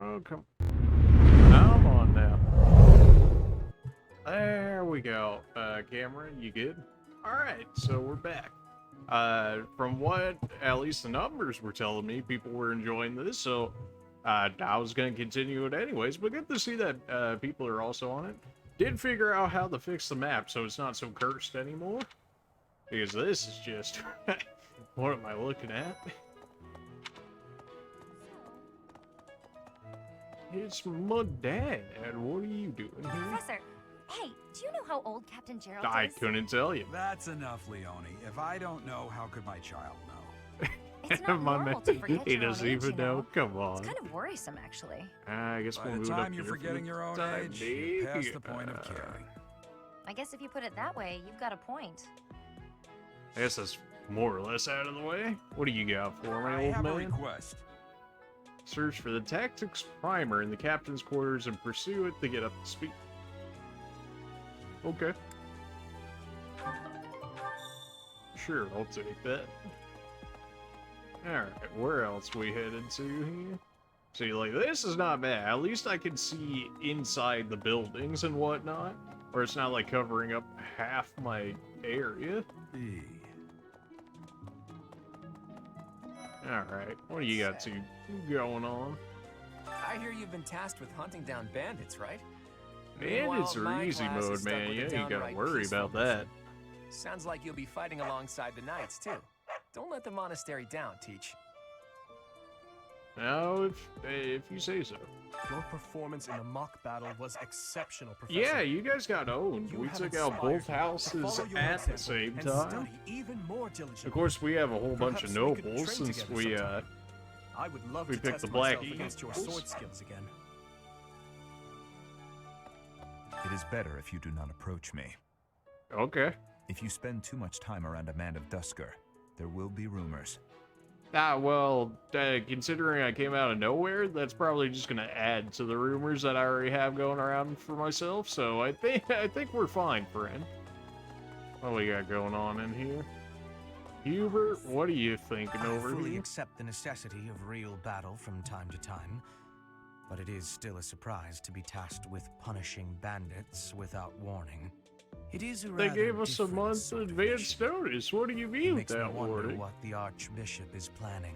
Oh, come on now. There we go. Cameron, you good? Alright, so we're back. From what at least the numbers were telling me, people were enjoying this, so I was going to continue it anyways, but good to see that people are also on it. Did figure out how to fix the map so it's not so cursed anymore. Because this is just... what am I looking at? It's my dad. What are you doing here? Professor, hey, do you know how old Captain Gerald I is? couldn't tell you. That's enough, Leone. If I don't know, how could my child know? It's not normal to forget he your own doesn't age, even you know. know. Come on. It's kind of worrisome, actually. I guess By we'll the move time up you're here forgetting for your own the age, time you're past the being. point of caring. I guess if you put it that way, you've got a point. I guess that's more or less out of the way. What do you got for me, I old have a man? request. Search for the tactics primer in the captain's quarters and pursue it to get up to speed. Okay. Sure, I'll take that. Alright, where else we headed to here? See, like, this is not bad. At least I can see inside the buildings and whatnot. Or it's not, like, covering up half my area. Alright, what do you got to going on? I hear you've been tasked with hunting down bandits, right? Bandits Meanwhile, are my easy class is mode, stuck man. with a Yeah, you gotta downright worry peaceful about that. mission. Sounds like you'll be fighting alongside the knights, too. Don't let the monastery down, Teach. No, if you say so. Your performance in the mock battle was exceptional, Professor. Yeah, you guys got owned. You We have took out inspired both me to houses follow your at the example same and time. study even more diligently. Of course, we have a whole bunch of Perhaps we could nobles train since together we sometime. I would love we to picked test the Black myself against your Eagles. sword skills again. It is better if you do not approach me. Okay. If you spend too much time around a man of Dusker, there will be rumors. Well, considering I came out of nowhere, that's probably just gonna add to the rumors that I already have going around for myself. So I think we're fine, friend. What we got going on in here? Hubert, what are you thinking I over fully here? accept the necessity of real battle from time to time, but it is still a surprise to be tasked with punishing bandits without warning. It is a They rather gave us a different month sort of advance mission. notice. What do you mean It with makes me that wonder wording? what the Archbishop is planning.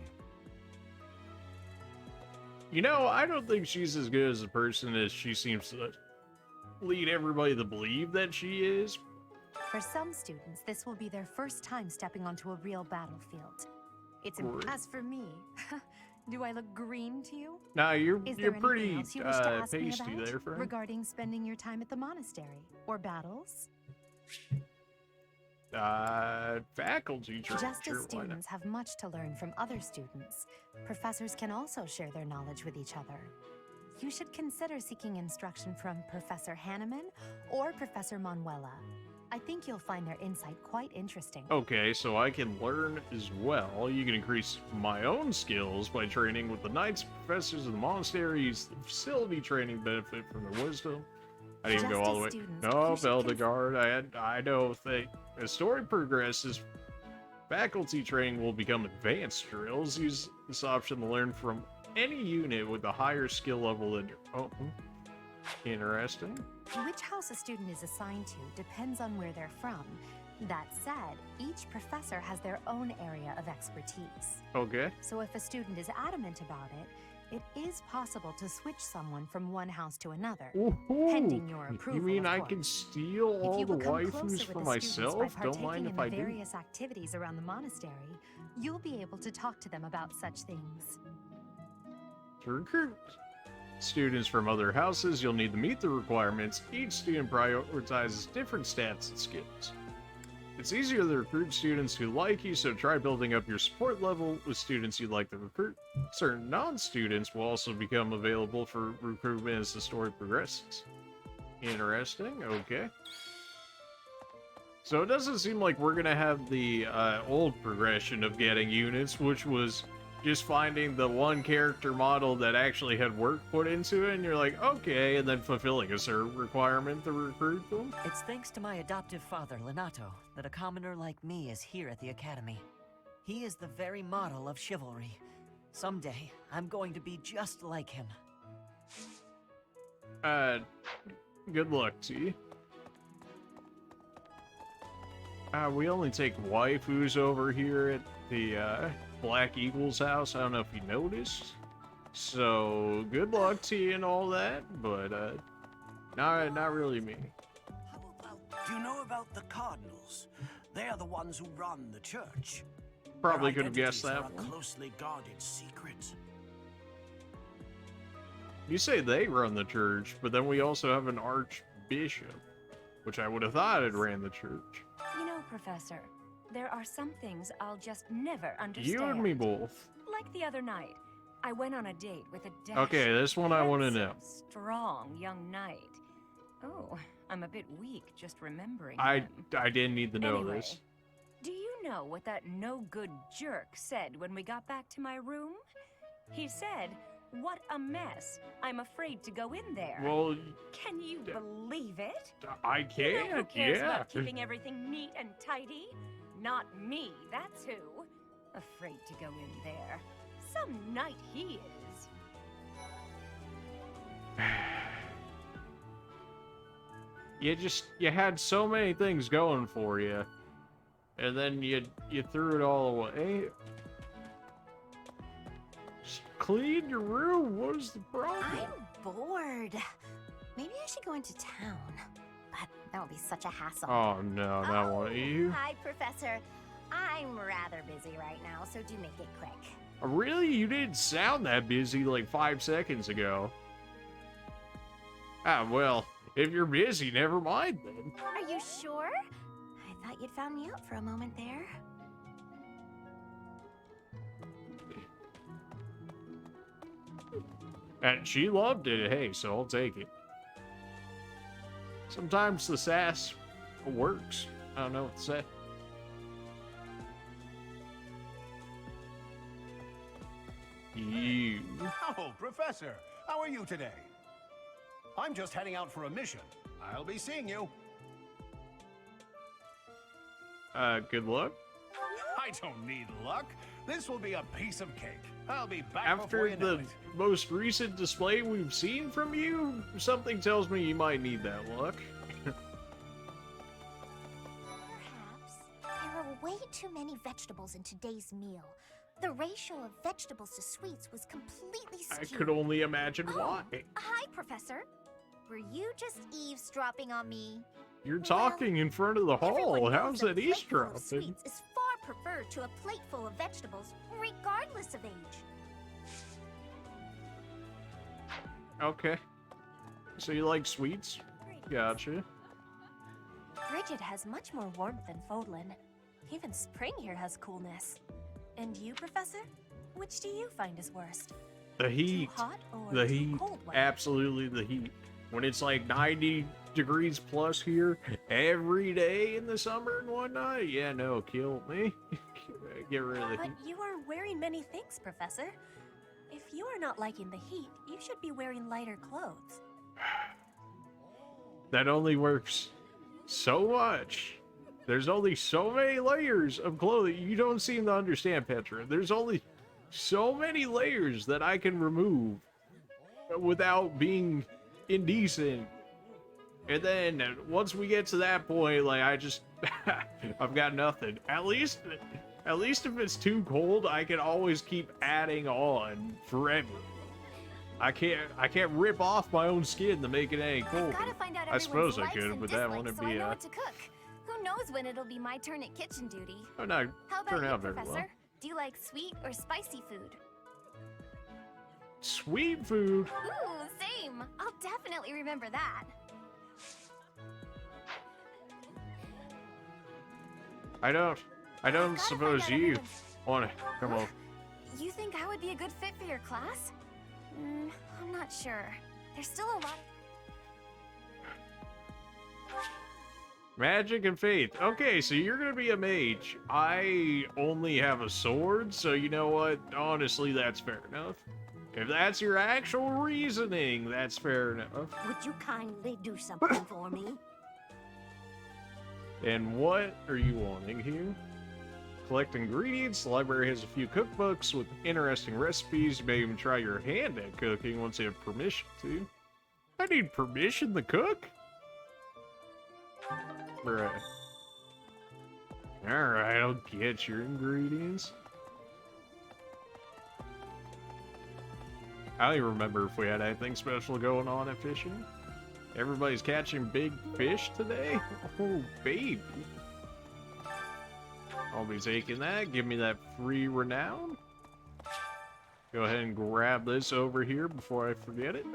You know, I don't think she's as good as a person as she seems to lead everybody to believe that she is. For some students, this will be their first time stepping onto a real battlefield. Right. As for me, do I look green to you? Nah, you're Is there you're anything pretty else you wish to ask me pasty about there, friend. regarding spending your time at the monastery or battles? Faculty training. Just Sure, as why not? students have much to learn from other students, professors can also share their knowledge with each other. You should consider seeking instruction from Professor Hanneman or Professor Manuela. I think you'll find their insight quite interesting. Okay, so I can learn as well. You can increase my own skills by training with the knights, professors of the monasteries. The facility training benefit from their wisdom. I didn't even go Just all the way. as students, No, you should Eldegard. I know as story progresses, faculty training will become advanced drills. Use this option to learn from any unit with a higher skill level than your own. Interesting. Which house a student is assigned to depends on where they're from. That said, each professor has their own area of expertise. Okay. So if a student is adamant about it, it is possible to switch someone from one house to another. Pending your approval, You mean of I course. can steal If all you the become waifus closer with for the students by myself? Don't partaking mind in if the I do. various activities around the monastery, you'll be able to talk to them about such things. To recruit students from other houses, you'll need to meet the requirements. Each student prioritizes different stats and skills. It's easier to recruit students who like you, so try building up your support level with students you'd like to recruit. Certain non-students will also become available for recruitment as the story progresses. Interesting, okay. So it doesn't seem like we're gonna have the old progression of getting units, which was just finding the one character model that actually had work put into it, and you're like, okay, and then fulfilling a certain requirement to recruit them. It's thanks to my adoptive father, Lenato, that a commoner like me is here at the Academy. He is the very model of chivalry. Someday, I'm going to be just like him. Good luck to you. We only take waifus over here at the, Black Eagle's house. I don't know if you noticed. So, good luck to you and all that, but, not really me. Do you know about the Cardinals? They are the ones who run the church. Probably Their could have guessed identities that are a one. closely guarded secret. You say they run the church, but then we also have an archbishop, which I would have thought had ran the church. You know, Professor, there are some things I'll just never understand. You and me both. Like the other night, I went on a date with a dashing, Okay, this one I want to know. handsome, strong young knight. Oh, I'm a bit weak just remembering I him. didn't need to know Anyway, this. do you know what that no-good jerk said when we got back to my room? He said, "What a mess. I'm afraid to go in there." Well, Can you believe it? I You know can't. who cares Yeah. about keeping everything neat and tidy? Not me, that's who. Afraid to go in there. Some knight he is. You had so many things going for you, and then you threw it all away. Just clean your room. What is the problem? I'm bored. Maybe I should go into town. But that would be such a hassle. Oh no, not one of you. Hi, Professor. I'm rather busy right now, so do make it quick. Really? You didn't sound that busy like 5 seconds ago. Ah, well, if you're busy, never mind then. Are you sure? I thought you'd found me out for a moment there. And she loved it, hey, so I'll take it. Sometimes the sass works. I don't know what to say. You. Oh, Professor, how are you today? I'm just heading out for a mission. I'll be seeing you. Good luck. I don't need luck. This will be a piece of cake. I'll be back before After you know the it. most recent display we've seen from you, something tells me you might need that luck. Perhaps. There are way too many vegetables in today's meal. The ratio of vegetables to sweets was completely I skewed. could only imagine why. Hi, Professor. Were you just eavesdropping on me? You're talking in front of the hall. Everyone How's knows that a plate full of eavesdropping? sweets is far preferred to a plate full of vegetables, regardless of age. Okay. So you like sweets? Gotcha. Bridget has much more warmth than Fódlan. Even spring here has coolness. And you, Professor? Which do you find is worst? The heat. hot or The too heat. cold weather? Absolutely the heat. When it's like 90 degrees plus here every day in the summer and whatnot, yeah, no, kill me. Get rid of the But heat. you are wearing many things, Professor. If you are not liking the heat, you should be wearing lighter clothes. That only works so much. There's only so many layers of clothing. You don't seem to understand, Petra. There's only so many layers that I can remove without being indecent. And then once we get to that point, like I've got nothing. At least if it's too cold, I can always keep adding on forever. I can't rip off my own skin to make it any colder. Gotta find out I suppose I everyone's likes could, and but that dislikes wouldn't so be I know a. what to cook. Who knows when it'll be my turn at kitchen duty? Oh no, How about turn you, out very Professor? well. Do you like sweet or spicy food? Sweet food. Ooh, same. I'll definitely remember that. I don't Gotta suppose find out you everyone's- want to come on. You think I would be a good fit for your class? I'm not sure. There's still a lot. Magic and faith. Okay, so you're gonna be a mage. I only have a sword, so you know what? Honestly, that's fair enough. If that's your actual reasoning, that's fair enough. Would you kindly do something for me? And what are you wanting here? collect ingredients. The library has a few cookbooks with interesting recipes. You may even try your hand at cooking once you have permission to. I need permission to cook? Right. Alright, I'll get your ingredients. I don't even remember if we had anything special going on at fishing. Everybody's catching big fish today? Oh, baby. I'll be taking that. Give me that free renown. Go ahead and grab this over here before I forget it.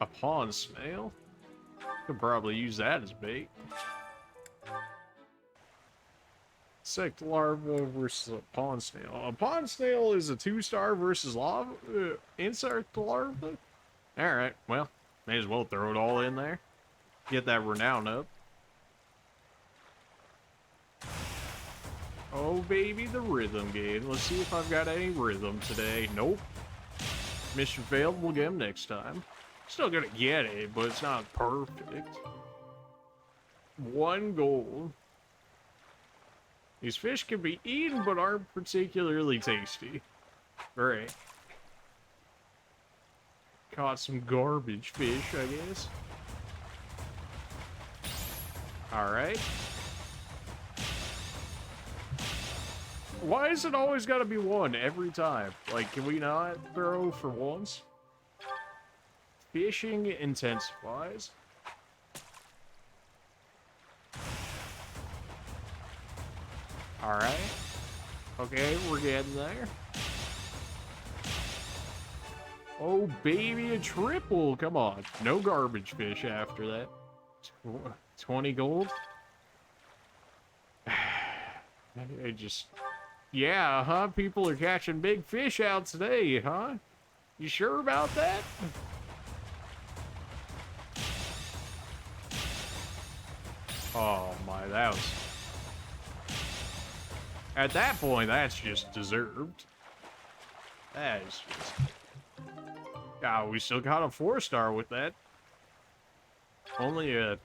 A pond snail. Could probably use that as bait. Insect larva versus a pond snail. A pond snail is a 2-star versus insect larva? Alright, well, may as well throw it all in there. Get that renown up. Oh, baby, the rhythm game. Let's see if I've got any rhythm today. Nope. Mission failed. We'll get him next time. Still gonna get it, but it's not perfect. 1 gold. These fish can be eaten, but aren't particularly tasty. Great. Caught some garbage fish, I guess. Alright. Why is it always gotta be 1 every time? Like, can we not throw for once? Fishing intensifies. Alright. Okay, we're getting there. Oh, baby, a triple. Come on. No garbage fish after that. 20 gold? I just... Yeah, huh? People are catching big fish out today, huh? You sure about that? Oh my, that was... At that point, that's just deserved. That is just... God, we still got a 4-star with that. Only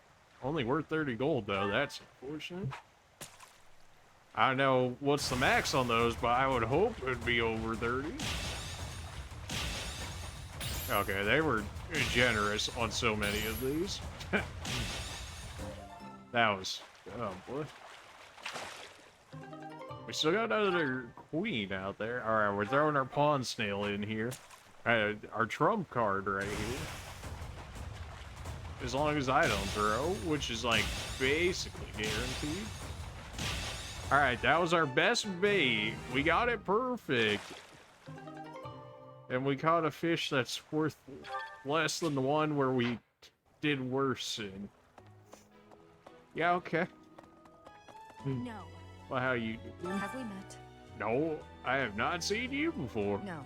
worth 30 gold, though. That's unfortunate. I don't know what's the max on those, but I would hope it would be over 30. Okay, they were generous on so many of these. That was... Oh, boy. We still got another queen out there. Alright, we're throwing our pond snail in here. Our trump card right here. As long as I don't throw, which is like basically guaranteed. Alright, that was our best bait. We got it perfect. And we caught a fish that's worth less than the one where we did worse in. Yeah, okay. No. Well, how you doing? Have we met? No, I have not seen you before. No.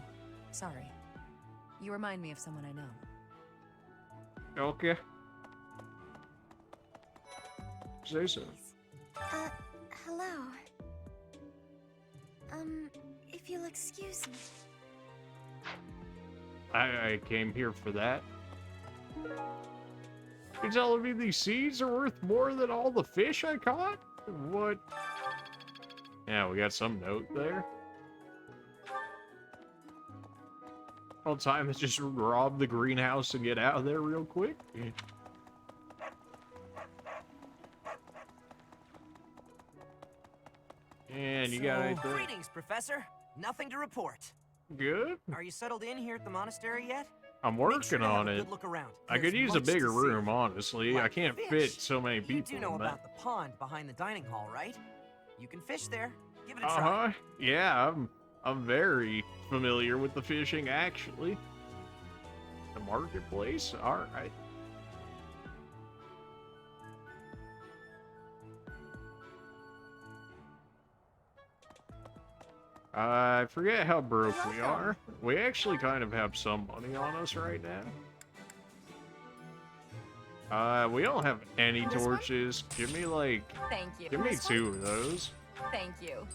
Sorry. You remind me of someone I know. Okay. Say so. Hello. If you'll excuse me. I came here for that. You're telling me these seeds are worth more than all the fish I caught? What? Yeah, we got some note there. All time to just rob the greenhouse and get out of there real quick. And you got anything? Greetings, Professor. Nothing to report. Good. Are you settled in here at the monastery yet? I'm working on it. Look around. I could use a bigger room, honestly. I can't fit so many You people do know in that. about the pond behind the dining hall, right? You can fish there. Give it a try. Yeah, I'm very familiar with the fishing, actually. The marketplace? Alright. I forget how broke we are. We actually kind of have some money on us right now. We don't have any torches. Give me like... Thank you. Give me 2 of those. Thank you.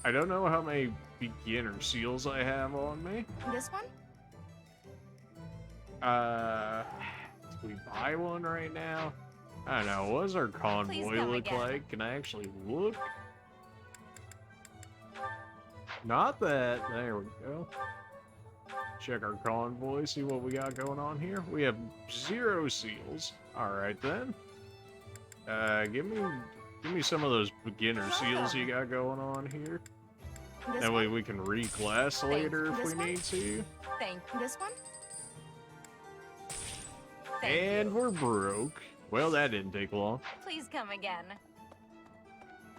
I don't know how many beginner seals I have on me. This one? Do we buy one right now? I don't know. What does our convoy look like? Can I actually look? Not that. There we go. Check our convoy, see what we got going on here. We have 0 seals. Alright then. Give me some of those beginner seals you got going on here. That way we can reclass later if we need to. Thank this one. And we're broke. Well, that didn't take long. Please come again.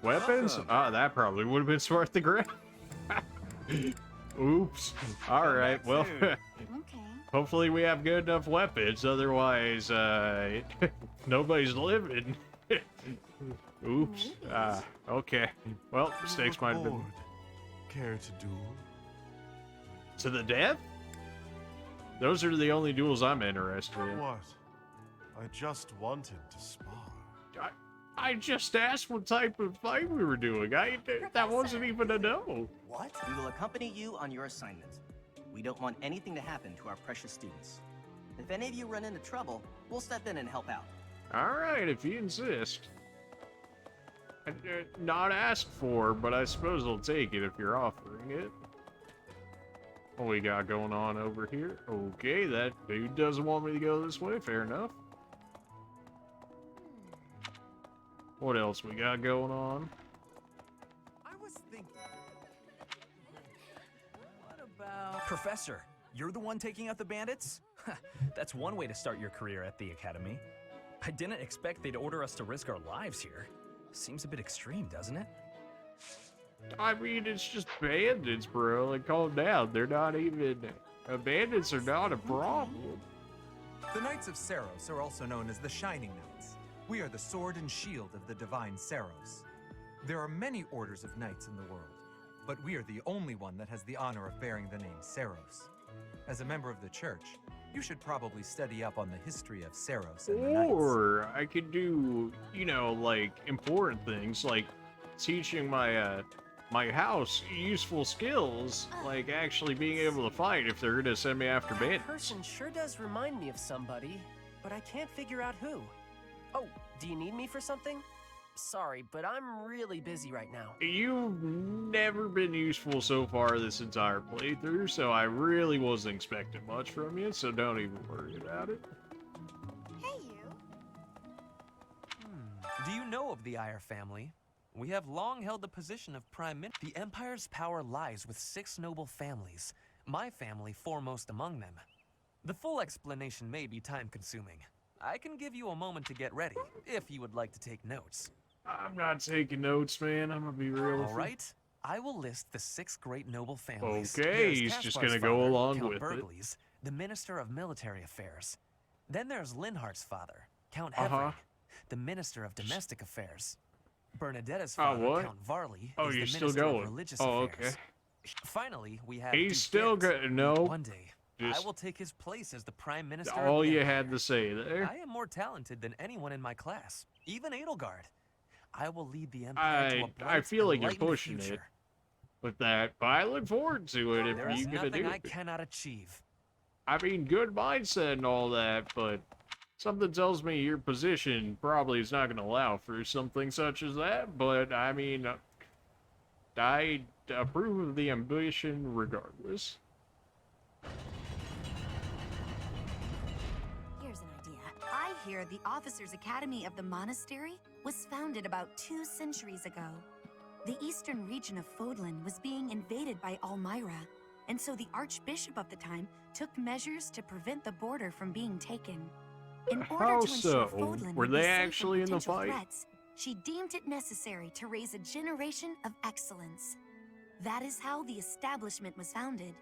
Weapons? Ah, that probably would have been smart to grab. Oops. Alright, well, hopefully we have good enough weapons, otherwise, nobody's living. Oops. Okay. Well, mistakes might have been... Care to duel? To the death? Those are the only duels I'm interested in. What? I just wanted to spar. I just asked what type of fight we were doing. That wasn't even a no. What? We will accompany you on your assignment. We don't want anything to happen to our precious students. If any of you run into trouble, we'll step in and help out. Alright, if you insist. Not asked for, but I suppose I'll take it if you're offering it. What we got going on over here? Okay, that dude doesn't want me to go this way. Fair enough. What else we got going on? I was thinking... What about... Professor, you're the one taking out the bandits? That's one way to start your career at the Academy. I didn't expect they'd order us to risk our lives here. Seems a bit extreme, doesn't it? I mean, it's just bandits, bro. Like, calm down. They're not even... bandits are not a problem. The Knights of Saros are also known as the Shining Knights. We are the sword and shield of the divine Saros. There are many orders of knights in the world, but we are the only one that has the honor of bearing the name Saros. As a member of the church, you should probably study up on the history of Saros and the knights. Or I could do, you know, like, important things, like teaching my, my house useful skills, like actually being able to fight if they're gonna send me after bandits. That person sure does remind me of somebody, but I can't figure out who. Oh, do you need me for something? Sorry, but I'm really busy right now. You've never been useful so far this entire playthrough, so I really wasn't expecting much from you, so don't even worry about it. Hey, you. Do you know of the Iyer family? We have long held the position of Prime Minister. The Empire's power lies with 6 noble families, my family foremost among them. The full explanation may be time-consuming. I can give you a moment to get ready, if you would like to take notes. I'm not taking notes, man. I'm gonna be real with you. All right. I will list the 6 great noble families. Okay, There's he's just Kaspar's gonna go father, along Count with Burgles, it. the Minister of Military Affairs. Then there's Linhardt's father, Count Hevring, the Minister of Domestic Affairs. Bernadetta's father, what? Count Varley, Oh, is the you're still Minister going. of Religious Oh, Affairs. okay. Finally, we have He's Duke still Gant. good. No. One day, I Just will take his place as the Prime Minister all of the you Empire. had to say there. I am more talented than anyone in my class, even Edelgard. I will lead the Empire to a bright I feel like and you're enlightened pushing it future. with that, but I look forward to it if There is you're gonna nothing do I it. cannot achieve. I mean, good mindset and all that, but something tells me your position probably is not going to allow for something such as that, but I mean, I approve of the ambition regardless. Here's an idea. I hear the Officers' Academy of the Monastery was founded about 2 centuries ago. The eastern region of Fódlan was being invaded by Almyra, and so the Archbishop of the time took measures to prevent the border from being taken. In order How to ensure so? Fódlan Were would be they safe from actually in the potential fight? threats, she deemed it necessary to raise a generation of excellence. That is how the establishment was founded,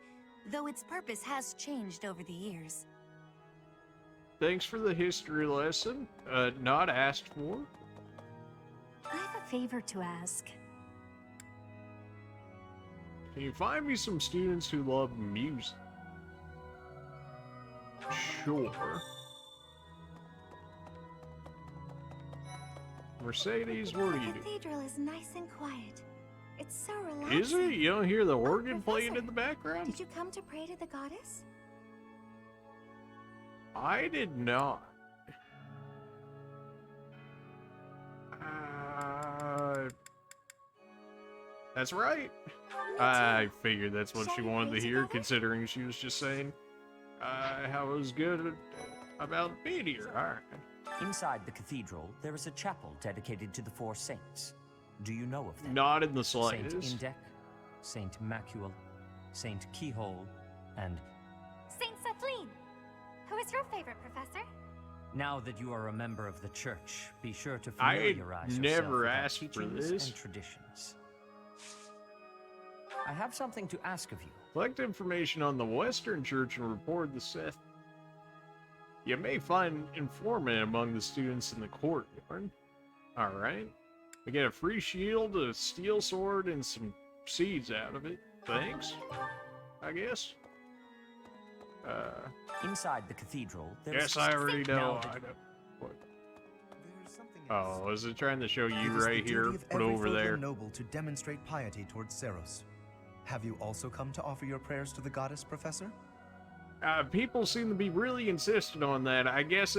though its purpose has changed over the years. Thanks for the history lesson. Not asked for. I have a favor to ask. Can you find me some students who love music? Sure. Mercedes, what do you The do? cathedral is nice and quiet. It's so relaxing. Is it? You don't hear the organ playing in the Professor, background? Did you come to pray to the goddess? I did not. That's right. I figured that's what she wanted to hear, considering she was just saying how it was good about being here. Alright. Inside the cathedral, there is a chapel dedicated to the four saints. Do you know of them? Not in the slightest. Saint Indec, Saint Macule, Saint Keyhole, and... Saint Sapline! Who is your favorite, Professor? Now that you are a member of the church, be sure to I familiarize never yourself asked with for our teachings this. and traditions. I have something to ask of you. Collect information on the Western Church and report the Seth. You may find informant among the students in the courtyard. Alright. We get a free shield, a steel sword, and some seeds out of it. Thanks, I guess. Inside the cathedral, there yes, is... I already know. Now I know. What? Oh, is it trying to show you It is right the here? duty of Put every over Fódlan there. noble to demonstrate piety towards Seros. Have you also come to offer your prayers to the goddess, Professor? People seem to be really insistent on that. I guess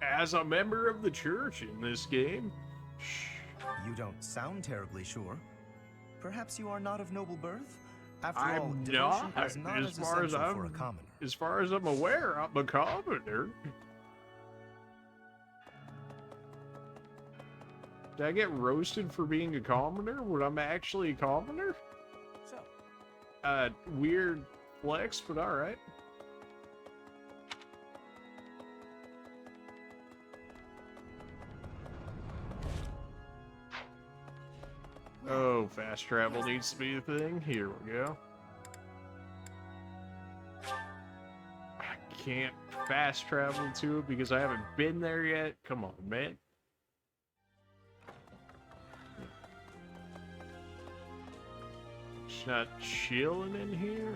as a member of the church in this game. You don't sound terribly sure. Perhaps you are not of noble birth? After all, I'm devotion not. is not As as far as essential for a commoner. As far as I'm aware, I'm a commoner. Did I get roasted for being a commoner? Would I'm actually a commoner? So. Weird flex, but alright. Oh, fast travel needs to be a thing. Here we go. I can't fast travel to it because I haven't been there yet. Come on, man. It's not chilling in here.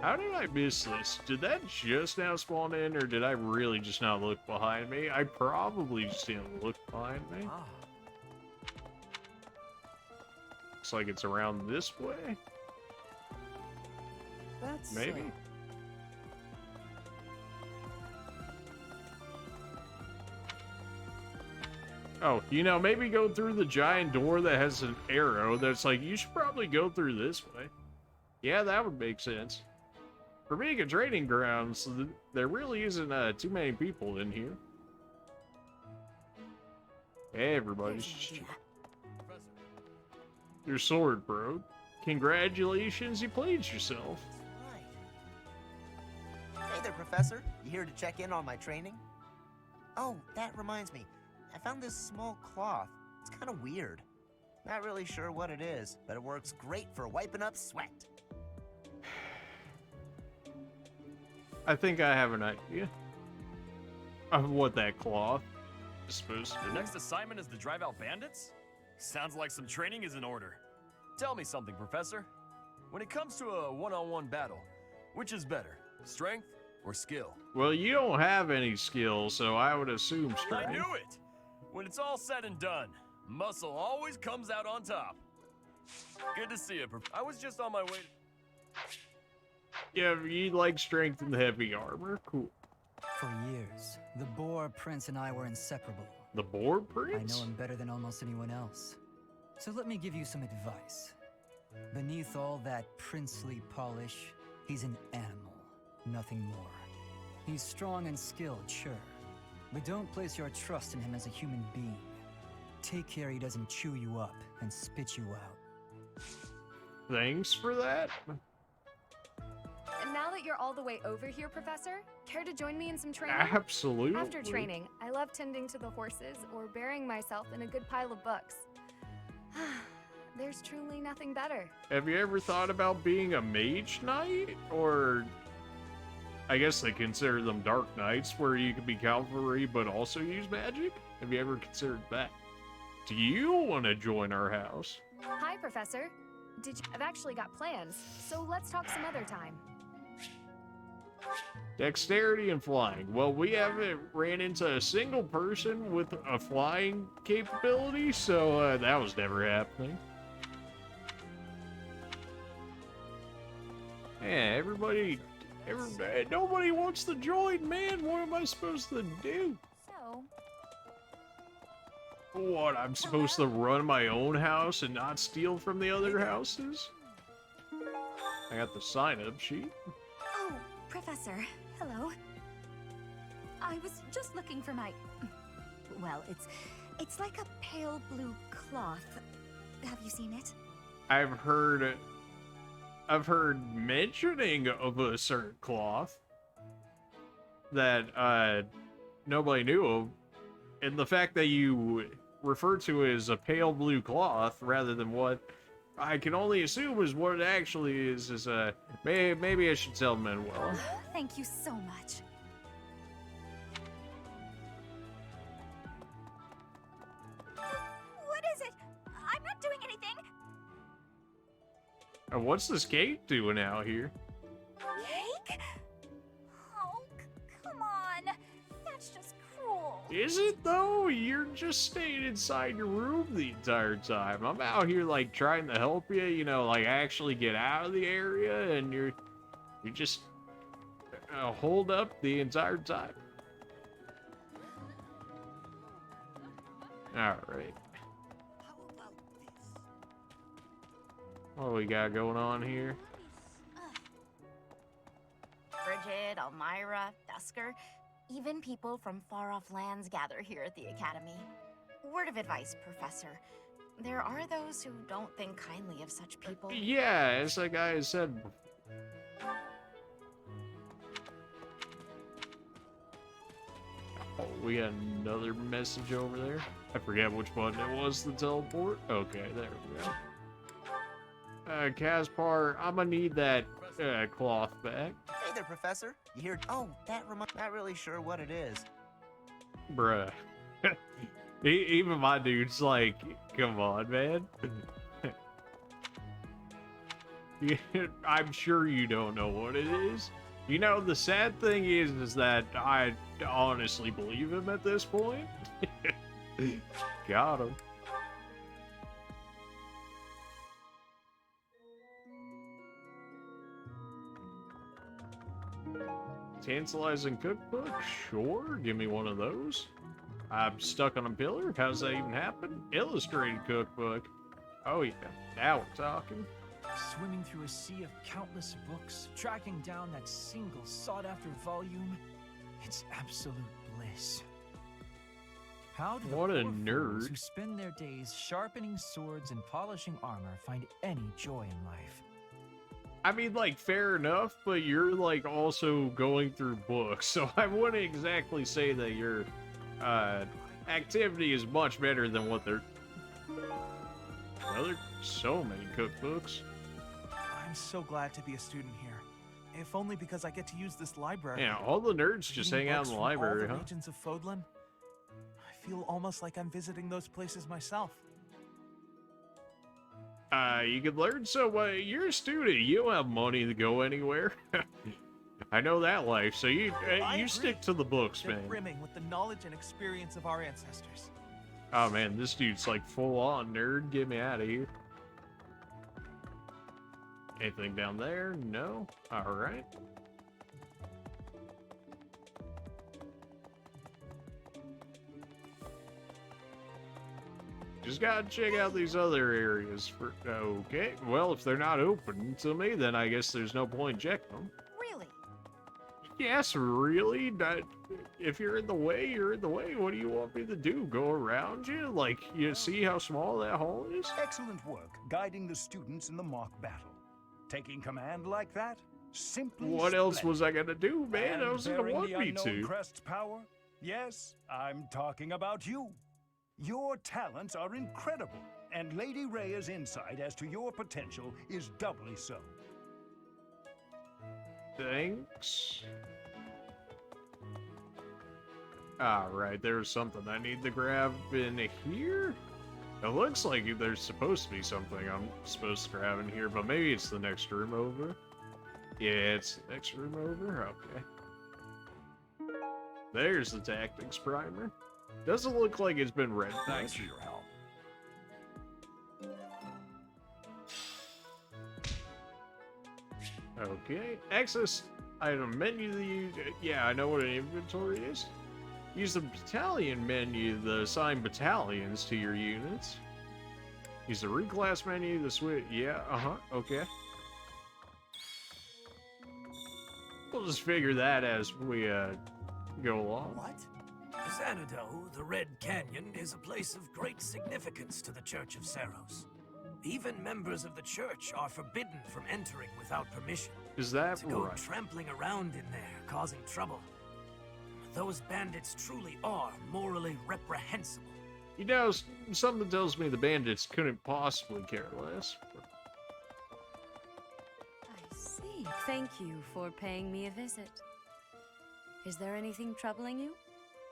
How did I miss this? Did that just now spawn in, or did I really just not look behind me? I probably just didn't look behind me. Looks like it's around this way. That's maybe. Oh, you know, maybe go through the giant door that has an arrow that's like, you should probably go through this way. Yeah, that would make sense. For being a training ground, so there really isn't too many people in here. Everybody's just... Your sword, bro. Congratulations, you played yourself. Hey there, Professor. You here to check in on my training? Oh, that reminds me. I found this small cloth. It's kind of weird. Not really sure what it is, but it works great for wiping up sweat. I think I have an idea of what that cloth is supposed to Your be. next assignment is to drive out bandits? Sounds like some training is in order. Tell me something, Professor. When it comes to a one-on-one battle, which is better, strength or skill? Well, you don't have any skill, so I would assume strength. I knew it! When it's all said and done, muscle always comes out on top. Good to see you, I was just on my way Yeah, you like strength and heavy armor? Cool. For years, the Boar Prince and I were inseparable. The Boar Prince? I know him better than almost anyone else. So let me give you some advice. Beneath all that princely polish, he's an animal, nothing more. He's strong and skilled, sure, but don't place your trust in him as a human being. Take care he doesn't chew you up and spit you out. Thanks for that. And now that you're all the way over here, Professor, care to join me in some training? Absolutely. After training, I love tending to the horses or burying myself in a good pile of books. There's truly nothing better. Have you ever thought about being a mage knight? Or I guess they consider them dark knights, where you could be cavalry but also use magic? Have you ever considered that? Do you want to join our house? Hi, Professor. I've actually got plans, so let's talk some other time. Dexterity and flying. Well, we haven't ran into a single person with a flying capability, so that was never happening. Yeah, everybody, nobody wants to join, man. What am I supposed to do? So, What, I'm supposed to run my own house and not steal from the other houses? I got the sign-up sheet. Oh, Professor. Hello. I was just looking for my... Well, it's like a pale blue cloth. Have you seen it? I've heard mentioning of a certain cloth that nobody knew of, and the fact that you refer to it as a pale blue cloth rather than what I can only assume is what it actually is maybe I should tell Manuela. Thank you so much. What is it? I'm not doing anything. What's this cake doing out here? Cake? Oh, come on. That's just cruel. Is it though? You're just staying inside your room the entire time. I'm out here like trying to help you, you know, like actually get out of the area, and you just hold up the entire time. All right. What do we got going on here? Bridget, Elmira, Dusker, even people from far-off lands gather here at the Academy. Word of advice, Professor. There are those who don't think kindly of such people. Yeah, as that guy said. Oh, we got another message over there. I forget which button it was to teleport. Okay, there we go. Caspar, I'm gonna need that cloth back. Hey there, Professor. You hear? Oh, not really sure what it is. Bruh. Even my dude's like, come on, man. I'm sure you don't know what it is. You know, the sad thing is that I honestly believe him at this point. Got him. Tantalizing cookbook? Sure, give me one of those. I'm stuck on a pillar? How's that even happen? Illustrated cookbook. Oh yeah, now we're talking. Swimming through a sea of countless books, tracking down that single sought-after volume, it's absolute bliss. How do What the a poor nerd. fools who spend their days sharpening swords and polishing armor find any joy in life? I mean, like, fair enough, but you're, like, also going through books, so I wouldn't exactly say that your, activity is much better than what they're... Well, there's so many cookbooks. I'm so glad to be a student here. If only because I get to use this library. Yeah, all the nerds just hang out in the library, all the huh? regions of Fódlan. I feel almost like I'm visiting those places myself. You could learn so, you're a student, you don't have money to go anywhere. I know that life, so you stick to the books, They're man. brimming with the knowledge and experience of our ancestors. Oh man, this dude's like full-on nerd, get me out of here. Anything down there? No? Alright. Just gotta check out these other areas for... Okay, well, if they're not open to me, then I guess there's no point checking them. Really? Yes, really? If you're in the way, you're in the way. What do you want me to do? Go around you? Like, you see how small that hole is? Excellent work guiding the students in the mock battle. Taking command like that? Simply What else splendid. was I gonna do, man? And I was gonna bearing want the me unknown to. crest's power? Yes, I'm talking about you. Your talents are incredible, and Lady Rhea's insight as to your potential is doubly so. Thanks. Alright, there's something I need to grab in here? It looks like there's supposed to be something I'm supposed to grab in here, but maybe it's the next room over. Yeah, it's the next room over? Okay. There's the tactics primer. Doesn't look like it's been read. Thanks for your help. Okay. Access item menu. Yeah, I know what an inventory is. Use the battalion menu to assign battalions to your units. Use the reclass menu to switch. Yeah, okay. We'll just figure that as we go along. What? Xanadu, the Red Canyon, is a place of great significance to the Church of Saros. Even members of the church are forbidden from entering without permission. Is that to go right? trampling around in there, causing trouble. Those bandits truly are morally reprehensible. You know, something tells me the bandits couldn't possibly care less. I see. Thank you for paying me a visit. Is there anything troubling you?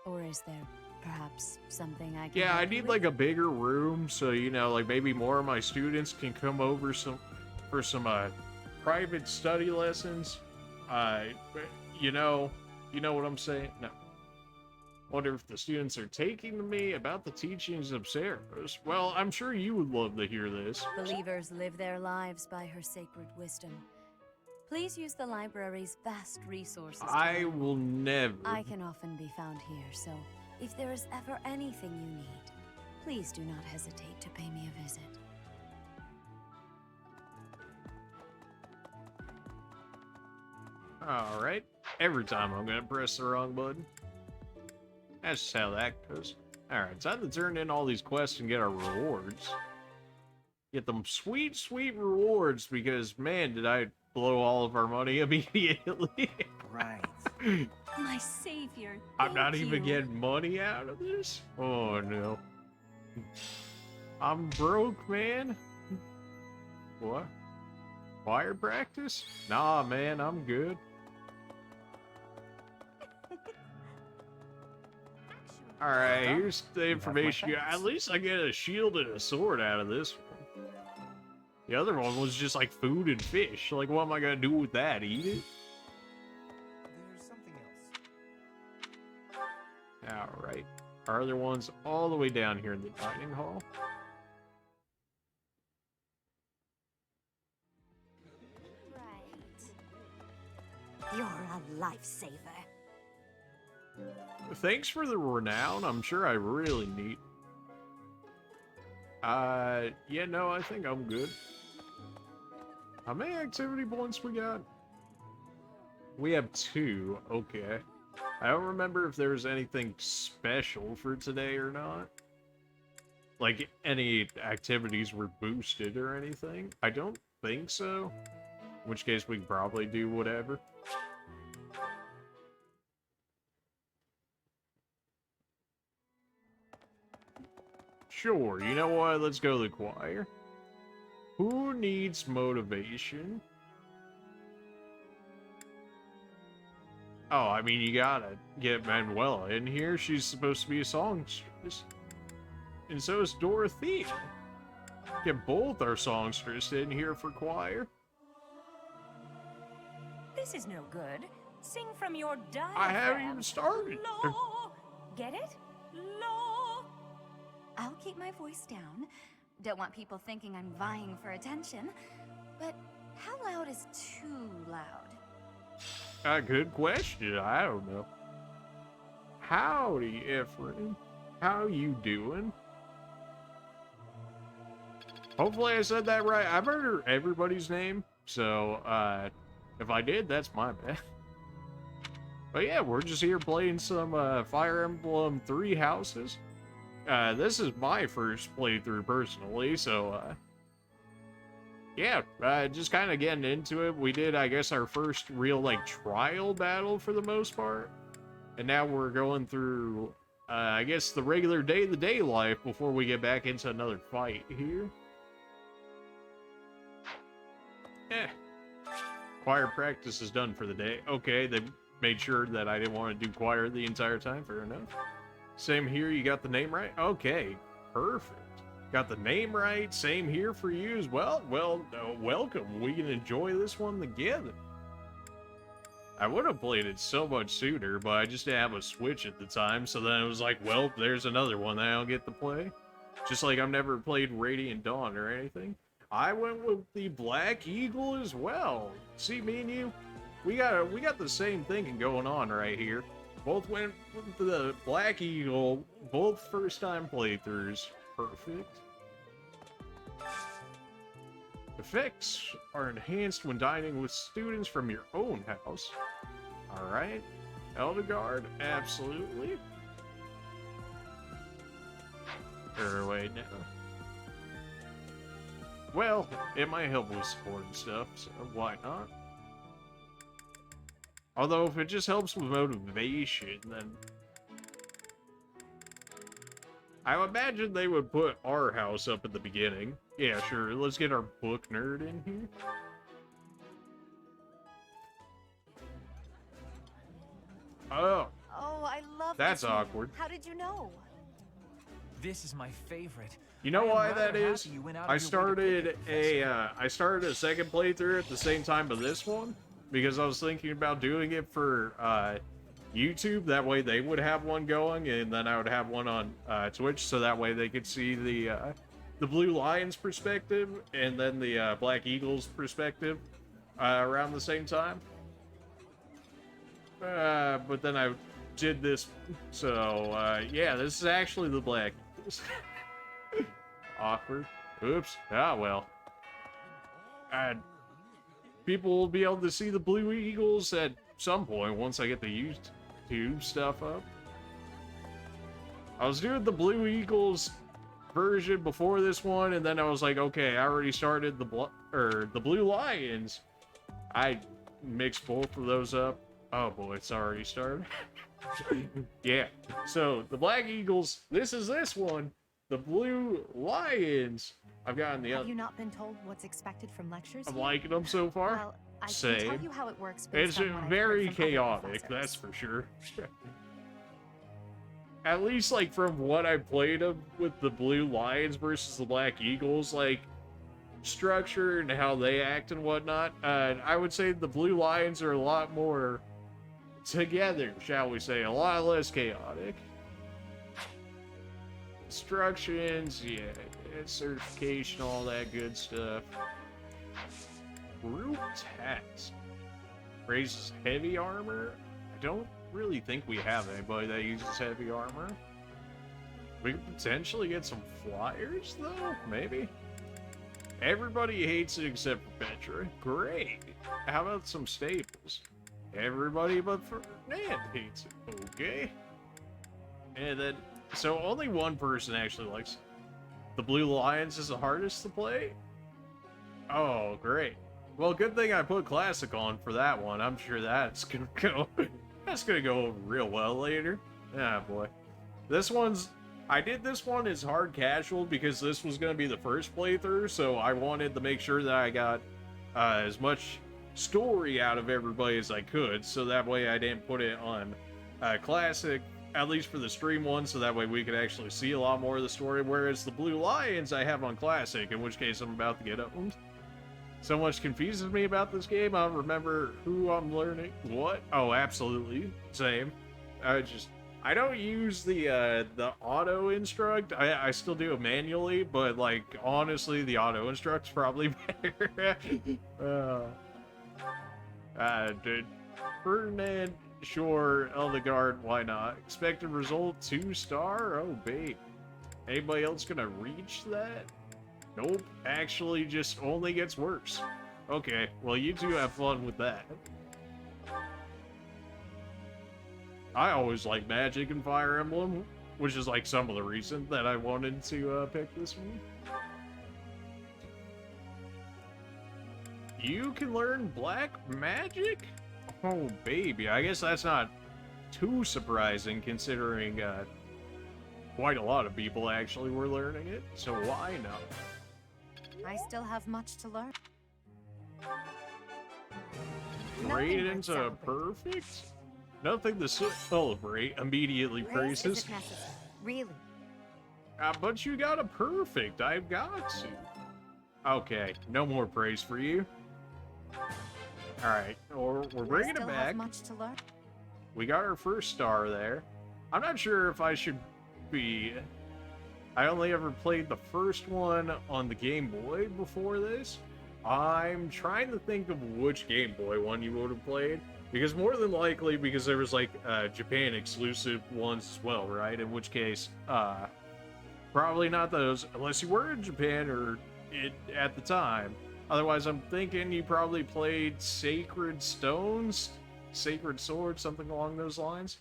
Or is there perhaps something I can Yeah, I help you need with? like a bigger room so, you know, like maybe more of my students can come over for some private study lessons. You know what I'm saying? No. Wonder if the students are taking to me about the teachings of Saros. Well, I'm sure you would love to hear this. Believers live their lives by her sacred wisdom. Please use the library's vast resources. I will never. I can often be found here, so if there is ever anything you need, please do not hesitate to pay me a visit. Alright. Every time I'm gonna press the wrong button. That's just how that goes. Alright, time to turn in all these quests and get our rewards. Get them sweet, sweet rewards because, man, did I blow all of our money immediately. Right. My savior. I'm not thank even you. getting money out of this? Oh, no. I'm broke, man. What? Choir practice? Nah, man, I'm good. Alright, here's the information. At least I get a shield and a sword out of this one. The other one was just like food and fish. Like, what am I gonna do with that? Eat it? There's something else. Alright. Our other one's all the way down here in the dining hall. You're a lifesaver. Thanks for the renown. I'm sure I really need. Yeah, no, I think I'm good. How many activity points we got? We have 2. Okay. I don't remember if there was anything special for today or not. Like, any activities were boosted or anything. I don't think so. In which case, we can probably do whatever. Sure, you know what? Let's go to the choir. Who needs motivation? Oh, I mean, you gotta get Manuela in here. She's supposed to be a songstress. And so is Dorothea. Get both our songstresses in here for choir. This is no good. Sing from your diaphragm. I haven't even started. Low. Get it? Low. I'll keep my voice down. Don't want people thinking I'm vying for attention. But how loud is too loud? Good question. I don't know. Howdy, Ephraim. How you doing? Hopefully I said that right. I've heard everybody's name, so if I did, that's my bad. But yeah, we're just here playing some Fire Emblem 3 Houses. This is my first playthrough personally, so yeah, just kind of getting into it. We did, I guess, our first real like trial battle for the most part, and now we're going through I guess the regular day-to-day life before we get back into another fight here. Choir practice is done for the day. Okay, they made sure that I didn't want to do choir the entire time. Fair enough. Same here, you got the name right? Okay, perfect. Got the name right, same here for you as well. Well, welcome. We can enjoy this one together. I would have played it so much sooner, but I just didn't have a Switch at the time, so then it was like, well, there's another one that I don't get to play. Just like I've never played Radiant Dawn or anything. I went with the Black Eagle as well. See, me and you, we got the same thinking going on right here. Both went with the Black Eagle, both first-time playthroughs. Perfect. Effects are enhanced when dining with students from your own house. Alright. Elderguard, absolutely. Or wait, no. Well, it might help with support and stuff, so why not? Although, if it just helps with motivation, then... I imagine they would put our house up at the beginning. Yeah, sure, let's get our book nerd in here. Oh. Oh, I love That's this one. awkward. How did you know? This is my favorite. You know I am why rather that is? happy you went out I of your way to pick started I started a second playthrough at the same time of this one because I was thinking about doing it for YouTube. That way they would have one going, and then I would have one on Twitch, so that way they could see the Blue Lions perspective and then the Black Eagles perspective around the same time. But then I did this, so yeah, this is actually the Black Eagles. Awkward. Oops. Ah, well. People will be able to see the Blue Eagles at some point once I get the YouTube stuff up. I was doing the Blue Eagles version before this one, and then I was like, okay, I already started the Blue Lions. I mixed both of those up. Oh boy, it's already started. Yeah. So the Black Eagles. This is this one. The Blue Lions. I've gotten the other. Have you not been told what's expected from lectures? I'm here? liking them so far. Well, I can Same. tell you how it works based It's on what I've very heard from other chaotic, professors. that's for sure. At least, like, from what I played of with the Blue Lions versus the Black Eagles, like, structure and how they act and whatnot, I would say the Blue Lions are a lot more together, shall we say, a lot less chaotic. Instructions, yeah, certification, all that good stuff. Group task. Raises heavy armor. I don't really think we have anybody that uses heavy armor. We could potentially get some flyers, though? Maybe? Everybody hates it except for Petra. Great. How about some staples? Everybody but Fernand hates it. Okay. And then, so only one person actually likes it. The Blue Lions is the hardest to play? Oh, great. Well, good thing I put Classic on for that one. I'm sure that's gonna go... that's gonna go over real well later. Ah, boy. This one's... I did this one as hard casual because this was gonna be the first playthrough, so I wanted to make sure that I got as much story out of everybody as I could, so that way I didn't put it on Classic, at least for the stream one, so that way we could actually see a lot more of the story, whereas the Blue Lions I have on Classic, in which case I'm about to get owned. So much confuses me about this game, I don't remember who I'm learning what. Oh, absolutely. Same. I don't use the auto instruct. I still do it manually, but like honestly, the auto instruct's probably better. Dude. Ferdinand, sure. Eldegard, why not? Expected result 2-star? Oh, babe. Anybody else gonna reach that? Nope. Actually, just only gets worse. Okay, well, you two have fun with that. I always like magic and Fire Emblem, which is like some of the reason that I wanted to pick this one. You can learn black magic? Oh, baby. I guess that's not too surprising considering quite a lot of people actually were learning it, so why not? I still have much to learn. Ratings are perfect? Nothing to celebrate, immediately praises. Isn't necessary. Really? But you got a perfect, I've got to. Okay, no more praise for you. Alright, we're bringing it back. Have much to learn. We got our first star there. I'm not sure if I should be... I only ever played the first one on the Game Boy before this. I'm trying to think of which Game Boy one you would have played. Because more than likely, because there was like Japan exclusive ones as well, right? In which case, probably not those, unless you were in Japan or at the time. Otherwise, I'm thinking you probably played Sacred Stones, Sacred Sword, something along those lines.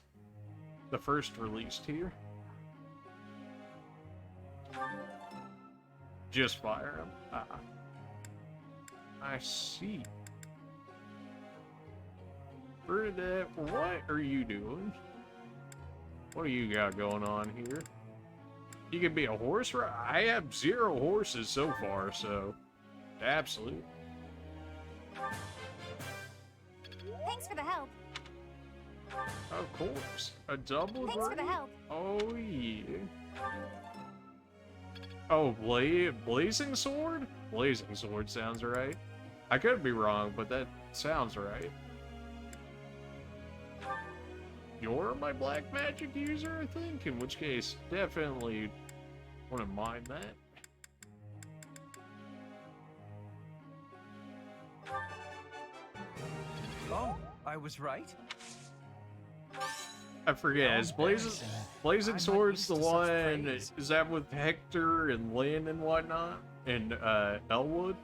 The first released here. Just Fire Emblem. I see. Bernadette, what are you doing? What do you got going on here? You can be a horse rider? I have 0 horses so far, so absolute. Thanks for the help. Of course. A double Thanks for the braid? help. Oh, yeah. Oh, Blazing Sword? Blazing Sword sounds right. I could be wrong, but that sounds right. You're my black magic user, I think? In which case, definitely wouldn't mind that. Oh, I was right? I forget, is Blazing Sword's the one, is that with Hector and Lynn and whatnot? And, Elwood?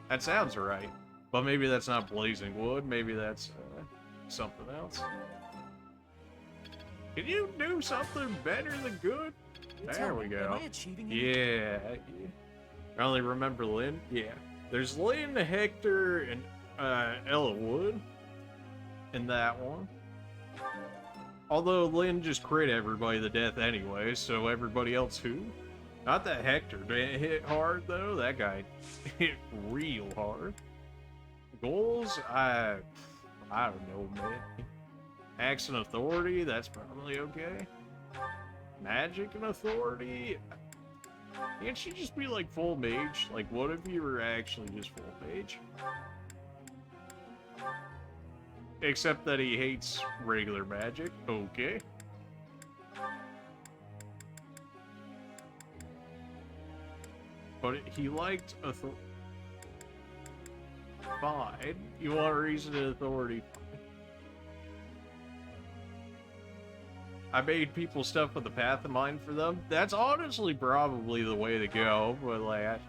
That sounds right. But maybe that's not Blazing Wood, maybe that's, something else. Can you do something better than good? There we go. Am I achieving Yeah. I only remember Lynn. Yeah. There's Lynn, Hector, and, Elwood in that one. Although Lynn just crit everybody to death anyway, so everybody else who? Not that Hector didn't hit hard, though. That guy hit real hard. Goals? I don't know, man. Axe and Authority? That's probably okay. Magic and Authority? Can't she just be like full mage? Like, what if you were actually just full mage? Except that he hates regular magic. Okay. But he liked authority. Fine. You want reason and authority? I made people stuff with the path in mind for them. That's honestly probably the way to go, but like,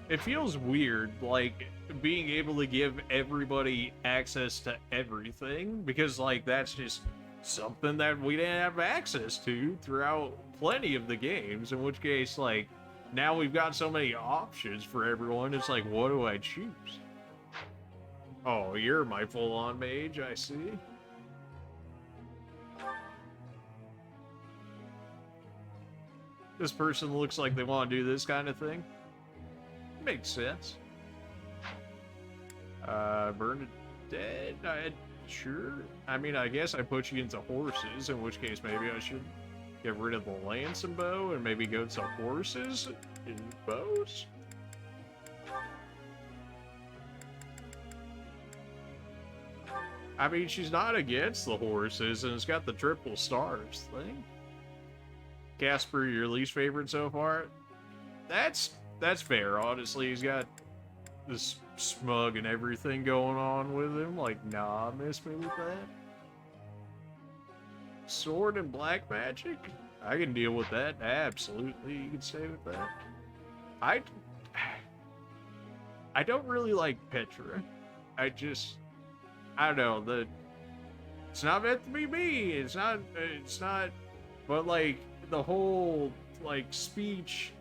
it feels weird, like, being able to give everybody access to everything, because, like, that's just something that we didn't have access to throughout plenty of the games, in which case, like, now we've got so many options for everyone, it's like, what do I choose? Oh, you're my full-on mage, I see. This person looks like they want to do this kind of thing. Makes sense. Bernadette, sure. I mean, I guess I put you into horses, in which case maybe I should get rid of the lance and bow and maybe go to horses and bows. I mean, she's not against the horses, and it's got the triple stars thing. Casper, your least favorite so far? That's fair, honestly. He's got this smug and everything going on with him. Like, nah, miss me with that. Sword and black magic? I can deal with that. Absolutely, you can stay with that. I don't really like Petra. I don't know, it's not meant to be me, it's not, but like, the whole, like, speech,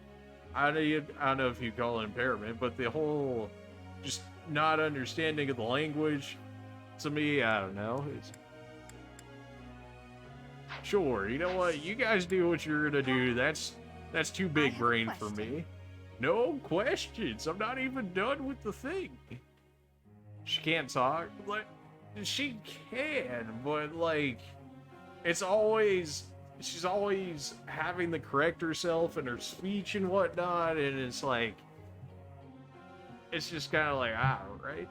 I don't know if you call it impairment, but the whole, just not understanding of the language, to me, I don't know, it's, sure, you know what, you guys do what you're gonna do, that's too big brain for me. No questions, I'm not even done with the thing. She can't talk, like, she can, but like, she's always having to correct herself in her speech and whatnot, and it's like, it's just kind of like, right?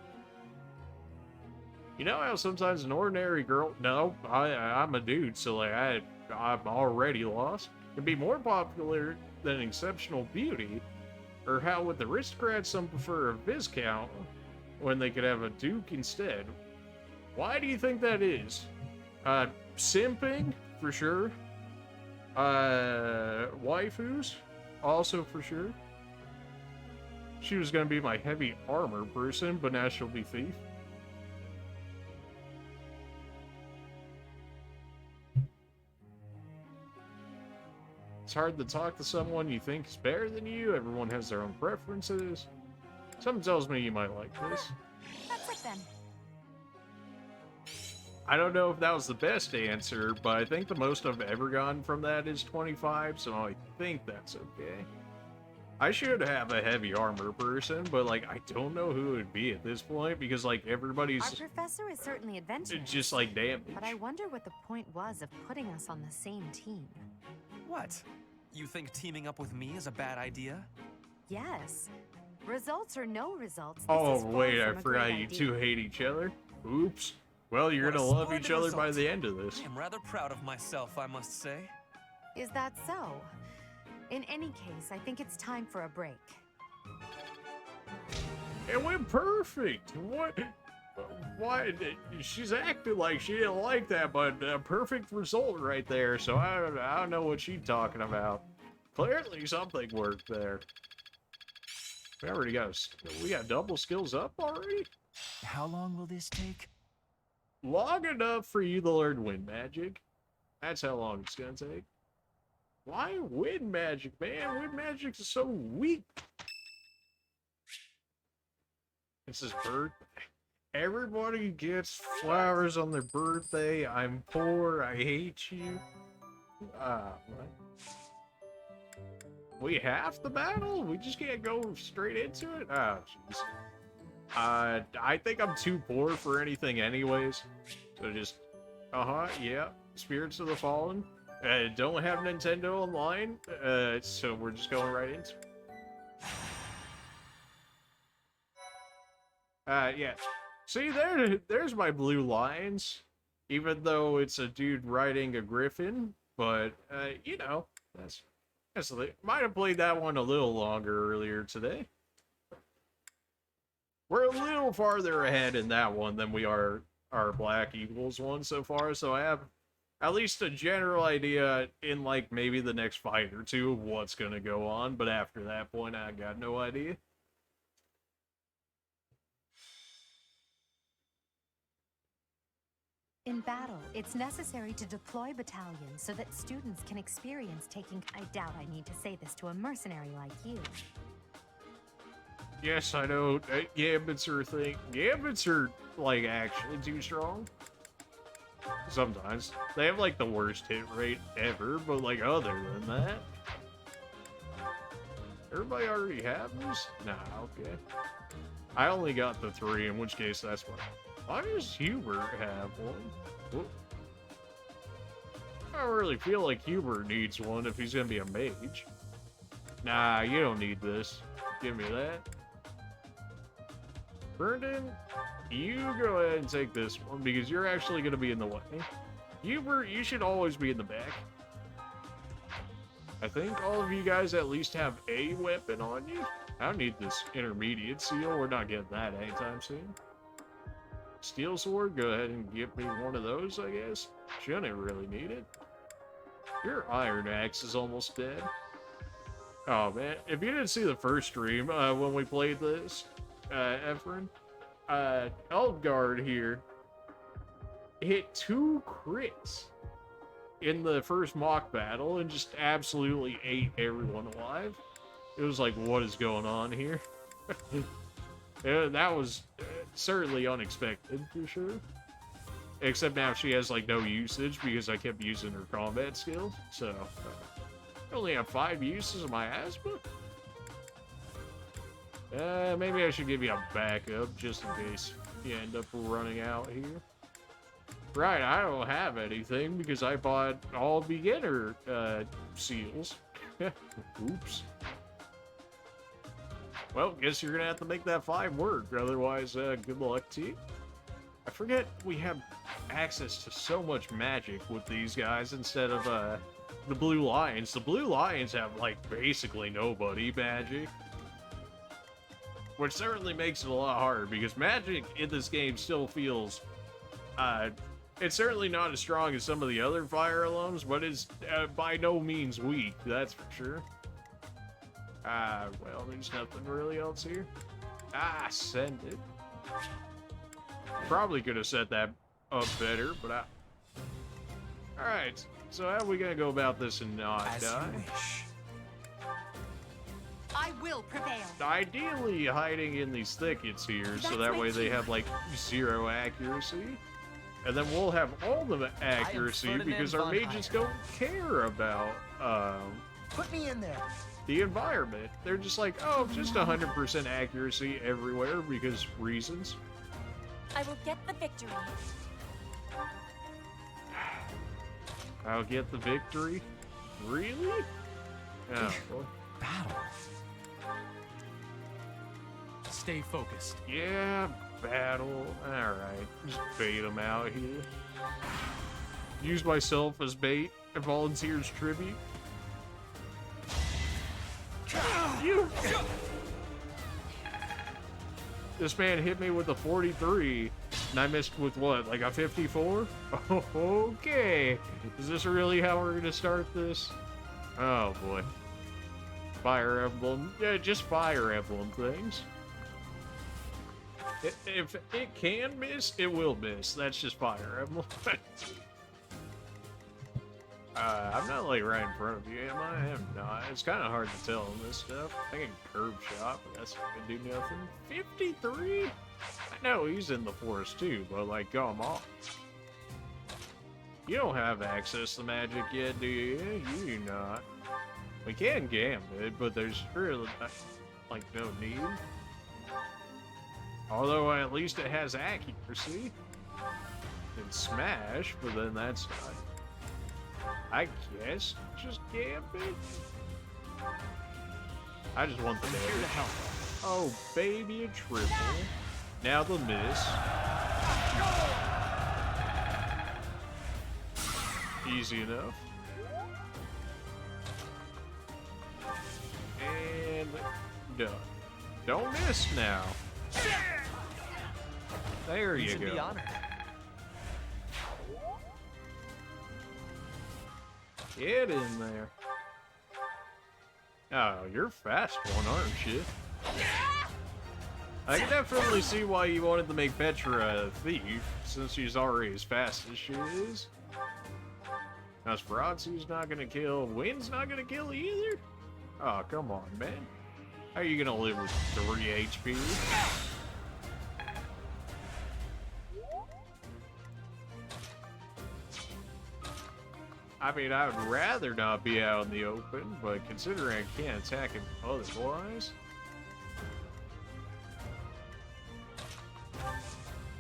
You know how sometimes an ordinary girl, no, I'm a dude, so like, I'm already lost, can be more popular than exceptional beauty, Or how would the aristocrats some prefer a Viscount when they could have a Duke instead? Why do you think that is? Simping, for sure. Waifus, also for sure. She was gonna be my heavy armor person, but now she'll be thief. It's hard to talk to someone you think is better than you. Everyone has their own preferences. Something tells me you might like this. That's it then. I don't know if that was the best answer, but I think the most I've ever gotten from that is 25, so I think that's okay. I should have a heavy armor person, but, like, I don't know who it would be at this point, because, like, everybody's... Our professor is certainly adventurous. Just, like, damage. But I wonder what the point was of putting us on the same team. What? You think teaming up with me is a bad idea? Yes. Results or no results, this Oh, is far wait, I from a forgot great you idea. two hate each other? Oops. Well, you're What a gonna love splendid each other by result. the end of this. I am rather proud of myself, I must say. Is that so? In any case, I think it's time for a break. It went perfect. What? Why? She's acting like she didn't like that, but a perfect result right there. So I don't know what she's talking about. Clearly something worked there. We got double skills up already. How long will this take? Long enough for you to learn wind magic. That's how long it's gonna take. Why wind magic, man? Wind magic is so weak. It's his birthday. Everybody gets flowers on their birthday. I'm poor. I hate you. What? We have the battle? We just can't go straight into it? Oh, jeez. I think I'm too poor for anything anyways. So just, yeah. Spirits of the Fallen. Don't have Nintendo Online, so we're just going right into it. Yeah. See, there's my blue lines. Even though it's a dude riding a griffin, but, you know, that's might have played that one a little longer earlier today. We're a little farther ahead in that one than we are our Black Eagles one so far, so I have at least a general idea in, like, maybe the next fight or two of what's gonna go on, but after that point, I got no idea. In battle, it's necessary to deploy battalions so that students can experience taking... I doubt I need to say this to a mercenary like you. Yes, I know, Gambits are a thing. Gambits are, like, actually too strong. Sometimes. They have, like, the worst hit rate ever, but, like, other than that... Everybody already have this? Nah, okay. I only got the 3, in which case that's fine. Why does Hubert have one? Whoop. I don't really feel like Hubert needs one if he's gonna be a mage. Nah, you don't need this. Give me that. Brendan, you go ahead and take this one because you're actually gonna be in the way. Hubert, you should always be in the back. I think all of you guys at least have a weapon on you. I don't need this intermediate seal. We're not getting that anytime soon. Steel sword, go ahead and give me one of those, I guess. Shouldn't really need it. Your iron axe is almost dead. Oh man, if you didn't see the first stream when we played this, Efren, Eldgard here hit 2 crits in the first mock battle and just absolutely ate everyone alive. It was like, what is going on here? That was certainly unexpected, for sure. Except now she has, like, no usage because I kept using her combat skills. So, I only have 5 uses of my asthma. Maybe I should give you a backup just in case you end up running out here. Right, I don't have anything because I bought all beginner seals. Oops. Well, guess you're gonna have to make that 5 work, otherwise, good luck to you. I forget we have access to so much magic with these guys instead of, the Blue Lions. The Blue Lions have, like, basically nobody magic. which certainly makes it a lot harder because magic in this game still feels, it's certainly not as strong as some of the other Fire Emblems, but it's by no means weak, that's for sure. Well, there's nothing really else here. Send it. Probably could have set that up better, but Alright, so how are we gonna go about this and not die? I will prevail. Ideally hiding in these thickets here, so that way they have like 0 accuracy. And then we'll have all the accuracy because our mages don't care about Put me in there. the environment. They're just like, oh, just 100% accuracy everywhere because reasons. I will get the victory. I'll get the victory? Really? Oh, boy. Battle. Stay focused. Yeah, battle. Alright, just bait them out here. Use myself as bait and volunteers tribute. You! This man hit me with a 43, and I missed with what, like a 54? Okay. Is this really how we're gonna start this? Oh boy. Fire Emblem. Yeah, just Fire Emblem things. If it can miss, it will miss. That's just Fire Emblem. I'm not like right in front of you, am I? I am not. It's kind of hard to tell on this stuff. I can curve shot, but that's not gonna do nothing. 53? I know he's in the forest too, but like, come on. You don't have access to magic yet, do you? You do not. We can gambit, but there's really like no need. Although at least it has accuracy and smash, but then that's not. I guess just gambit. I just want the damage. Oh, baby, a triple. Now the miss. Easy enough. And done. Don't miss now. There you go. Be honored. Get in there. Oh, you're a fast one, aren't you? I can definitely see why you wanted to make Petra a thief, since she's already as fast as she is. Nosferatu's not gonna kill. Wind's not gonna kill either? Oh, come on, man. How are you gonna live with 3 HP? I mean, I would rather not be out in the open, but considering I can't attack him otherwise...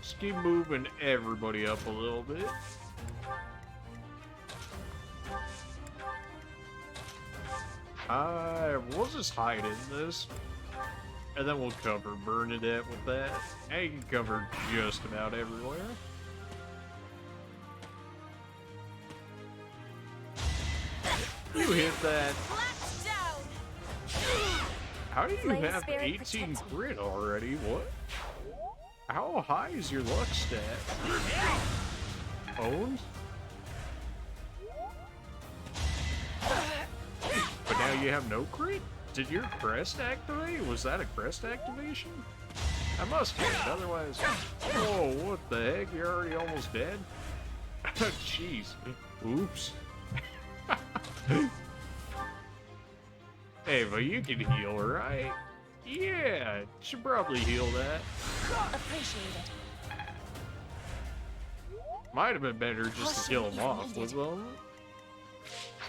Just keep moving everybody up a little bit. We'll just hide in this. And then we'll cover Bernadette with that. And you can cover just about everywhere. You hit that. How do you have 18 grit already? What? How high is your luck stat? Owned? But now you have no crit? Did your crest activate? Was that a crest activation? I must have, otherwise... Whoa, what the heck? You're already almost dead? Jeez. Oops. Hey, but you can heal, right? Yeah, should probably heal that. Appreciate it. Might have been better just to kill him off with them.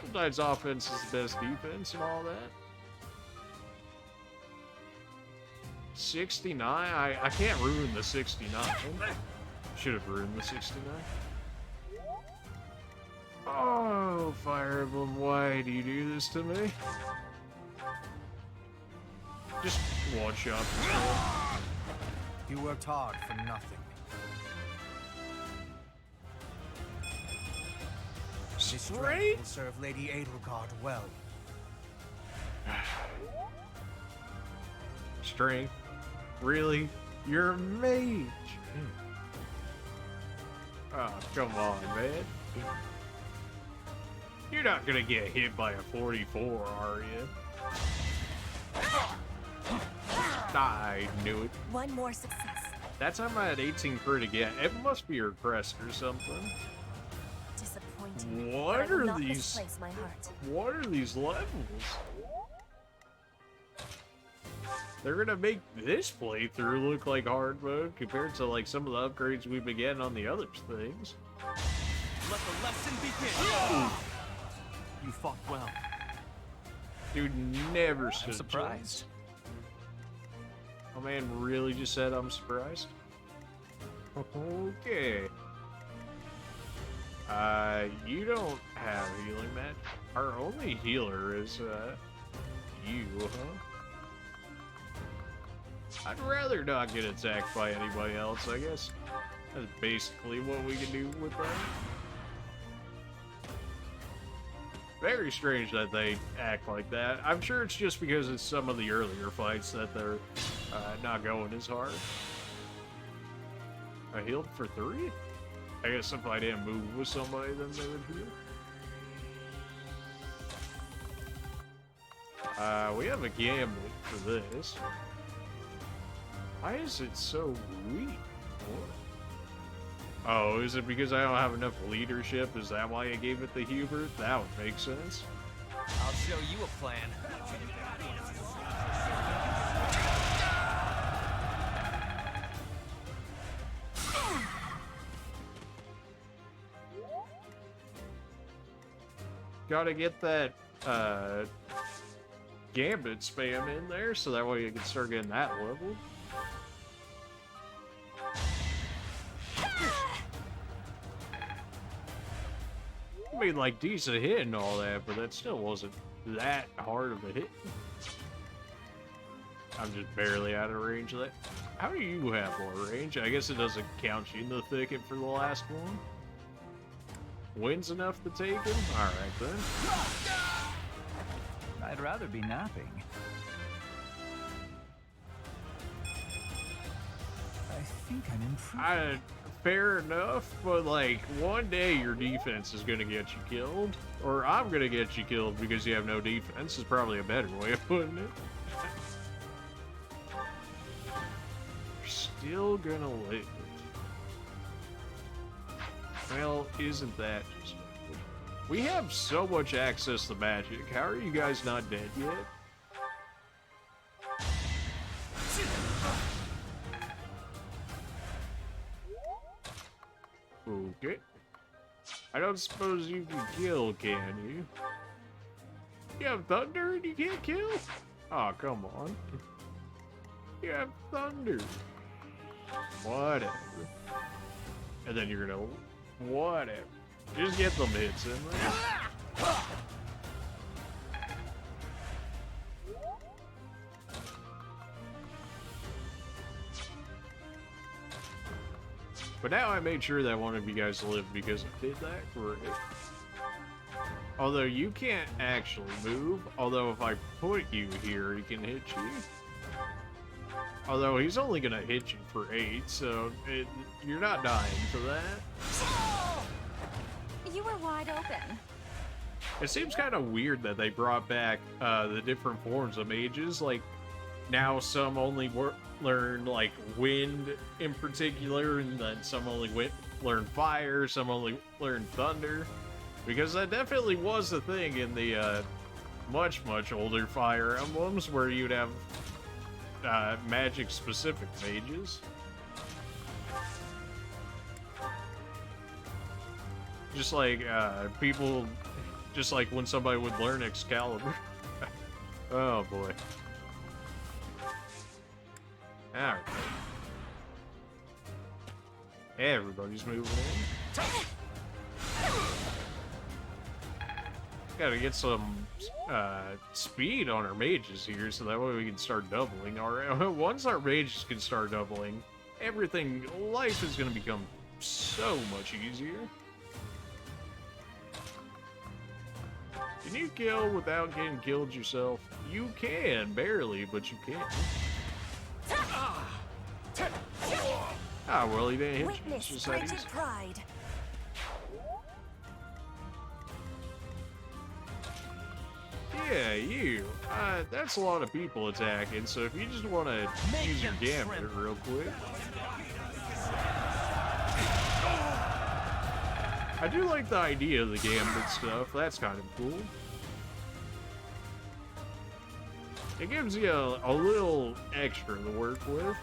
Sometimes offense is the best defense and all that. 69? I can't ruin the 69. Should have ruined the 69. Oh, Fire Emblem, why do you do this to me? Just one shot this guy. You worked hard for nothing. This strength will serve Lady Edelgard well. Strength. Really? You're a mage. Oh, come on, man. You're not gonna get hit by a 44, are you? I knew it. One more success. That's how I'm at 18 crit again. It must be your crest or something. Disappointing. What but I will are not these? misplace my heart. What are these levels? They're gonna make this playthrough look like hard mode compared to like some of the upgrades we've been getting on the other things. Let the lesson begin. You fought well. Dude never stood I'm surprised. Oh man, really just said I'm surprised? Okay. You don't have healing match. Our only healer is, you, huh? I'd rather not get attacked by anybody else, I guess. That's basically what we can do with that. Very strange that they act like that. I'm sure it's just because it's some of the earlier fights that they're not going as hard. I healed for 3? I guess if I didn't move with somebody, then they would heal. We have a gambit for this. Why is it so weak? What? Oh, is it because I don't have enough leadership? Is that why I gave it to Hubert? That would make sense. I'll show you a plan. Gotta get that gambit spam in there so that way you can start getting that level. I mean, like, decent hit and all that, but that still wasn't that hard of a hit. I'm just barely out of range of that. How do you have more range? I guess it doesn't count you in the thicket for the last one. Wind's enough to take him? Alright then. I'd rather be napping. I think I'm improving. Fair enough, but like, one day your defense is gonna get you killed. Or I'm gonna get you killed because you have no defense is probably a better way of putting it. You're still gonna live. Well, isn't that just... We have so much access to magic. How are you guys not dead yet? Okay. I don't suppose you can kill, can you? You have thunder and you can't kill? Oh, come on. You have thunder. Whatever. And then you're gonna... Whatever. Just get them hits in there. But now I made sure that one of you guys lived because I did that. Great. Although you can't actually move. Although if I put you here, he can hit you. Although he's only gonna hit you for 8, so you're not dying for that. You were wide open. It seems kind of weird that they brought back the different forms of mages. Like, now some only learn, like, wind in particular, and then some only learn fire, some only learn thunder. Because that definitely was a thing in the much, much older Fire Emblems, where you'd have magic-specific mages. Just like, people... Just like when somebody would learn Excalibur. Oh, boy. Alright. Everybody's moving in. Gotta get some speed on our mages here so that way we can start doubling. Once our mages can start doubling, life is gonna become so much easier. Can you kill without getting killed yourself? You can, barely, but you can. Ah, well, he didn't hit you. Witness Just that granted easy. pride. Yeah, you. That's a lot of people attacking, so if you just want to use your gambit real quick. I do like the idea of the gambit stuff. That's kind of cool. It gives you a little extra to work with.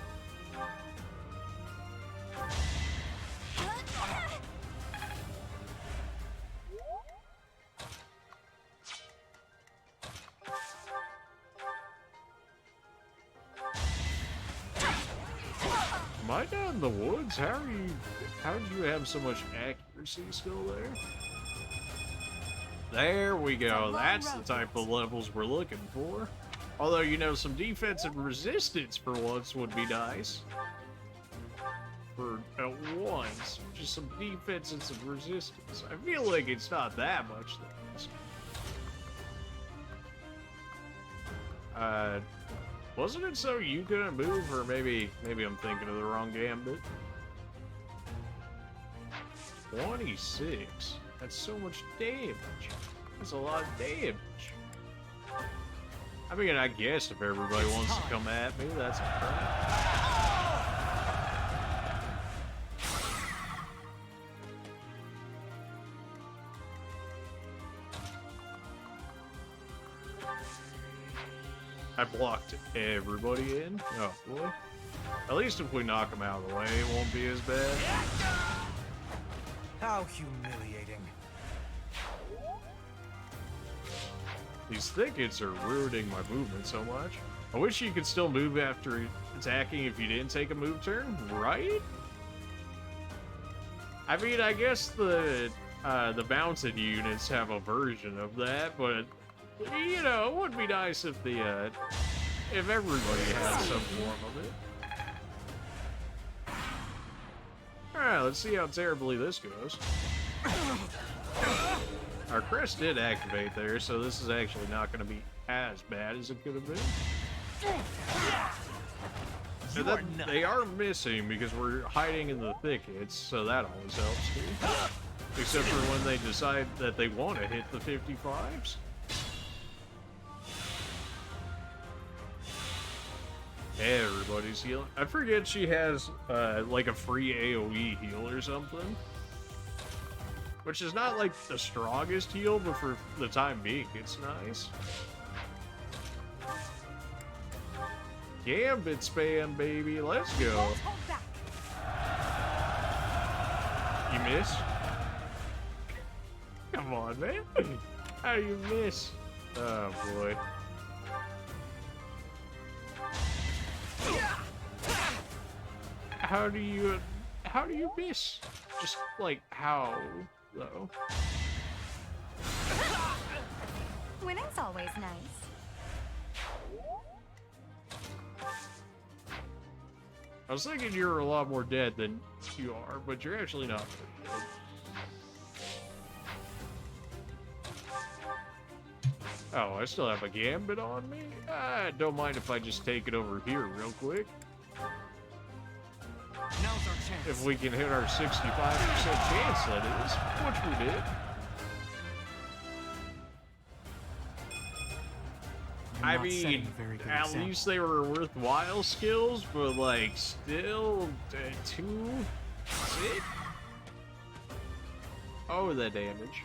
Am I down in the woods? How did you have so much accuracy still there? There we go. That's the type of levels we're looking for. Although, you know, some defensive resistance for once would be nice. For at once, just some defense and some resistance. I feel like it's not that much though. Wasn't it so you couldn't move, or maybe I'm thinking of the wrong gambit? 26. That's so much damage. That's a lot of damage. I mean, I guess if everybody wants to come at me, that's a crap. I blocked everybody in. Oh boy. At least if we knock them out of the way, it won't be as bad. How humiliating. These thickets are ruining my movement so much. I wish you could still move after attacking if you didn't take a move turn, right? I mean, I guess the mounted units have a version of that, but you know, it would be nice if if everybody had some form of it. Alright, let's see how terribly this goes. Our crest did activate there, so this is actually not going to be as bad as it could have been. And then they are missing because we're hiding in the thickets, so that always helps too. Except for when they decide that they want to hit the 55s. Everybody's healing. I forget she has like a free AoE heal or something. Which is not like the strongest heal, but for the time being, it's nice. Gambit spam, baby. Let's go. You miss? Come on, man. How do you miss? Oh, boy. How do you miss? Just like how though? Winning's always nice. I was thinking you were a lot more dead than you are, but you're actually not very dead. Oh, I still have a gambit on me? Don't mind if I just take it over here real quick. Now's our chance. If we can hit our 65% chance, that is, which we did. I mean, at least they were worthwhile skills, but like, still, too sick? Oh, the damage.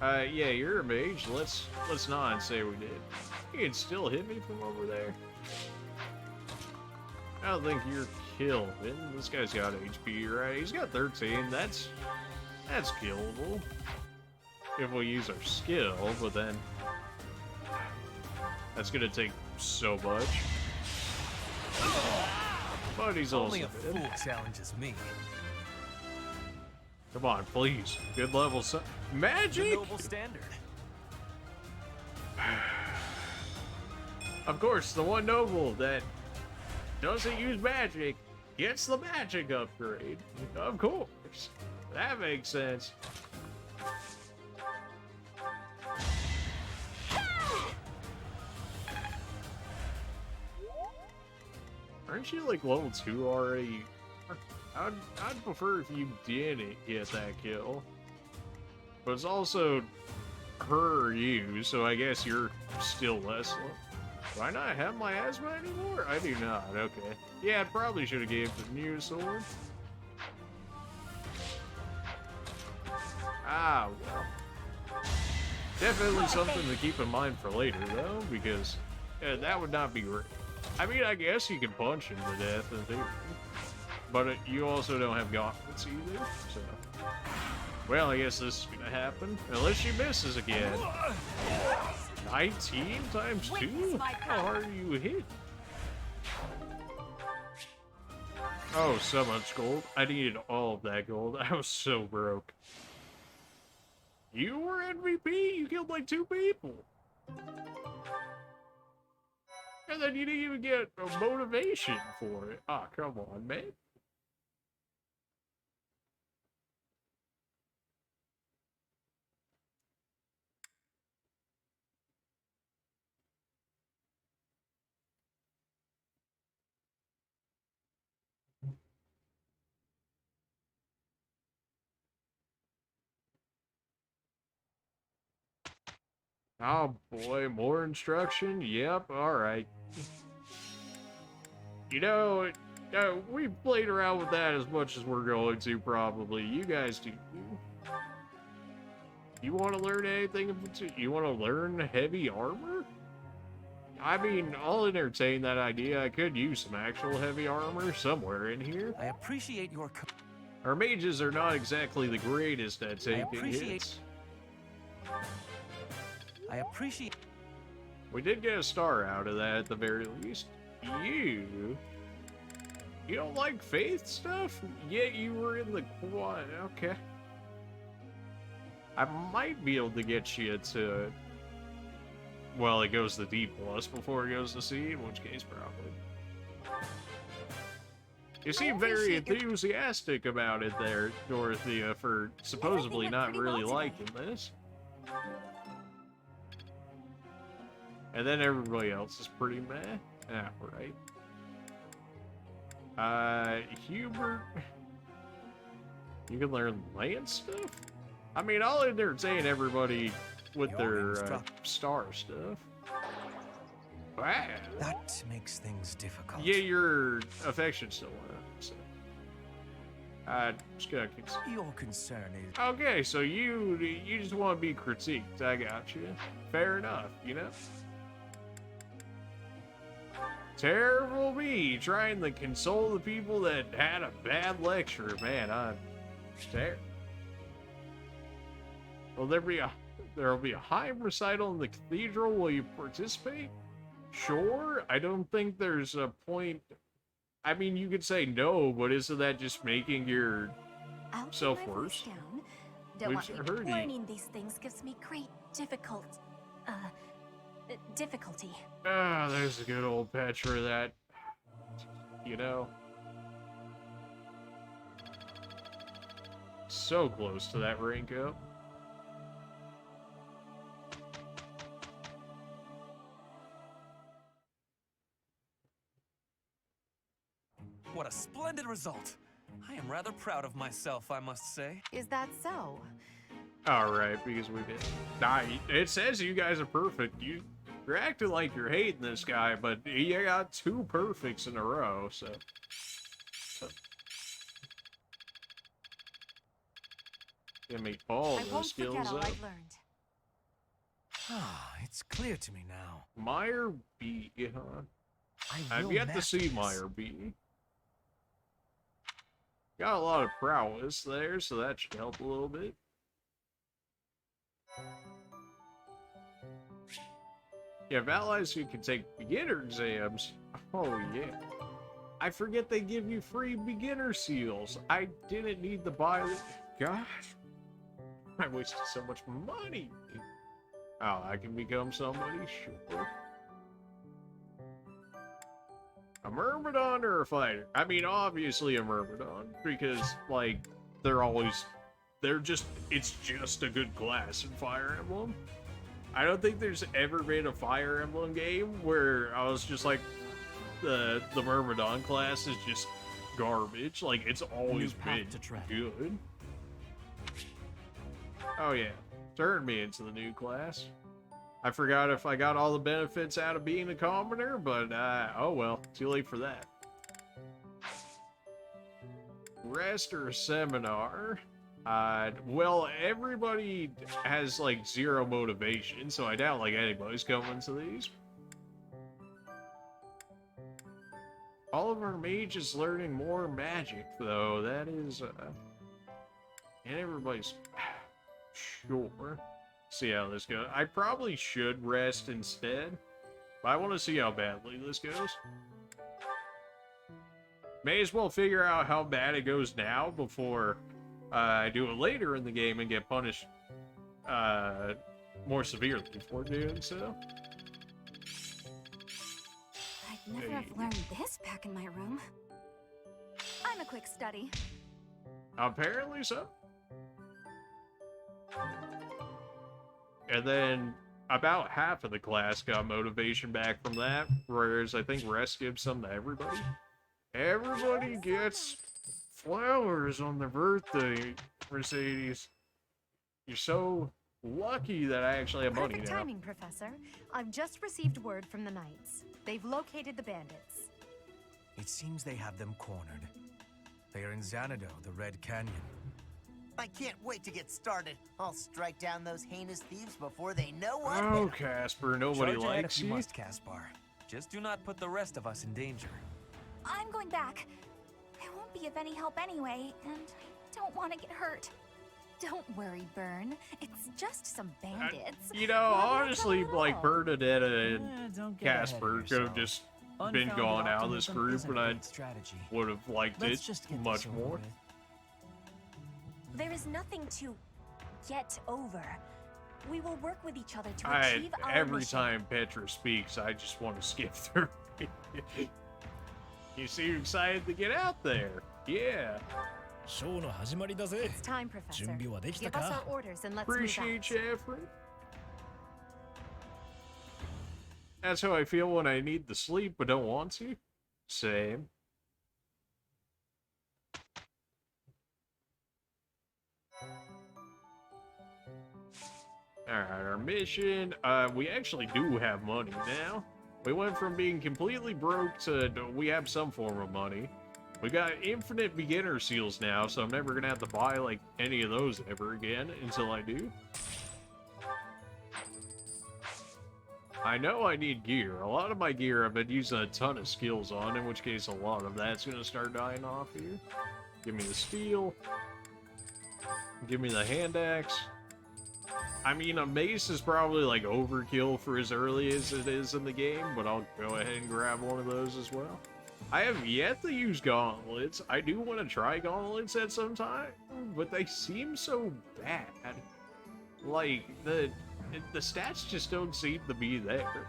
Yeah, you're a mage. Let's not say we did. You can still hit me from over there. I don't think you're killed. This guy's got HP, right? He's got 13. That's killable if we use our skill, but then that's gonna take so much. But he's also Only a dead. fool challenges me. Come on, please. Good level. Magic. The noble standard. Of course, the one noble that doesn't use magic gets the magic upgrade. Of course. That makes sense. Aren't you like level 2 already? I'd prefer if you didn't get that kill. But it's also her or you, so I guess you're still less low. Do I not have my asthma anymore? I do not, okay. Yeah, I probably should have gave the new sword. Ah, well. Definitely something to keep in mind for later, though, because that would not be great. I mean, I guess you can punch him to death in theory, but you also don't have gauntlets either, so... Well, I guess this is gonna happen, unless she misses again. 19 times 2? How hard are you hit? Oh, so much gold. I needed all of that gold. I was so broke. You were MVP? You killed like 2 people. And then you didn't even get a motivation for it. Ah, come on, man. Oh boy, more instruction? Yep, alright. You know, we've played around with that as much as we're going to, probably. You guys do. You want to learn anything? You want to learn heavy armor? I mean, I'll entertain that idea. I could use some actual heavy armor somewhere in here. I appreciate your... Our mages are not exactly the greatest at taking hits. I appreciate... We did get a star out of that at the very least. You don't like faith stuff? Yet you were in the quad. Okay. I might be able to get you to... Well, it goes to D+ before it goes to C, in which case probably. You seem very enthusiastic about it there, Dorothea, for supposedly not really liking this. And then everybody else is pretty meh. Ah, right. Hubert... You can learn land stuff? I mean, I'll entertain everybody with their star stuff. Wow. That makes things difficult. Yeah, your affection still went up, so... just gonna consider. Your concern is... Okay, so you just want to be critiqued. I got you. Fair enough, you know? Terrible me, trying to console the people that had a bad lecture. Man, I'm terrible. Will there will be a hymn recital in the cathedral? Will you participate? Sure. I don't think there's a point. I mean, you could say no, but isn't that just making yourself worse? Don't want me learning these things gives me great difficulty. Ah, there's a good old Petra that, you know. So close to that rank up. What a splendid result! I am rather proud of myself, I must say. Is that so? Alright, because we did. Nah, it says you guys are perfect. You're acting like you're hating this guy, but you got 2 perfects in a row, so... Give me all those skills up. It's clear to me now. Meyer B, huh? I've yet to see Meyer B. Got a lot of prowess there, so that should help a little bit. You have allies who can take beginner exams. Oh, yeah. I forget they give you free beginner seals. I didn't need to buy... Gosh. I wasted so much money. Oh, I can become somebody? Sure. A Myrmidon or a fighter? I mean, obviously a Myrmidon, because, like, it's just a good class in Fire Emblem. I don't think there's ever been a Fire Emblem game where I was just like, the Myrmidon class is just garbage. Like, it's always been good. Oh yeah, turn me into the new class. I forgot if I got all the benefits out of being a commoner, but oh well, too late for that. Rest or seminar? Well, everybody has like 0 motivation, so I doubt like anybody's coming to these. All of our mages learning more magic, though. That is, and everybody's sure. See how this goes. I probably should rest instead, but I want to see how badly this goes. May as well figure out how bad it goes now before I do it later in the game and get punished more severely for doing so. I'd never have learned this back in my room. I'm a quick study. Apparently so. And then about half of the class got motivation back from that, whereas I think rest gives some to everybody. Everybody gets flowers on their birthday, Mercedes. You're so lucky that I actually have money Perfect now. timing, Professor. I've just received word from the Knights. They've located the bandits. It seems they have them cornered. They are in Xanadu, the Red Canyon. I can't wait to get started. I'll strike down those heinous thieves before they know what. Oh, Casper, nobody Charge ahead likes if you. must, Caspar. Just do not put the rest of us in danger. I'm going back. I won't be of any help anyway, and I don't want to get hurt. Don't worry, Byrne. It's just some bandits. You know, honestly, like Bernadette and don't get ahead of Casper could have just been Unfounded gone out of this optimism group, isn't and a I good strategy. would have liked Let's it just get much this over more. with. There is nothing to get over. We will work with each other to achieve our Every mission. time Petra speaks, I just want to skip through. You seem excited to get out there. Yeah. It's time, Professor. Give us our orders and let's Appreciate move you, Efren. That's how I feel when I need to sleep but don't want to. Same. Alright, our mission. We actually do have money now. We went from being completely broke to we have some form of money. We got infinite beginner seals now, so I'm never gonna have to buy like any of those ever again until I do. I know I need gear. A lot of my gear I've been using a ton of skills on, in which case a lot of that's gonna start dying off here. Give me the steel. Give me the hand axe. I mean, a mace is probably like overkill for as early as it is in the game, but I'll go ahead and grab one of those as well. I have yet to use gauntlets. I do want to try gauntlets at some time, but they seem so bad. Like, the stats just don't seem to be there.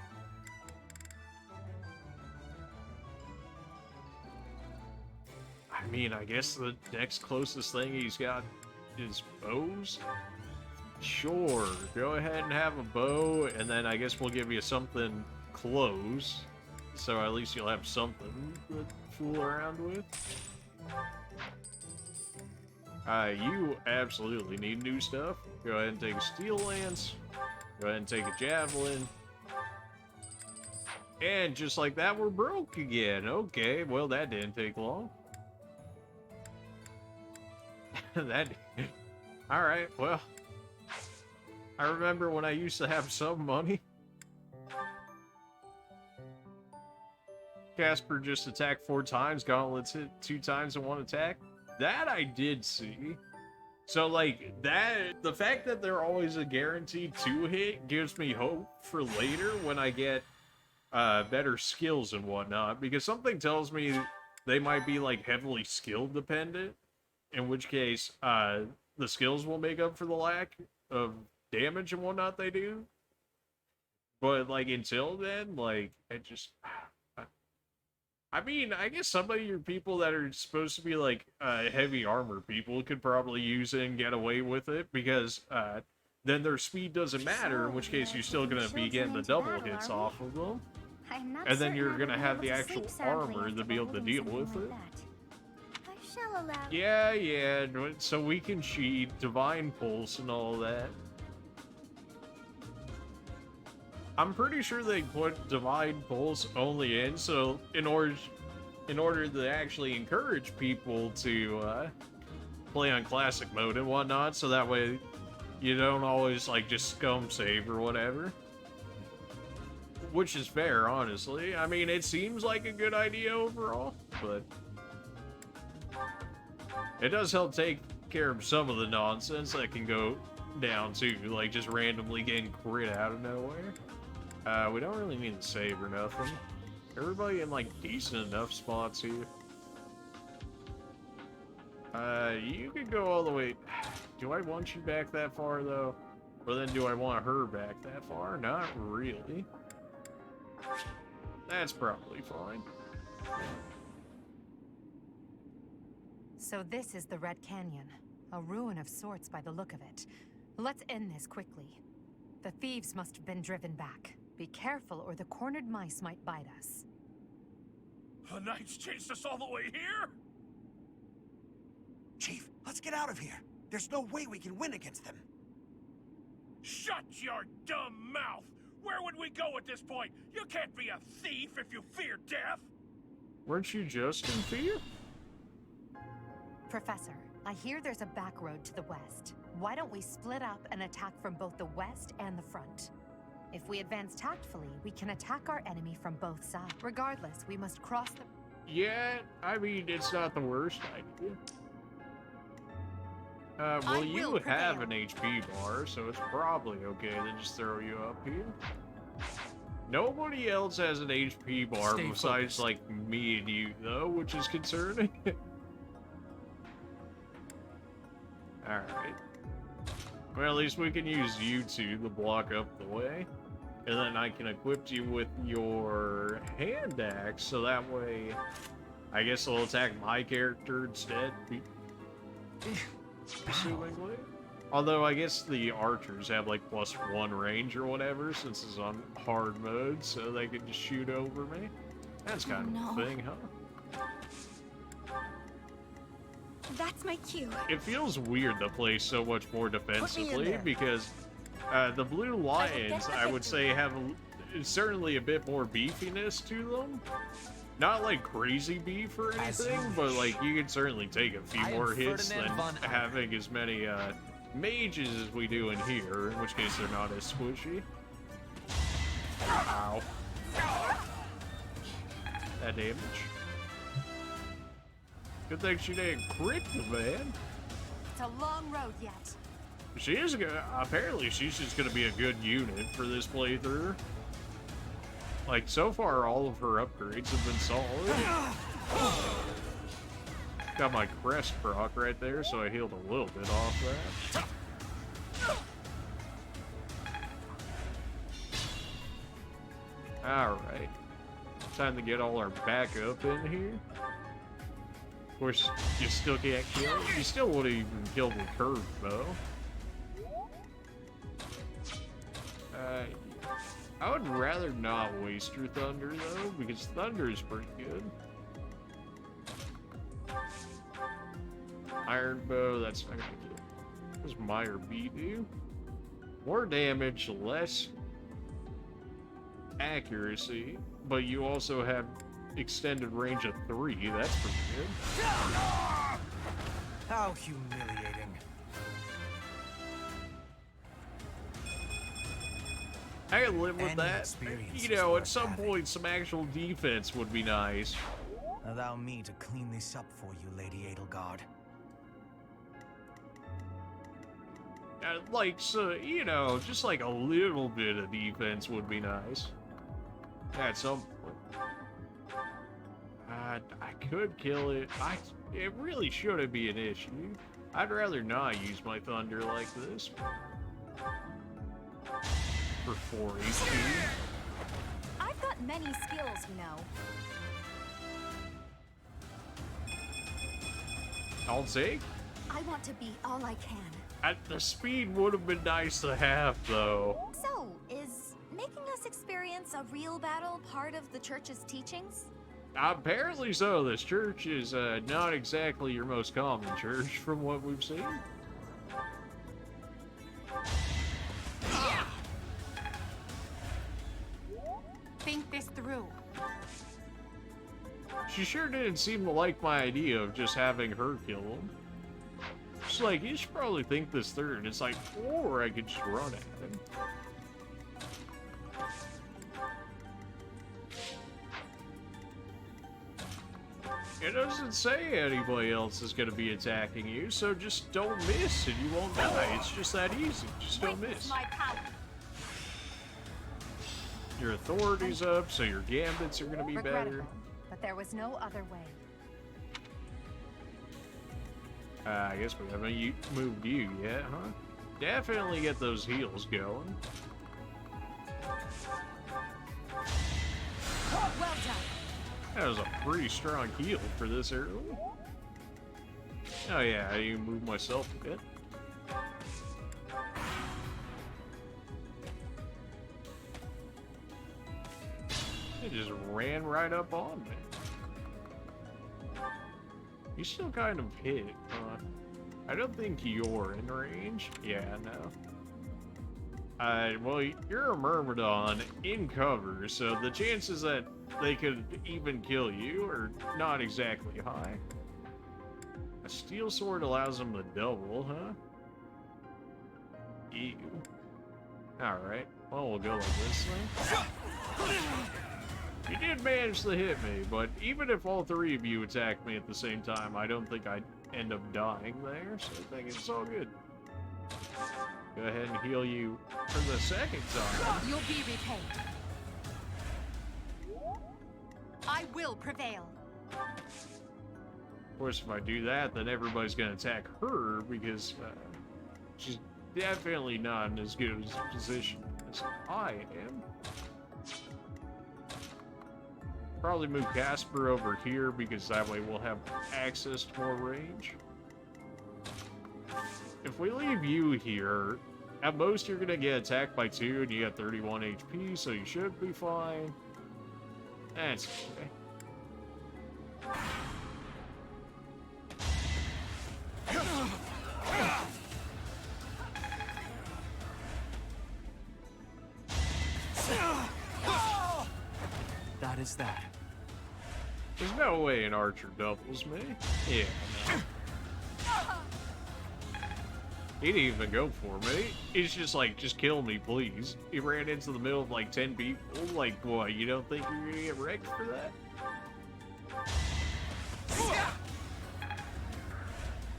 I mean, I guess the next closest thing he's got is bows. Sure, go ahead and have a bow, and then I guess we'll give you something close, so at least you'll have something to fool around with. You absolutely need new stuff. Go ahead and take a steel lance. Go ahead and take a javelin. And just like that, we're broke again. Okay, well, that didn't take long. Alright, well... I remember when I used to have some money. Casper just attacked 4 times, gauntlets hit 2 times in 1 attack. That I did see. So, like, that, the fact that they're always a guaranteed 2 hit gives me hope for later when I get better skills and whatnot, because something tells me they might be, like, heavily skill dependent, in which case, the skills will make up for the lack of damage and whatnot they do. But, like, until then, like, it just... I mean, I guess some of your people that are supposed to be, like, heavy armor people could probably use it and get away with it, because, then their speed doesn't matter, in which case you're still gonna be getting the double hits off of them. I'm not And then you're certain I gonna would have be the able to actual sleep soundly armor after to be able to beholding deal something with like it. that. I shall allow. Yeah, so we can cheat Divine Pulse and all that. I'm pretty sure they put Divine Pulse only in, so in order to actually encourage people to play on classic mode and whatnot, so that way you don't always like just scum save or whatever. Which is fair, honestly. I mean, it seems like a good idea overall, but it does help take care of some of the nonsense that can go down too, like just randomly getting crit out of nowhere. We don't really need to save or nothing. Everybody in like decent enough spots here. You could go all the way. Do I want you back that far though? Or then do I want her back that far? Not really. That's probably fine. So this is the Red Canyon. A ruin of sorts by the look of it. Let's end this quickly. The thieves must have been driven back. Be careful or the cornered mice might bite us. The Knights chased us all the way here? Chief, let's get out of here. There's no way we can win against them. Shut your dumb mouth! Where would we go at this point? You can't be a thief if you fear death! Weren't you just in fear? Professor, I hear there's a back road to the west. Why don't we split up and attack from both the west and the front? If we advance tactfully, we can attack our enemy from both sides. Regardless, we must cross the... Yeah, I mean, it's not the worst idea. Well, you have an HP bar, so it's probably okay to just throw you up here. Nobody else has an HP bar besides, like, me and you, though, which is concerning. Alright. Well, at least we can use you two to block up the way. And then I can equip you with your hand axe, so that way I guess it'll attack my character instead. Assumingly. Although I guess the archers have like +1 range or whatever since it's on hard mode, so they can just shoot over me. That's kind of a thing, huh? That's my cue. It feels weird to play so much more defensively because the Blue Lions, I would say, have certainly a bit more beefiness to them. Not like crazy beef or anything, but like you can certainly take a few more hits than having as many mages as we do in here, in which case they're not as squishy. Ow. That damage. Good thing she didn't crit the man. It's a long road yet. She is gonna, apparently she's just gonna be a good unit for this playthrough. Like, so far all of her upgrades have been solid. Got my crest proc right there, so I healed a little bit off that. Alright. Time to get all our backup in here. Of course, you still can't kill. You still wouldn't even kill the curved bow. I would rather not waste your thunder though, because thunder is pretty good. Iron bow, that's not gonna kill. What does Meyer B do? More damage, less accuracy, but you also have extended range of 3. That's pretty good. How humiliating. I can live with that. You know, at some point, some actual defense would be nice. Allow me to clean this up for you, Lady Edelgard. Like, so, you know, just like a little bit of defense would be nice. At some point. I could kill it. It really shouldn't be an issue. I'd rather not use my thunder like this. For 4 HP. I've got many skills, you know. I'll take. I want to be all I can. The speed would have been nice to have, though. So, is making us experience a real battle part of the church's teachings? Apparently so. This church is not exactly your most common church from what we've seen. Think this through. She sure didn't seem to like my idea of just having her kill him. She's like, you should probably think this through. And it's like, or I could just run at him. It doesn't say anybody else is going to be attacking you, so just don't miss and you won't die. It's just that easy. Just don't miss. Your authority's up, so your gambits are going to be better. But there was no other way. I guess we haven't moved you yet, huh? Definitely get those heals going. Well done. That was a pretty strong heal for this early. Oh yeah, I even moved myself a bit. It just ran right up on me. You still kind of hit, huh? I don't think you're in range. Yeah, no. Well, you're a Myrmidon in cover, so the chances that they could even kill you are not exactly high. A steel sword allows them to double, huh? Ew. Alright, well, we'll go like this then. You did manage to hit me, but even if all three of you attack me at the same time, I don't think I'd end up dying there, so I think it's all good. Go ahead and heal you for the second time. You'll be repaid. I will prevail. Of course, if I do that, then everybody's going to attack her because she's definitely not in as good a position as I am. Probably move Casper over here because that way we'll have access to more range. If we leave you here, at most you're going to get attacked by 2 and you got 31 HP, so you should be fine. That's okay. That is that. There's no way an archer doubles me. Yeah, no. He didn't even go for me. He's just like, just kill me, please. He ran into the middle of like 10 people. Like, what, you don't think you're gonna get wrecked for that?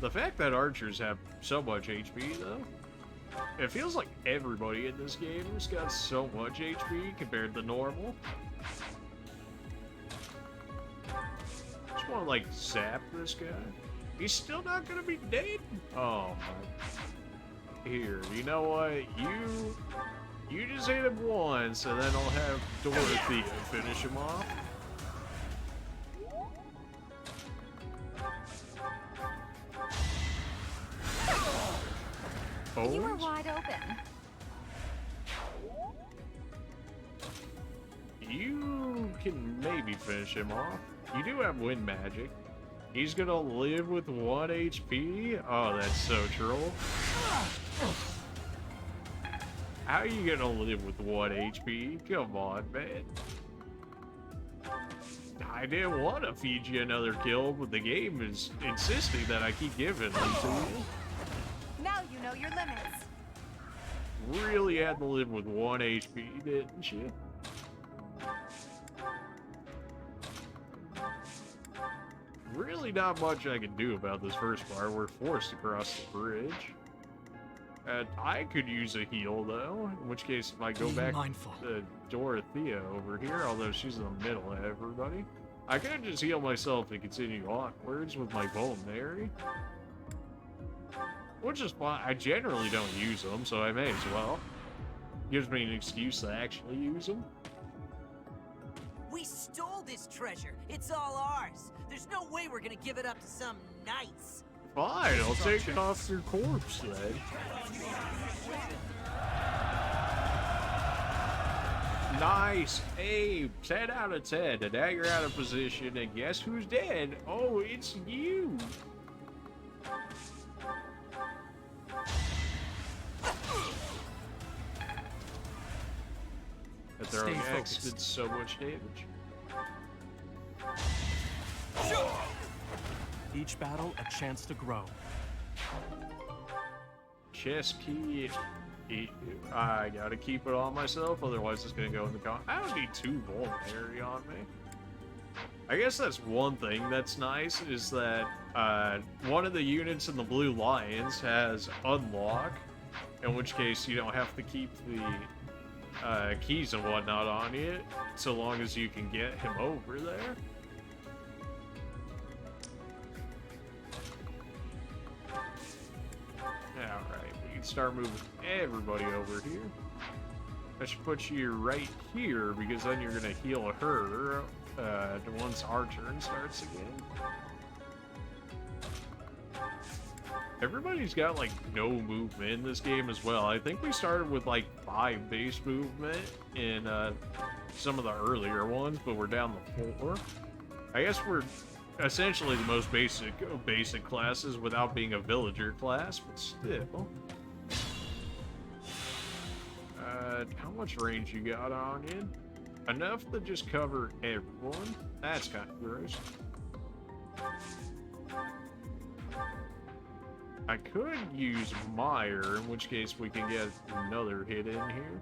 The fact that archers have so much HP, though, it feels like everybody in this game has got so much HP compared to normal. Just want to, like, zap this guy. He's still not gonna be dead? Oh, my. Here, you know what? You just hit him once, and then I'll have Dorothea finish him off. You were wide open. You can maybe finish him off. You do have wind magic. He's gonna live with 1 HP? Oh, that's so troll. How are you gonna live with 1 HP? Come on, man. I didn't want to feed you another kill, but the game is insisting that I keep giving them to you. Now you know your limits. Really had to live with 1 HP, didn't you? Really not much I can do about this first part. We're forced to cross the bridge. I could use a heal, though, in which case if I go back to Dorothea over here, although she's in the middle of everybody, I could just heal myself and continue onwards with my Vulnerary. Which is fine. I generally don't use them, so I may as well. Gives me an excuse to actually use them. We stole this treasure. It's all ours. There's no way we're gonna give it up to some knights. Fine, I'll take it off your corpse then. Nice. Hey, 10 out of 10. And now you're out of position. And guess who's dead? Oh, it's you. That throwing X did so much damage. Each battle, a chance to grow. Chess key. I gotta keep it on myself, otherwise it's gonna go in the con. I don't need 2 vulnerary on me. I guess that's one thing that's nice, is that one of the units in the Blue Lions has unlock, in which case you don't have to keep the keys and whatnot on you, so long as you can get him over there. Alright, we can start moving everybody over here. That should put you right here, because then you're going to heal her once our turn starts again. Everybody's got, like, no movement in this game as well. I think we started with, like, 5 base movement in some of the earlier ones, but we're down to 4. I guess we're essentially the most basic classes without being a villager class, but still. How much range you got on you? Enough to just cover everyone. That's kind of gross. I could use Meyer, in which case we can get another hit in here.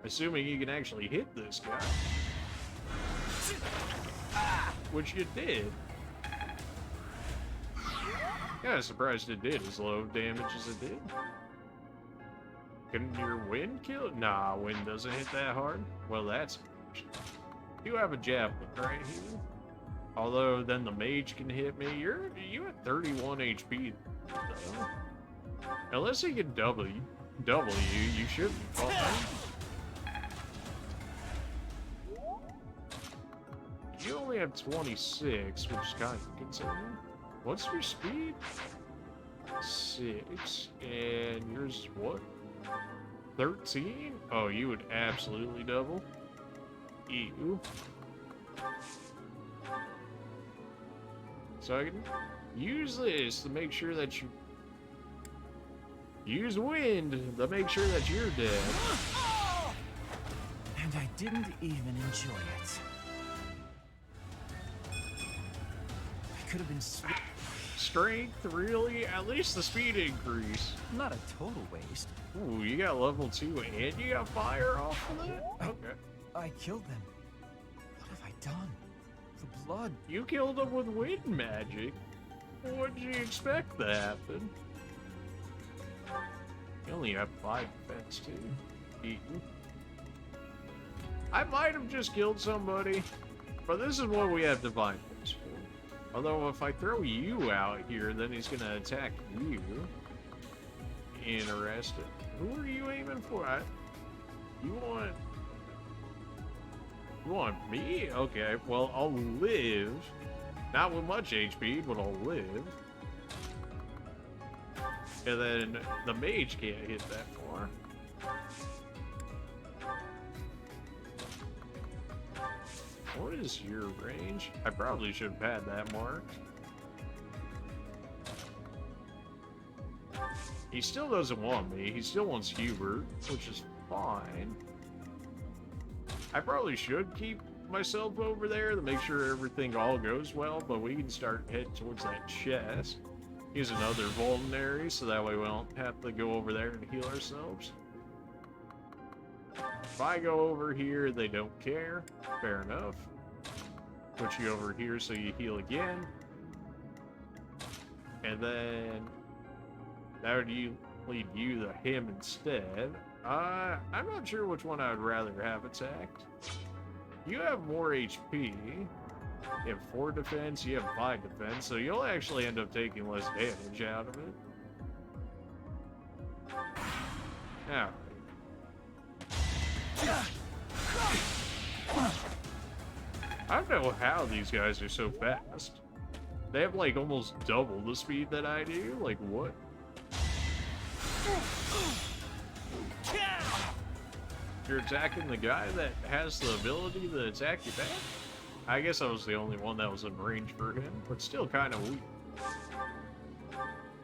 Assuming you can actually hit this guy. Which you did. Yeah, surprised it did as low damage as it did. Can your wind kill it? Nah, wind doesn't hit that hard. Well, that's... You have a javelin right here. Although, then the mage can hit me. You at 31 HP, though. Unless he can double you, you should be fine. You only have 26, which is kind of concerning. What's your speed? 6. And yours is what? 13? Oh, you would absolutely double. Ew. So I can use this to make sure that you... Use wind to make sure that you're dead. And I didn't even enjoy it. I could have been Strength, really? At least the speed increase. Not a total waste. Ooh, you got level 2 and you got fire off of that? Okay. I killed them. What have I done? The blood. You killed them with wind magic. What did you expect to happen? You only have 5 defense too. Eaten. I might have just killed somebody, but this is what we have divine force for. Although if I throw you out here, then he's gonna attack you. Interesting. Who are you aiming for? You want me? Okay, well, I'll live. Not with much HP, but I'll live. And then the mage can't hit that far. What is your range? I probably should have had that marked. He still doesn't want me. He still wants Hubert, which is fine. I probably should keep myself over there to make sure everything all goes well, but we can start heading towards that chest. Use another vulnerary, so that way we don't have to go over there and heal ourselves. If I go over here, they don't care. Fair enough. Put you over here so you heal again. And then that would lead you to him instead. I'm not sure which one I would rather have attacked. You have more HP. You have 4 defense, you have 5 defense, so you'll actually end up taking less damage out of it. Now. I don't know how these guys are so fast. They have like almost double the speed that I do. Like what? You're attacking the guy that has the ability to attack you back? I guess I was the only one that was in range for him, but still kind of weak.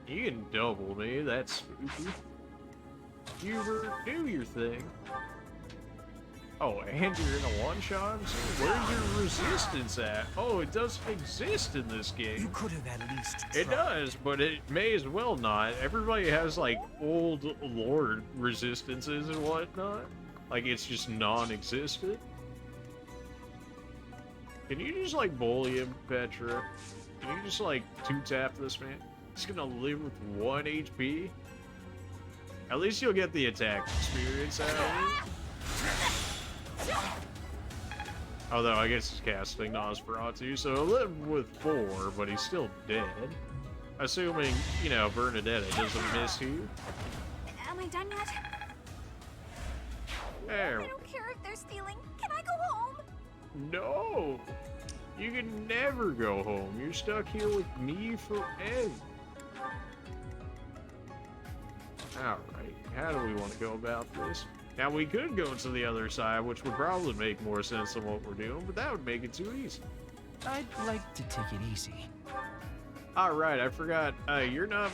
You can double me, that's spooky. Hubert, do your thing. Oh, and you're in a one-shot? Where's your resistance at? Oh, it doesn't exist in this game. You could have at least tried. It does, but it may as well not. Everybody has, like, old lord resistances and whatnot. Like, it's just non-existent. Can you just, like, bully him, Petra? Can you just, like, two-tap this man? He's gonna live with 1 HP? At least you'll get the attack experience out of it. Although, I guess he's casting Nosferatu, so he'll live with 4, but he's still dead. Assuming, you know, Bernadetta doesn't miss you. Am I done yet? There. I don't care if they're stealing. Can I go home? No! You can never go home. You're stuck here with me forever. Alright, how do we want to go about this? Now, we could go to the other side, which would probably make more sense than what we're doing, but that would make it too easy. I'd like to take it easy. Alright, I forgot. You're not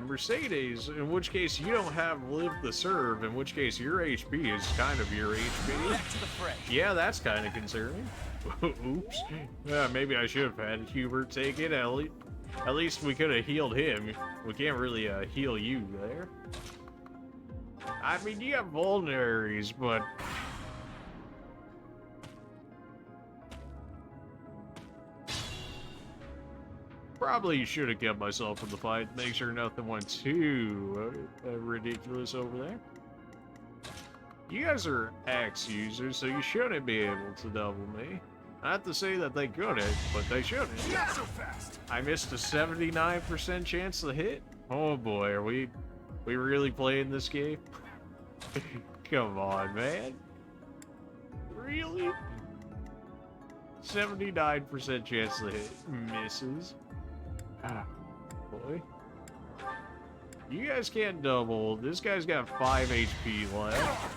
Mercedes, in which case you don't have Live the Serve, in which case your HP is kind of your HP. Back to the fray. Yeah, that's kind of concerning. Oops. Maybe I should have had Hubert take it. At least we could have healed him. We can't really heal you there. I mean, you have vulneraries, but... Probably should have kept myself in the fight. Make sure nothing went too ridiculous over there. You guys are axe users, so you shouldn't be able to double me. Not to say that they couldn't, but they shouldn't. Not so fast. I missed a 79% chance to hit. Oh boy, are we really playing this game? Come on, man. Really? 79% chance to hit. Misses. Ah, boy. You guys can't double. This guy's got 5 HP left.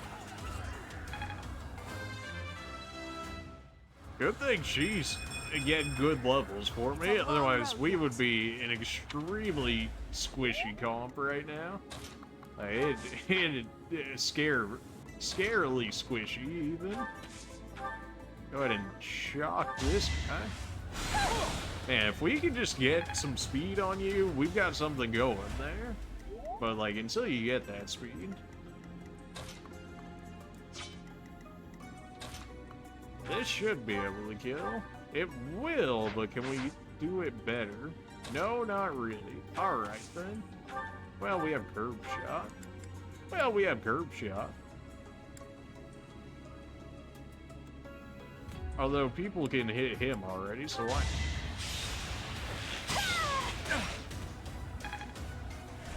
Good thing she's getting good levels for me. Otherwise, we would be an extremely squishy comp right now. It scarily squishy, even. Go ahead and shock this guy. Man, if we can just get some speed on you, we've got something going there. But, like, until you get that speed... This should be able to kill. It will, but can we do it better? No, not really. Alright, then. Well, we have curb shot. Although people can hit him already, so why?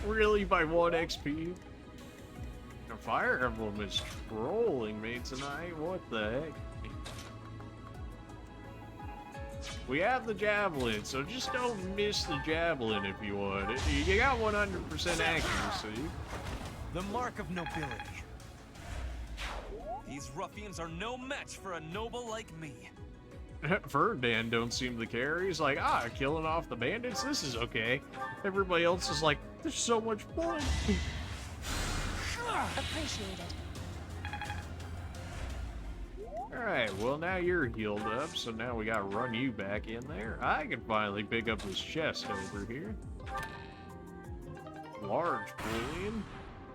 Really, by 1 XP? The Fire Emblem is trolling me tonight. What the heck? We have the javelin, so just don't miss the javelin if you would. You got 100% accuracy. The mark of nobility. These ruffians are no match for a noble like me. Ferdinand don't seem to care. He's like, killing off the bandits, this is okay. Everybody else is like, there's so much fun. Appreciated. Alright, well now you're healed up, so now we gotta run you back in there. I can finally pick up this chest over here. Large bullion.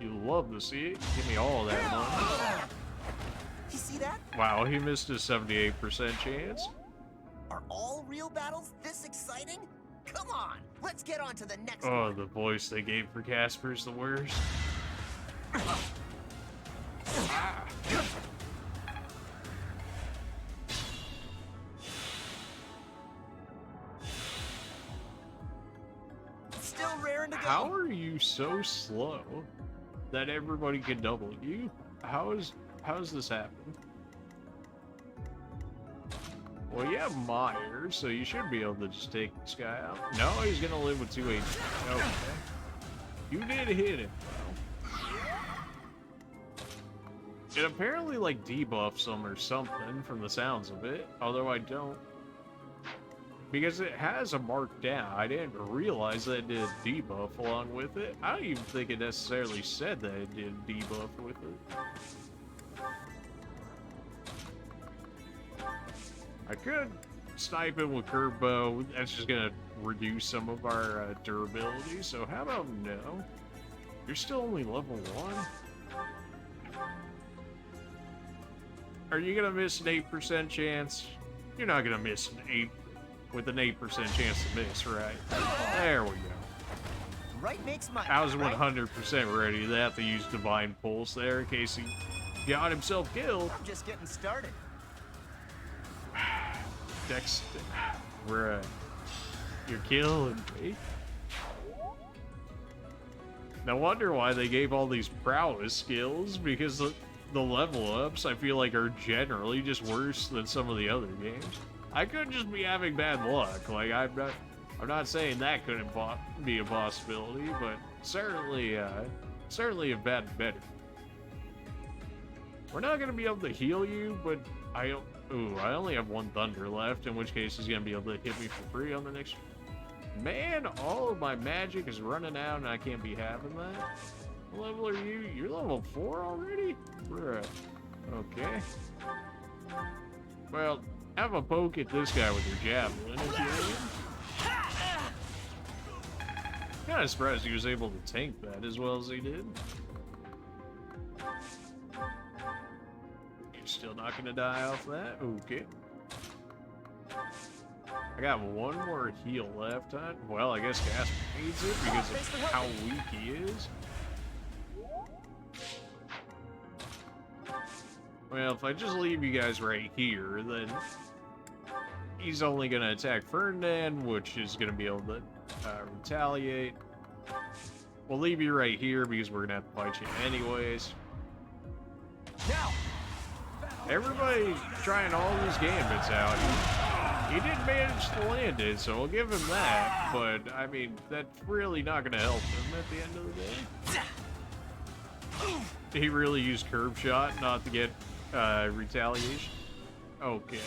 You love to see it. Give me all that money. You see that? Wow, he missed his 78% chance. Are all real battles this exciting? Come on, let's get on to the next Oh, one. the voice they gave for Casper's the worst. Still raring to go. How are you so slow that everybody can double you? How's this happen? Well, you have Myers, so you should be able to just take this guy out. No, he's gonna live with 2 HP. Okay. You did hit him, though. It apparently, like, debuffs them or something from the sounds of it, although I don't... Because it has a mark down. I didn't realize that it did a debuff along with it. I don't even think it necessarily said that it did a debuff with it. I could snipe him with curve bow. That's just gonna reduce some of our durability. So how about no? You're still only level 1? Are you gonna miss an 8% chance? You're not gonna miss an 8 with an 8% chance to miss, right? There we go. Right makes my. I was 100% ready to have to use Divine Pulse there in case he got himself killed. I'm just getting started. Dex, bruh, you're killing me. No wonder why they gave all these prowess skills, because the level ups I feel like are generally just worse than some of the other games. I could just be having bad luck. Like I'm not saying that couldn't be a possibility, but certainly have bad better. We're not gonna be able to heal you, but I only have 1 thunder left, in which case he's gonna be able to hit me for free on the next. Man, all of my magic is running out, and I can't be having that. What level are you? You're level 4 already? Bruh. Okay. Well, have a poke at this guy with your javelin if you will. Kinda surprised he was able to tank that as well as he did. You're still not gonna die off that? Okay. I got 1 more heal left, huh? Well, I guess Gasper needs it because of how weak he is. Well, if I just leave you guys right here, then he's only going to attack Ferdinand, which is going to be able to retaliate. We'll leave you right here because we're going to have to fight you anyways. Now, everybody trying all these gambits out. He did manage to land it, so we'll give him that. But, I mean, that's really not going to help him at the end of the day. He really used curve shot not to get retaliation. Okay.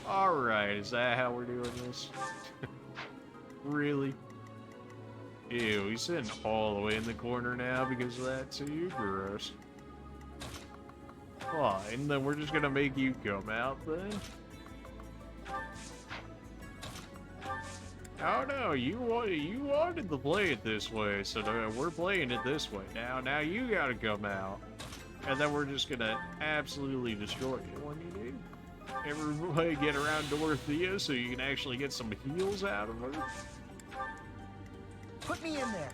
Alright, is that how we're doing this? Really? Ew, he's sitting all the way in the corner now because of that too? Gross. Fine, then we're just gonna make you come out then? Oh no, you wanted to play it this way, so we're playing it this way now. Now you gotta come out. And then we're just gonna absolutely destroy you when you need. Everybody get around Dorothea so you can actually get some heals out of her. Put me in there.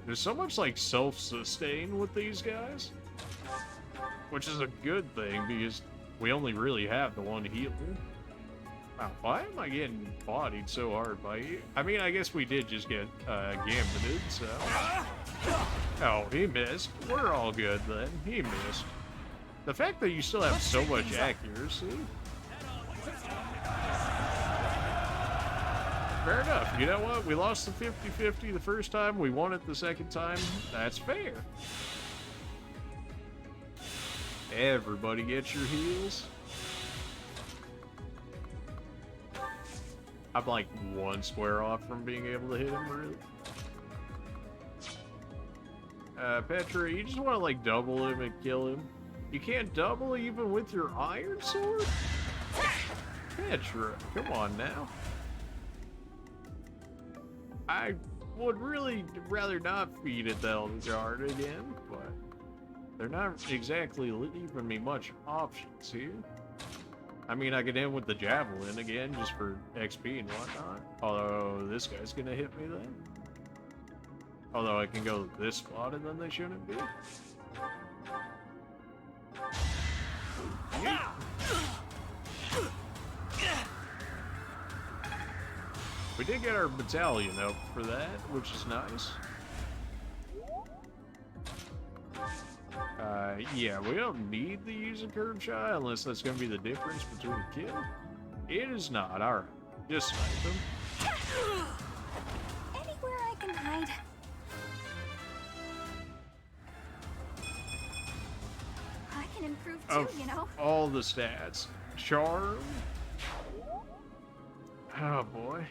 There's so much like self-sustain with these guys, which is a good thing because we only really have the 1 healer. Wow, why am I getting bodied so hard by you? I mean, I guess we did just get gambited, so. Oh, he missed. We're all good then. He missed. The fact that you still have so much accuracy. Fair enough. You know what? We lost the 50-50 the first time. We won it the second time. That's fair. Everybody get your heals. I'm like 1 square off from being able to hit him, really. Petra, you just want to like double him and kill him. You can't double even with your iron sword? Petra, come on now. I would really rather not feed it the Elder Guard again, but they're not exactly leaving me much options here. I mean, I could end with the Javelin again, just for XP and whatnot. Although, this guy's gonna hit me then. Although I can go this spot and then they shouldn't be. Yeah. We did get our battalion up for that, which is nice. Yeah, we don't need to use a curve shot unless that's going to be the difference between a kill. It is not. Alright, just snipe him. Anywhere I can hide. too, you know. all the stats. Charm. Oh boy.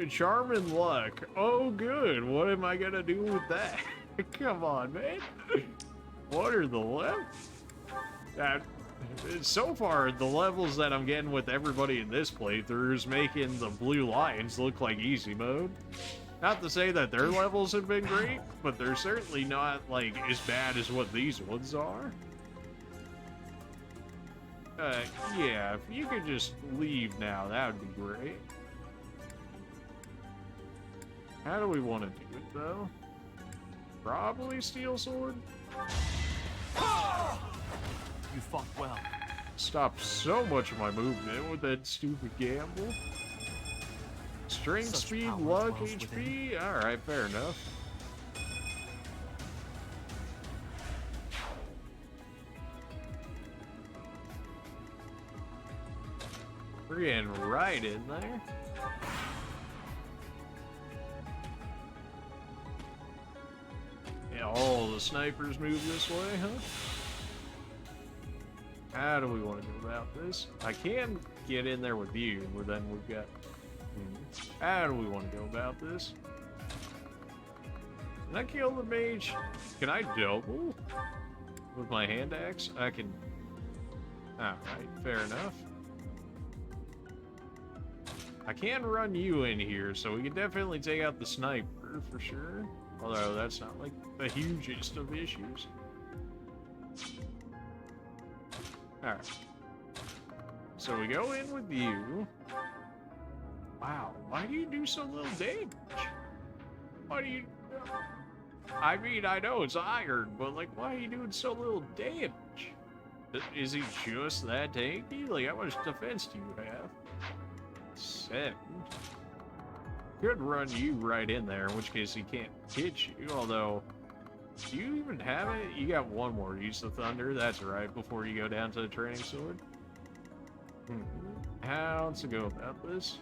Charm and luck. Oh good. What am I gonna do with that? Come on, man. What are the levels? So far, the levels that I'm getting with everybody in this playthrough is making the Blue Lions look like easy mode. Not to say that their levels have been great, but they're certainly not, like, as bad as what these ones are. Yeah, if you could just leave now, that would be great. How do we want to do it, though? Probably Steel Sword? You fought well. Stopped so much of my movement with that stupid gamble. Strength, Such speed, power luck, dwells HP? Alright, fair enough. We're getting right in there. Yeah, all the snipers move this way, huh? How do we want to go about this? I can get in there with you, but then we've got... How do we want to go about this? Can I kill the mage? Can I double? With my hand axe? I can... Alright, fair enough. I can run you in here, so we can definitely take out the sniper, for sure. Although, that's not, like, the hugest of issues. Alright. So we go in with you. Wow, why do you do so little damage? Why do you... I mean, I know it's iron, but, like, why are you doing so little damage? Is he just that tanky? Like, how much defense do you have? 7. Could run you right in there, in which case he can't hit you, although... Do you even have it? You got one more use of Thunder, that's right, before you go down to the training sword. How to go about this?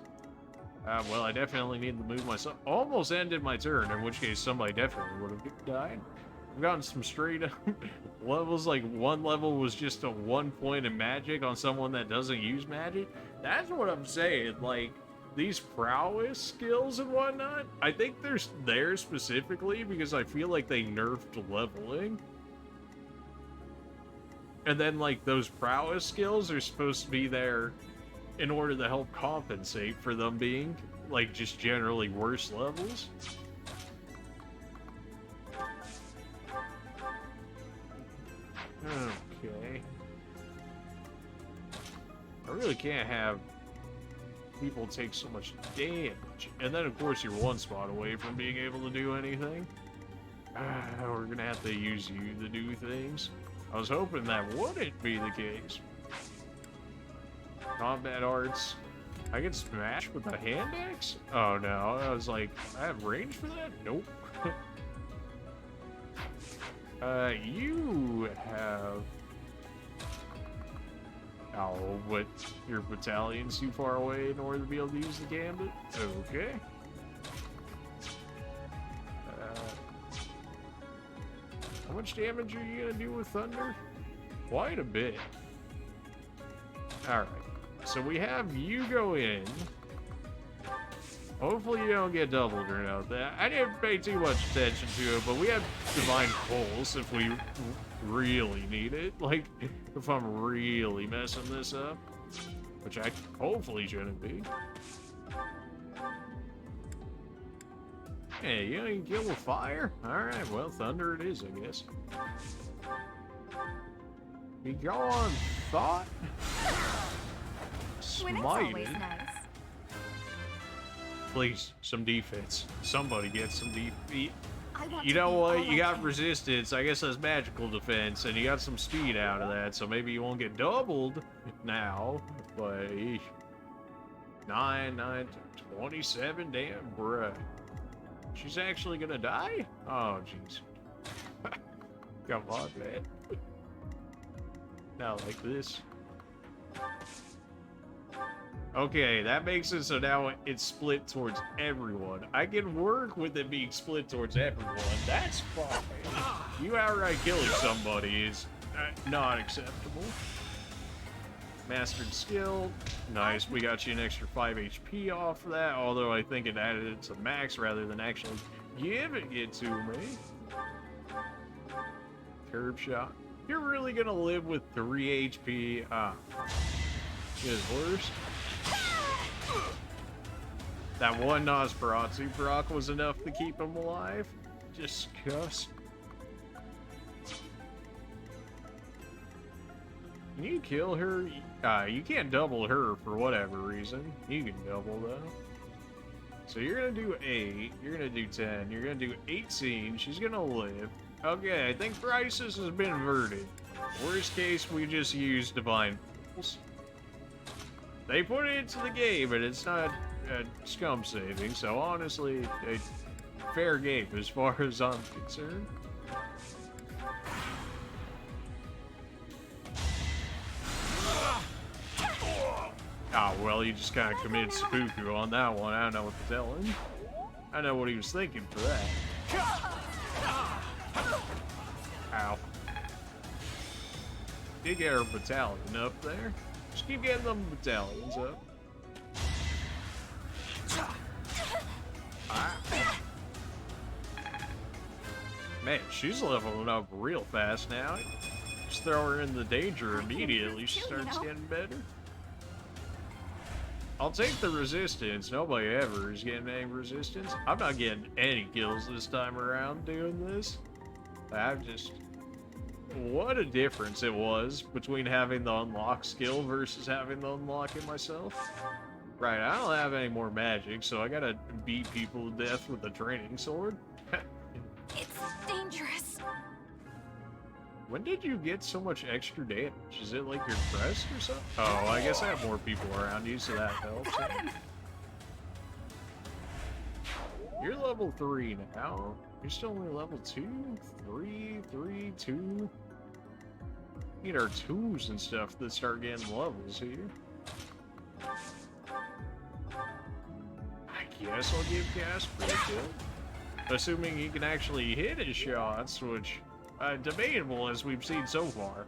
Well, I definitely need to move myself. Almost ended my turn, in which case somebody definitely would have died. I've gotten some straight up levels, like one level was just a 1 point in magic on someone that doesn't use magic. That's what I'm saying, like, these prowess skills and whatnot, I think they're there specifically because I feel like they nerfed leveling. And then, like, those prowess skills are supposed to be there in order to help compensate for them being, like, just generally worse levels. Okay. I really can't have people take so much damage. And then, of course, you're one spot away from being able to do anything. We're gonna have to use you to do things. I was hoping that wouldn't be the case. Combat arts. I can smash with a hand axe? Oh no, I was like, I have range for that? Nope. You have... Oh, but your battalion's too far away in order to be able to use the gambit? Okay. How much damage are you gonna do with thunder? Quite a bit. Alright. So we have you go in. Hopefully you don't get doubled or nothing. I didn't pay too much attention to it, but we have Divine Pulse if we really need it. Like, if I'm really messing this up. Which I hopefully shouldn't be. Hey, you know you can kill with fire? Alright, well, thunder it is, I guess. Be gone, thought. Smite. Please, some defense. Somebody get some defense. You know what? You got resistance. I guess that's magical defense, and you got some speed out of that, so maybe you won't get doubled now. But 9, 27, damn, bruh. She's actually gonna die? Oh, jeez. Come on, man. Now like this. Okay, that makes it so now it's split towards everyone. I can work with it being split towards everyone. That's fine. You outright killing somebody is not acceptable. Mastered skill. Nice, we got you an extra 5 HP off of that, although I think it added it to max rather than actually giving it to me. Curb shot. You're really gonna live with 3 HP? Is worse. That one Nosferatu proc was enough to keep him alive. Disgust. Can you kill her? You can't double her for whatever reason. You can double though. So you're gonna do 8, you're gonna do 10, you're gonna do 18, she's gonna live. Okay, I think crisis has been averted. Worst case, we just use divine pulse. They put it into the game, but it's not scum saving, so honestly, a fair game as far as I'm concerned. Oh, well, he just kind of committed seppuku on that one. I don't know what to tell him. I know what he was thinking for that. Ow. Did get our battalion up there. Just keep getting them battalions up. Man, she's leveling up real fast now. Just throw her in the danger immediately. She starts getting better. I'll take the resistance. Nobody ever is getting any resistance. I'm not getting any kills this time around doing this. What a difference it was between having the unlock skill versus having the unlock it myself. Right, I don't have any more magic, so I gotta beat people to death with a training sword. It's dangerous. When did you get so much extra damage? Is it like your crest or something? Oh, I guess I have more people around you, so that helps. You're level 3 now. You're still only level 2, 3, 3, 2. Need our 2s and stuff that start getting levels here. I guess I'll give Casper a kill. Assuming he can actually hit his shots, which debatable as we've seen so far.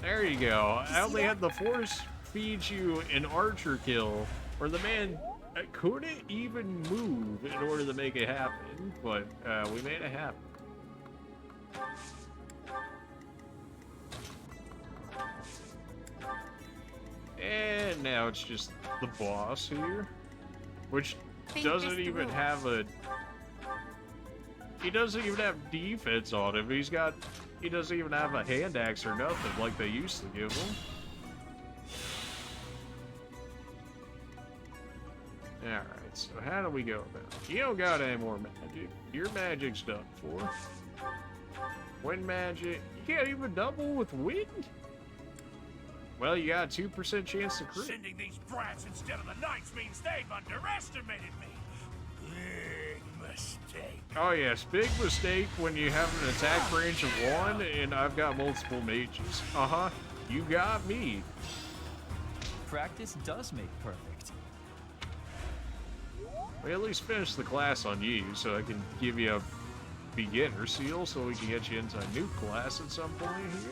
There you go. I only had the force feed you an archer kill, where the man couldn't even move in order to make it happen, but we made it happen. And now it's just the boss here, which doesn't even have a... He doesn't even have defense on him. He doesn't even have a hand axe or nothing like they used to give him. Alright, so how do we go about it? You don't got any more magic. Your magic's done for. Wind magic. You can't even double with wind? Well, you got a 2% chance to crit. Sending these brats instead of the knights means they've underestimated me. Big mistake. Oh yes, big mistake when you have an attack range of 1 and I've got multiple mages. Uh-huh, you got me. Practice does make perfect. We at least finish the class on you so I can give you a beginner seal so we can get you into a new class at some point here.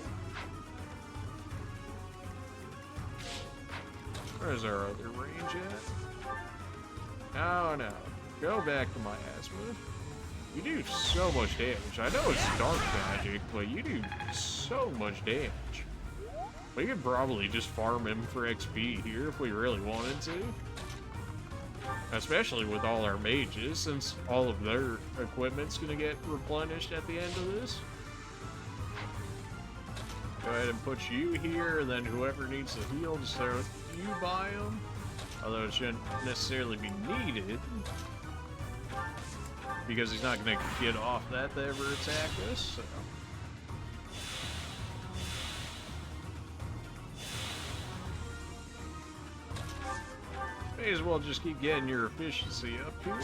Where's our other range at? Oh no. Go back to my asthma. You do so much damage. I know it's dark magic, but you do so much damage. We could probably just farm him for XP here if we really wanted to. Especially with all our mages, since all of their equipment's gonna get replenished at the end of this. Go ahead and put you here, and then whoever needs to heal, just throw you by him. Although it shouldn't necessarily be needed, because he's not going to get off that to ever attack us, so. May as well just keep getting your efficiency up here.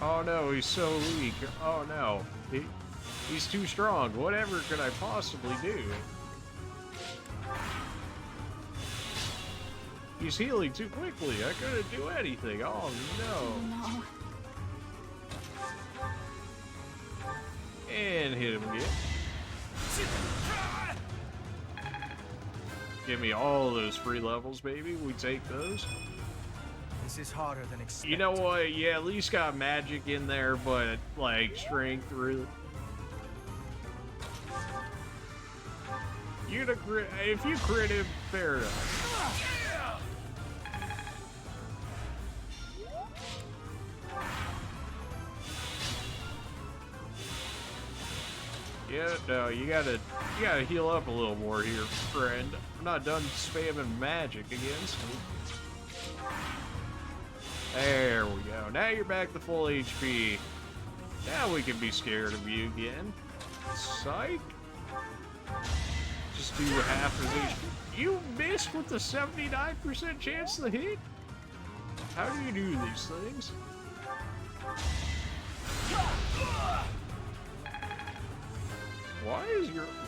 Oh no, he's so weak. Oh no. He's too strong. Whatever could I possibly do? He's healing too quickly. I couldn't do anything. Oh no. No. And hit him again. Give me all those free levels, baby. We take those. This is harder than expected. You know what? Yeah, at least got magic in there, but like strength really. You're gonna crit. If you crit him, fair enough. Yeah, no, you gotta heal up a little more here, friend. I'm not done spamming magic against me. There we go. Now you're back to full HP. Now we can be scared of you again. Psych. Just do half of HP. You missed with the 79% chance to hit? How do you do these things?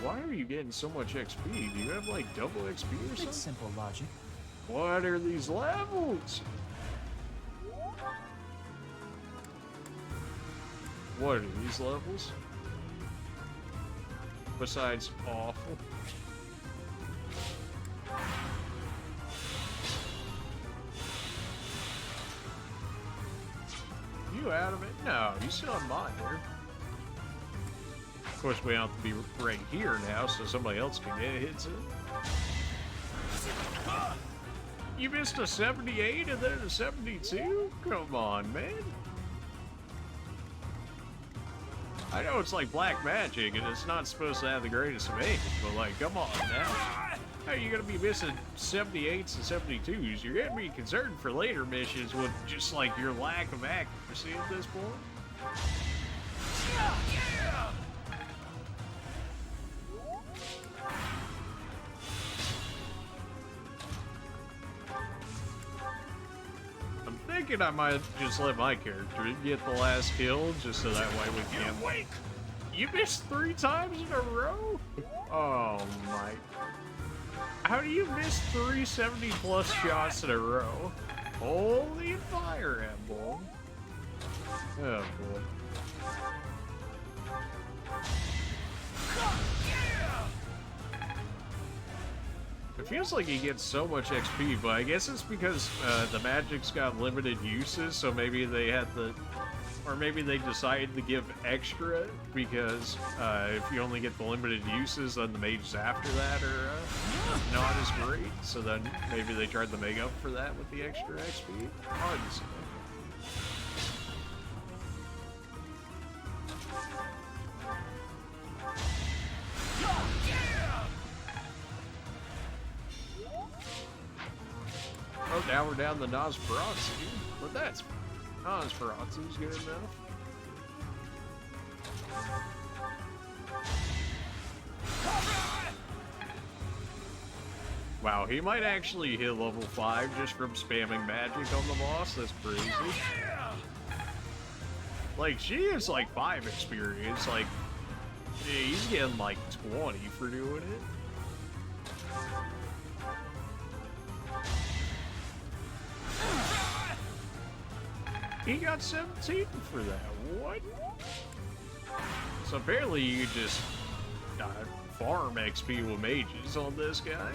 Why are you getting so much XP? Do you have like double XP or something? It's simple logic. What are these levels? What are these levels? Besides awful. You out of it? No, you still have mine here. Of course, we have to be right here now, so somebody else can get hits in. You missed a 78 and then a 72? Come on, man. I know it's like black magic and it's not supposed to have the greatest of aims, but like, come on now. How are you gonna be missing 78s and 72s? You're gonna be concerned for later missions with just like your lack of accuracy at this point. I'm thinking I might just let my character get the last kill just so that way we can. Wait! You missed 3 times in a row? Oh my. How do you miss 370 plus shots in a row? Holy Fire Emblem. Oh boy. It feels like he gets so much XP, but I guess it's because the magic's got limited uses, so maybe they had the... Or maybe they decided to give extra because if you only get the limited uses, then the mages after that are not as great. So then maybe they tried to make up for that with the extra XP. Hard to say. Oh, now we're down to Nosferatu, but that's Nosferatu's good enough. Wow, he might actually hit level 5 just from spamming magic on the boss. That's crazy. Like, she is like 5 experience. Like, yeah, he's getting like 20 for doing it. He got 17 for that. What? So apparently you just farm XP with mages on this guy.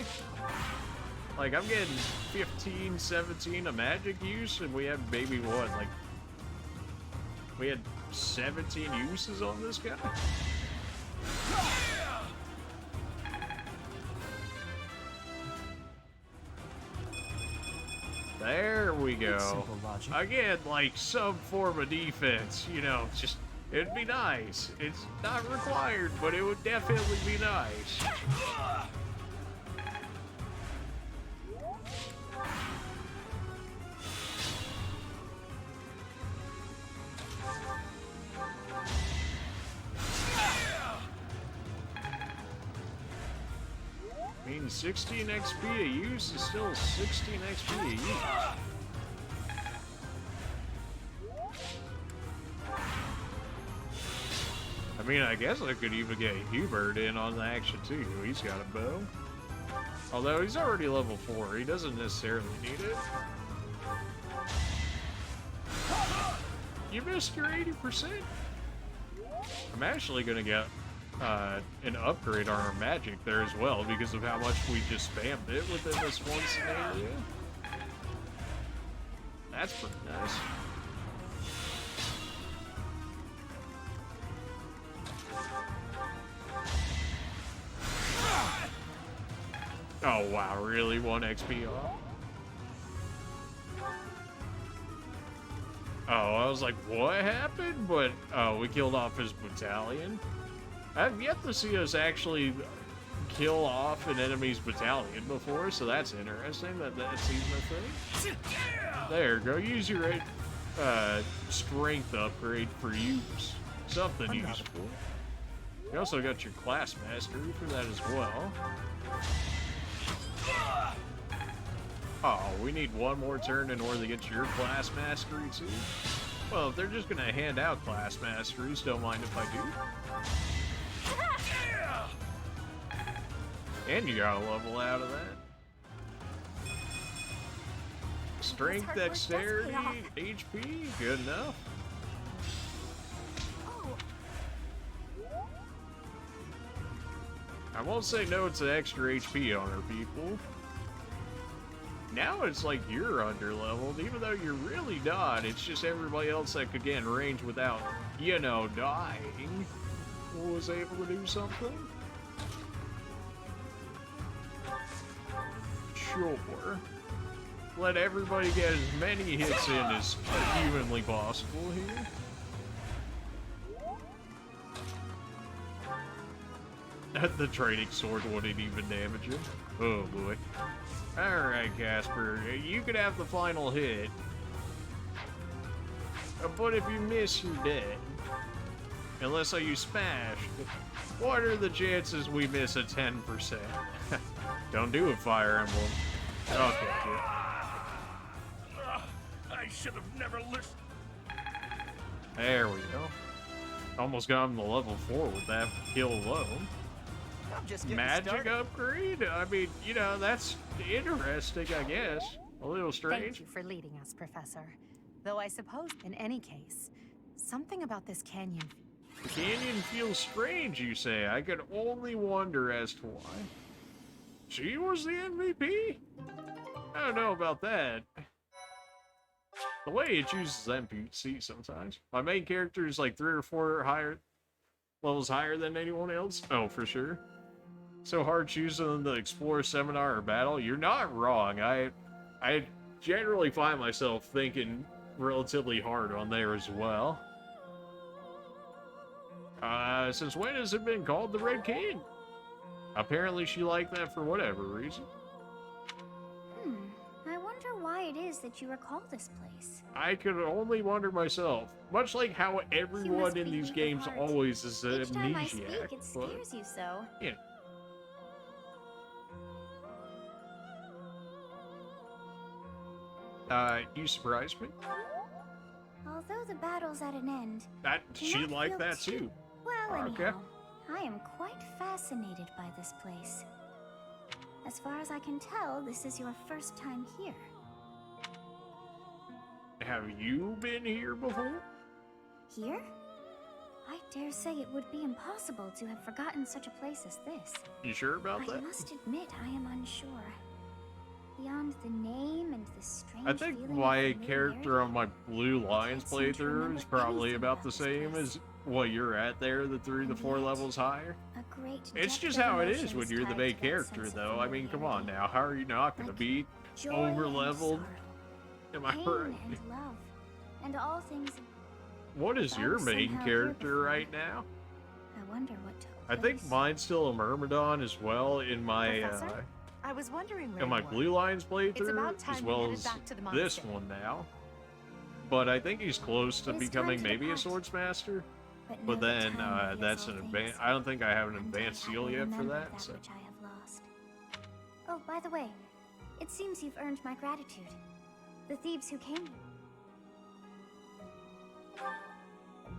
Like, I'm getting 15, 17 of magic use, and we had maybe what, like... We had 17 uses on this guy? There we go. Again, like some form of defense, you know, just, it'd be nice. It's not required, but it would definitely be nice. I mean, 16 XP a use is still 16 XP a use. I mean, I guess I could even get Hubert in on the action too. He's got a bow. Although he's already level 4, he doesn't necessarily need it. You missed your 80%. I'm actually gonna get an upgrade on our magic there as well because of how much we just spammed it within this one scenario. That's pretty nice. Oh wow, really? 1 XP off? Oh, I was like, what happened? But, oh, we killed off his battalion? I've yet to see us actually kill off an enemy's battalion before, so that's interesting that that's even a thing. There, go use your strength upgrade for use. Something useful. You also got your class mastery for that as well. Oh, we need one more turn in order to get your class mastery too? Well, if they're just gonna hand out class masteries, don't mind if I do. And you got a level out of that. Strength, dexterity, HP, good enough. I won't say no to extra HP on her, people. Now it's like you're under-leveled, even though you're really not. It's just everybody else that could get in range without, you know, dying was able to do something. Sure. Let everybody get as many hits in as humanly possible here. The training sword wouldn't even damage him. Oh boy. Alright, Casper, you could have the final hit. But if you miss, you're dead. Unless you smash. What are the chances we miss a 10%? Don't do it, Fire Emblem. Okay, kid. I should have never listened. There we go. Almost got him to level 4 with that kill alone. Just Magic upgrade? I mean, you know, that's interesting, I guess. A little strange. Thank you for leading us, Professor. Though I suppose, in any case, something about this canyon... The canyon feels strange, you say. I could only wonder as to why. She was the MVP? I don't know about that. The way it chooses NPC sometimes. My main character is like 3 or 4 levels higher than anyone else. Oh, for sure. So hard choosing them to explore, seminar, or battle. You're not wrong. I generally find myself thinking relatively hard on there as well. Since when has it been called the Red Canyon? Apparently she liked that for whatever reason. I wonder why it is that you recall this place. I could only wonder myself. Much like how everyone in these games always is an Each time I amnesiac. speak, it scares you so. Yeah. You surprised me. Although the battle's at an end, She liked that too. Well, Okay. anyhow, I am quite fascinated by this place. As far as I can tell, this is your first time here. Have you been here before? Here? I dare say it would be impossible to have forgotten such a place as this. You sure about I that? must admit I am unsure. Beyond the name and the strange I think feeling my of character on my Blue Lions playthrough is probably about the same as what you're at there, the 3 to 4 levels higher. a great It's depth just of how it is emotions when you're the tied main to that character, sense of though. I mean, come on familiarity. now. How are you not going to be Joy and over-leveled? Am I Pain right? and love, and all things. What is If I your was main somehow character here right now? I wonder what took I think mine's still a Myrmidon as well in my Professor? I was wondering where in my you were. Blue Lions It's playthrough, about time as we well headed as back to the this monastery. one now. But I think he's close to It is time becoming to maybe a depart. swordsmaster. But But know that then time reveals that's all an things. advanced. I don't think I have an And advanced I seal will yet for remember that. So which I have lost. Oh, by the way, it seems you've earned my gratitude. The thieves who came.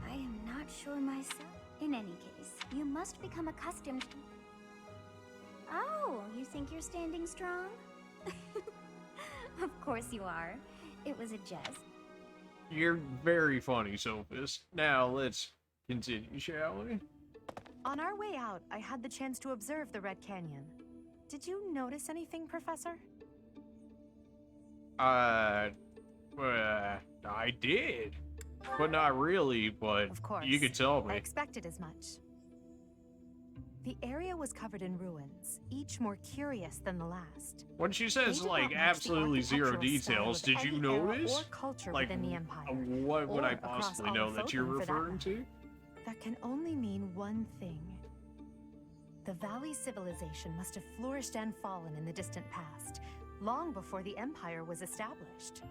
I am not sure myself. In any case, you must become accustomed. Oh, Oh, you think you're standing strong? Of course you are. It was a jest. You're very funny, Sophus. Now let's continue, shall we? On our way out, I had the chance to observe the Red Canyon. Did you notice anything, Professor? I did. But not really, but Of course. you could tell I me. expected as much. The area was covered in ruins, each more curious than the last. When she They says, did like, not match the absolutely zero architectural style details, of did you any era notice? or culture Like, within the Empire, what would or I across possibly all know of that you're Fódlan, for that referring matter. to? That can only mean one thing. The Valley civilization must have flourished and fallen in the distant past, long before the Empire was established.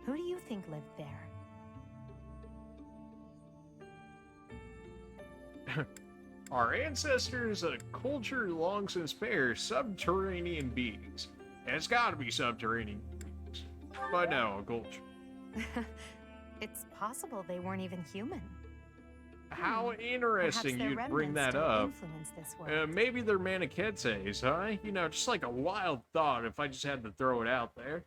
Who do you think lived there? Our ancestors, a culture long since spared subterranean beings. It's gotta be subterranean beings. But no, a culture. It's possible they weren't even human. How interesting Perhaps their you'd bring remnants that still up. influence this world. Maybe they're Manichetes, huh? You know, just like a wild thought if I just had to throw it out there.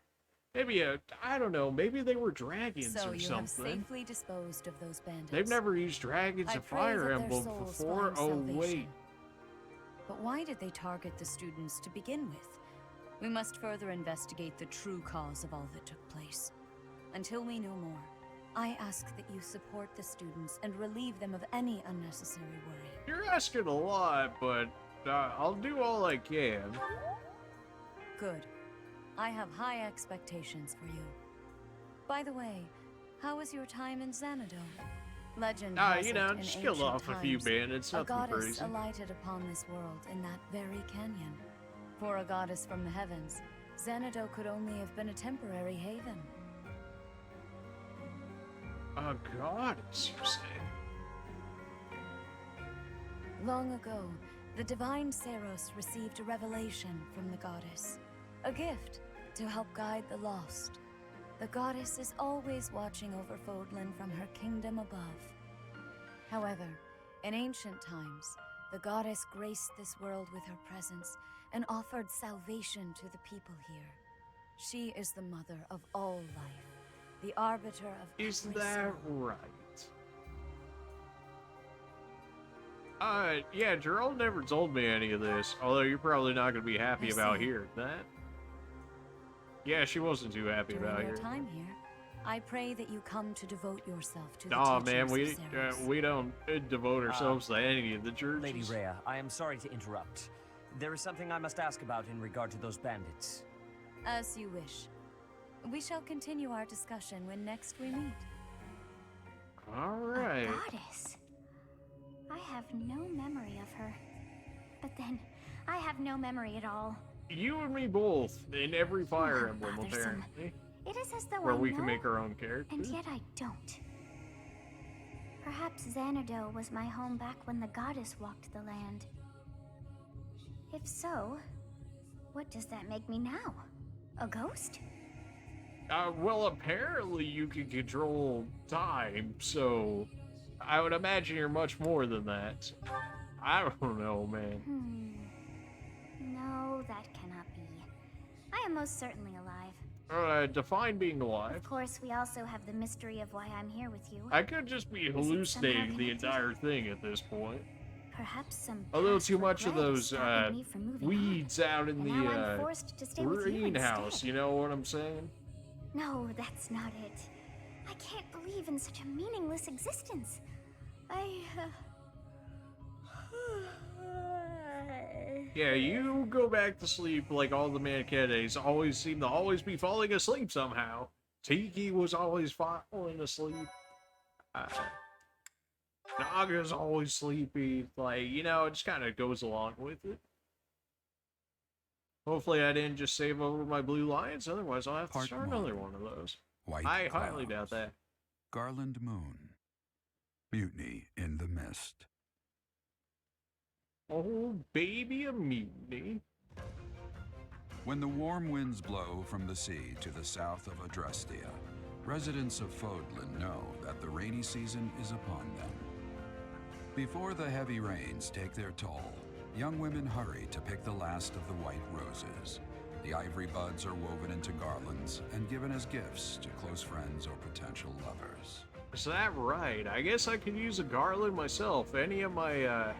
Maybe I don't know, maybe they were dragons So or you have something. safely disposed of those bandits. They've never used dragons I in pray Fire that their Emblem souls before. find Oh, salvation. wait. But why did they target the students to begin with? We must further investigate the true cause of all that took place. Until we know more, I ask that you support the students and relieve them of any unnecessary worry. You're asking a lot, but I'll do all I can. Good. I have high expectations for you. By the way, how was your time in Xanadu? Legend has you know, it in just killed ancient off a few times, bandits, a nothing goddess crazy. alighted upon this world in that very canyon. For a goddess from the heavens, Xanadu could only have been a temporary haven. A goddess, you say? Long ago, the divine Saros received a revelation from the goddess, a gift to help guide the lost. The goddess is always watching over Fódlan from her kingdom above. However, in ancient times, the goddess graced this world with her presence and offered salvation to the people here. She is the mother of all life, the arbiter of Is every that soul. right? Yeah, Gerald never told me any of this, although you're probably not going to be happy I about see. hearing that. Yeah, she wasn't too happy During about your hearing time here, I pray that you come to devote yourself to the Nah, teachings man, of Saros. we don't devote ourselves to any of the churches. Lady Rhea, I am sorry to interrupt. There is something I must ask about in regard to those bandits. As you wish. We shall continue our discussion when next we meet. All right. A goddess. I have no memory of her. But then, I have no memory at all. You and me both, in every Fire Emblem, bothersome. apparently. It is as though Where I we know, can make our own characters. and yet I don't. Perhaps Xanadu was my home back when the goddess walked the land. If so, what does that make me now? A ghost? Well, apparently you can control time, so I would imagine you're much more than that. I don't know, man. No, that cannot be. I am most certainly alive. Define being alive. Of course, we also have the mystery of why I'm here with you. I could just be Is it hallucinating somehow the connected? entire thing at this point. Perhaps some A little past too much of regret is those stopping me from moving on. weeds out in And now I'm forced to stay with you greenhouse, instead. you know what I'm saying? No, that's not it. I can't believe in such a meaningless existence. Yeah, you go back to sleep like all the Manichetes always seem to always be falling asleep somehow. Tiki was always falling asleep. Naga's always sleepy. Like, you know, it just kind of goes along with it. Hopefully I didn't just save over my blue lions, otherwise I'll have to Part start one. another one of those. White I highly doubt clouds. that. Garland Moon. Mutiny in the Mist. Oh, baby, a mutiny. When the warm winds blow from the sea to the south of Adrestia, residents of Fódlan know that the rainy season is upon them. Before the heavy rains take their toll, Young women hurry to pick the last of the white roses. The ivory buds are woven into garlands and given as gifts to close friends or potential lovers. Is that right? I guess I could use a garland myself. Any of my,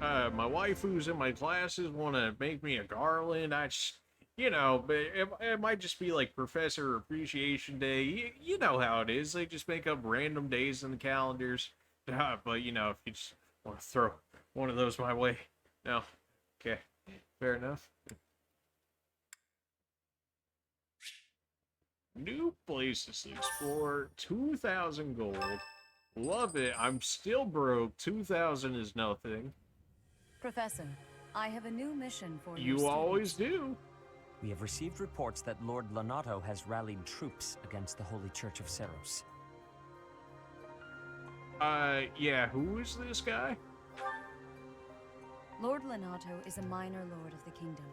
my waifus in my classes want to make me a garland, I just, you know, but it might just be like Professor Appreciation Day. You know how it is. They just make up random days in the calendars. But, you know, if you just want to throw one of those my way. No. Okay. Fair enough. New places to explore. 2,000 gold. Love it. I'm still broke. 2,000 is nothing. Professor, I have a new mission for you. Always do. We have received reports that Lord Lonato has rallied troops against the Holy Church of Seros. Yeah, who is this guy? Lord Lonato is a minor lord of the kingdom.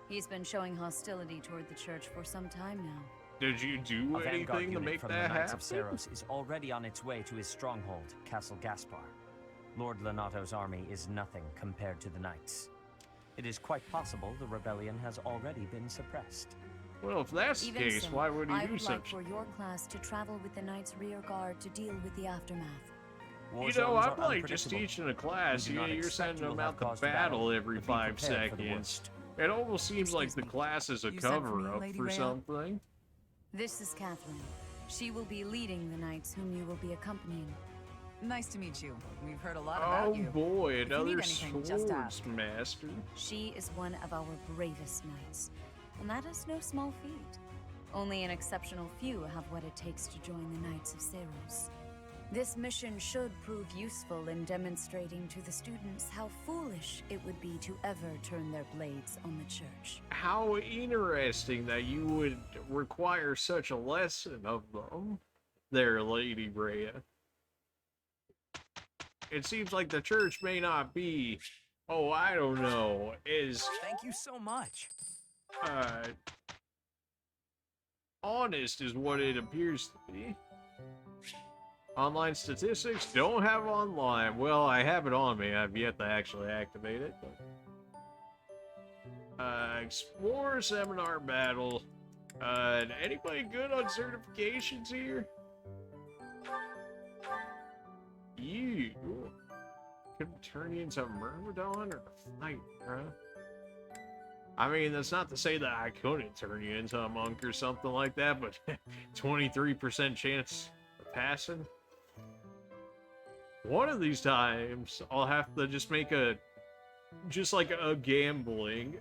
He's been showing hostility toward the church for some time now. Did you do anything to make from that the Knights happen? of Seros is already on its way to his stronghold, Castle Gaspar. Lord Lonato's army is nothing compared to the Knights. It is quite possible the rebellion has already been suppressed. Well, if that's the case, so, why would he I do would such? like for your class to travel with the Knights rear guard to deal with the aftermath. You know, I'm like just teaching a class. You're sending them out to battle every 5 seconds. It almost seems like the class is a cover-up for something. This is Catherine. She will be leading the knights whom you will be accompanying. Nice to meet you. We've heard a lot about you. Oh boy, If you another need anything, just ask. swordsmaster. She is one of our bravest knights, and that is no small feat. Only an exceptional few have what it takes to join the Knights of Seros. This mission should prove useful in demonstrating to the students how foolish it would be to ever turn their blades on the church. How interesting that you would require such a lesson of them, there, Lady Rhea. It seems like the church may not be, oh, I don't know, Thank you so much. Honest is what it appears to be. Online statistics? Don't have online. Well, I have it on me. I've yet to actually activate it. Explore seminar battle. Anybody good on certifications here? You could turn you into a Myrmidon or a fighter, huh? I mean, that's not to say that I couldn't turn you into a monk or something like that, but 23% chance of passing. One of these times, I'll have to just make just like a gambling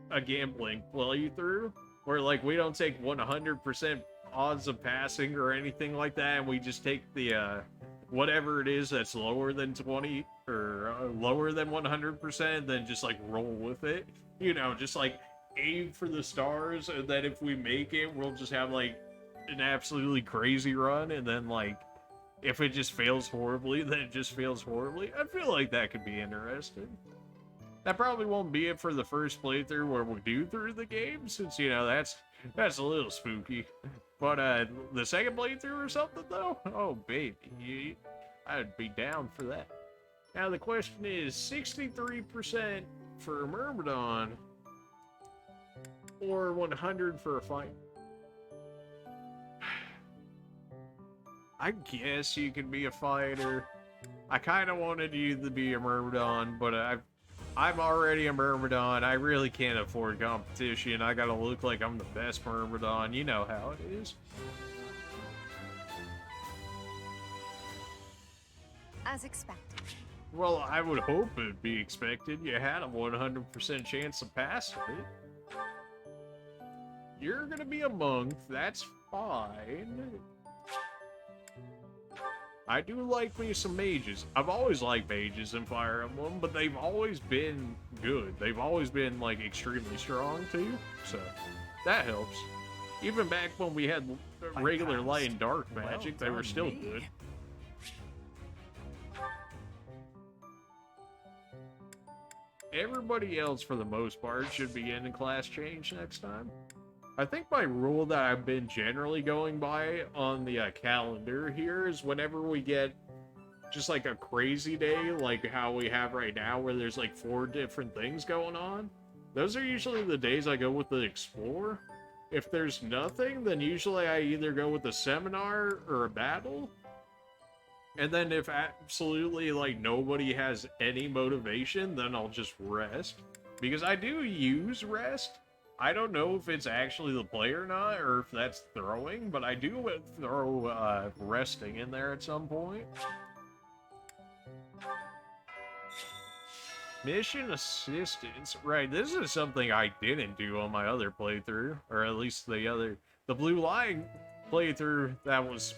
playthrough, where like we don't take 100% odds of passing or anything like that, and we just take the whatever it is that's lower than 20 or lower than 100%, then just like roll with it. You know, just like aim for the stars, and then if we make it, we'll just have like an absolutely crazy run, and then like if it just fails horribly, then it just fails horribly. I feel like that could be interesting. That probably won't be it for the first playthrough where we do through the game, since, you know, that's a little spooky. But the second playthrough or something, though? Oh, baby. I'd be down for that. Now, the question is, 63% for a Myrmidon, or 100 for a fight? I guess you could be a fighter. I kind of wanted you to be a Myrmidon, but I'm already a Myrmidon. I really can't afford competition. I gotta look like I'm the best Myrmidon. You know how it is. As expected. Well, I would hope it'd be expected. You had a 100% chance of passing it. You're gonna be a monk. That's fine. I do like me some mages. I've always liked mages in Fire Emblem, but they've always been good. They've always been, like, extremely strong, too. So, that helps. Even back when we had regular light and dark magic, they were still good. Everybody else, for the most part, should be in class change next time. I think my rule that I've been generally going by on the calendar here is whenever we get just like a crazy day, like how we have right now, where there's like 4 different things going on, those are usually the days I go with the Explore. If there's nothing, then usually I either go with a seminar or a battle. And then if absolutely, like, nobody has any motivation, then I'll just rest. Because I do use rest. I don't know if it's actually the play or not, or if that's throwing, but I do throw resting in there at some point. Mission assistance. Right, this is something I didn't do on my other playthrough, or at least the Blue Line playthrough that was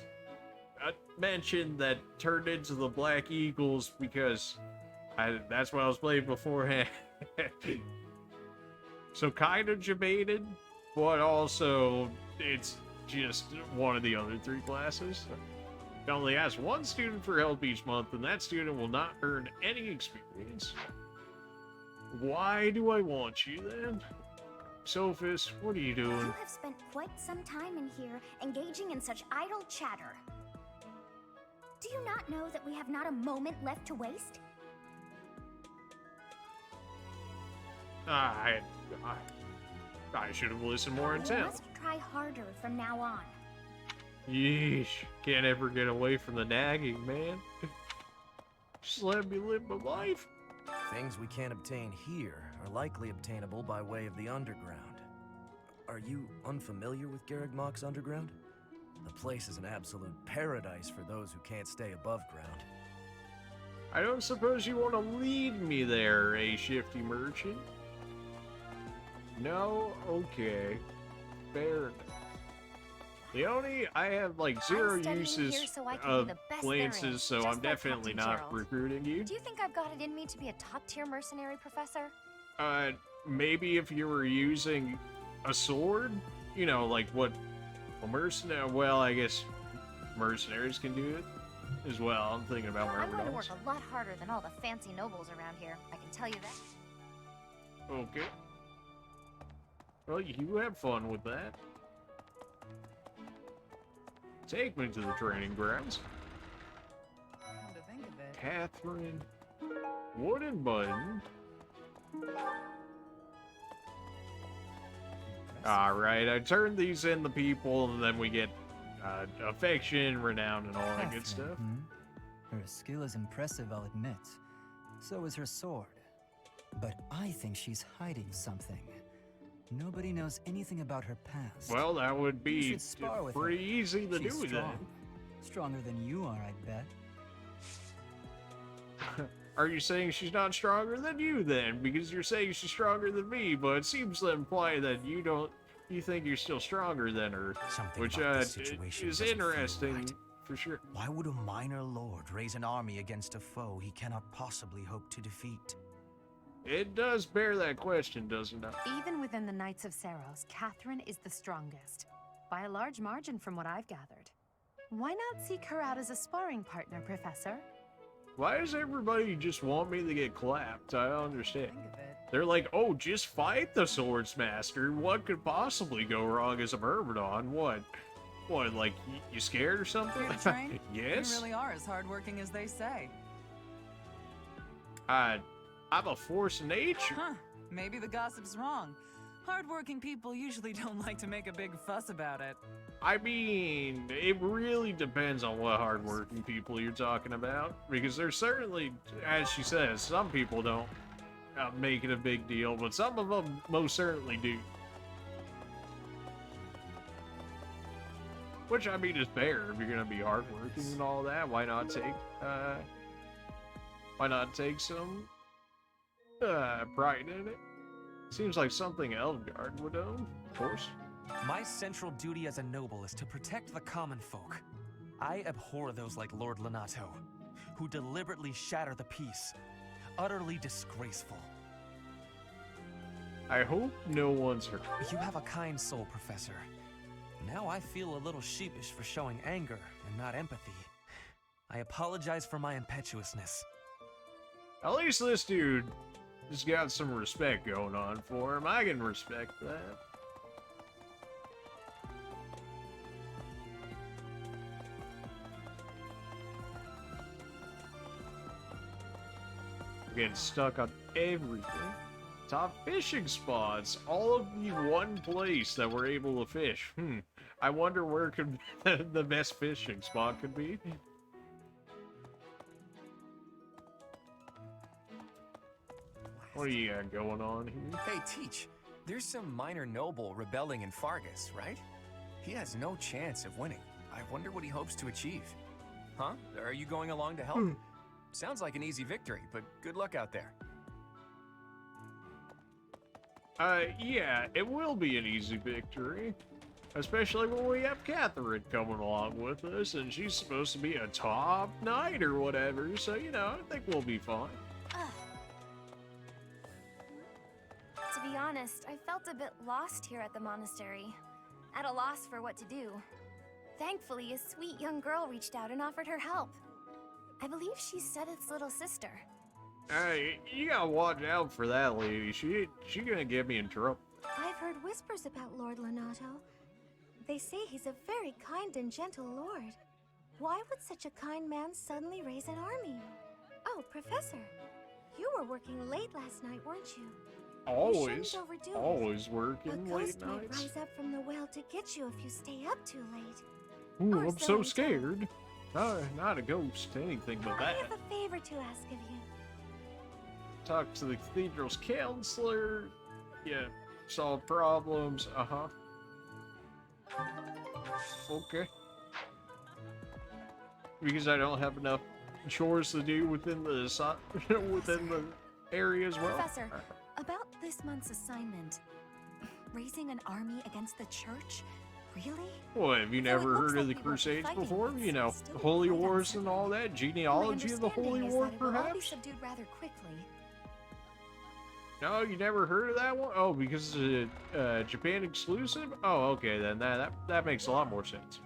mentioned that turned into the Black Eagles because that's what I was playing beforehand. So kind of debated, but also it's just one of the other 3 classes. It only asks 1 student for help each month, and that student will not earn any experience. Why do I want you then? Sophis, what are you doing? You have spent quite some time in here engaging in such idle chatter. Do you not know that we have not a moment left to waste? I should have listened more You intently. must try harder from now on. Yeesh, can't ever get away from the nagging, man. Just let me live my life. Things we can't obtain here are likely obtainable by way of the underground. Are you unfamiliar with Garrigmach's underground? The place is an absolute paradise for those who can't stay above ground. I don't suppose you want to lead me there, eh, shifty merchant? No? Okay. Fair enough. Leone, I have like 0 uses of lances, so I'm definitely not recruiting you. Do you think I've got it in me to be a top-tier mercenary, Professor? Maybe if you were using a sword, you know, like what a mercenary, well, I guess mercenaries can do it as well. I'm thinking about I'm going to mercenaries. work a lot harder than all the fancy nobles around here, I can tell you that. Okay. Well, you have fun with that. Take me to the training grounds. Come to think of it. Catherine. Wooden button. Alright, I turned these in the people, and then we get affection, renown, and all that good stuff. Her skill is impressive, I'll admit. So is her sword. But I think she's hiding something. Nobody knows anything about her past. Well, that would You be should spar with pretty her. easy to She's do strong. then. Stronger than you are, I'd bet. Are you saying she's not stronger than you then? Because you're saying she's stronger than me, but it seems to imply that you think you're still stronger than her. Something which about this situation is doesn't feel interesting right. for sure. Why would a minor lord raise an army against a foe he cannot possibly hope to defeat? It does bear that question, doesn't it? Even within the Knights of Saros, Catherine is the strongest. By a large margin from what I've gathered. Why not seek her out as a sparring partner, Professor? Why does everybody just want me to get clapped? I don't understand. They're like, oh, just fight the Swords Master. What could possibly go wrong as a Myrmidon? What, like, you scared or something? Here to train? Yes? You really are as hardworking as they say. I'm a force of nature. Huh. Maybe the gossip's wrong. Hardworking people usually don't like to make a big fuss about it. I mean, it really depends on what hardworking people you're talking about. Because there's certainly, as she says, some people don't make it a big deal, but some of them most certainly do. Which, I mean, is fair. If you're gonna be hardworking and all that, why not take some pride in it? Seems like something Elfgard would own, of course. My central duty as a noble is to protect the common folk. I abhor those like Lord Lenato, who deliberately shatter the peace. Utterly disgraceful. I hope no one's hurt. You have a kind soul, Professor. Now I feel a little sheepish for showing anger and not empathy. I apologize for my impetuousness. At least this dude has got some respect going on for him. I can respect that. Getting stuck on everything. Top fishing spots. All of the one place that we're able to fish. I wonder where could the best fishing spot could be. What do you got going on here? Hey, Teach. There's some minor noble rebelling in Fargus, right? He has no chance of winning. I wonder what he hopes to achieve. Huh? Are you going along to help? Sounds like an easy victory, but good luck out there. Yeah, it will be an easy victory. Especially when we have Catherine coming along with us, and she's supposed to be a top knight or whatever, so, you know, I think we'll be fine. To be honest, I felt a bit lost here at the monastery. At a loss for what to do. Thankfully, a sweet young girl reached out and offered her help. I believe she's Seth's little sister. Hey, you gotta watch out for that lady. She gonna get me in trouble. I've heard whispers about Lord Lonato. They say he's a very kind and gentle lord. Why would such a kind man suddenly raise an army? Oh, Professor, you were working late last night, weren't you? Always, overdo it. always A working late ghost might nights. rise up from the well to get you if you stay up too late. Ooh, Or I'm so so I'm scared. Not a ghost, anything but I that. have a favor to ask of you. Talk to the cathedral's counselor. Yeah, solve problems. Okay. Because I don't have enough chores to do within the within the area as well. Professor, about this month's assignment, raising an army against the church? Really? What, have you Though it never looks heard of like the we won't be Crusades fighting, before? You know, still Holy quite Wars and all that? Genealogy of the Holy War, It will all be perhaps? subdued rather quickly. No, you never heard of that one? Oh, because it's Japan exclusive? Oh, okay, then that makes a lot more sense.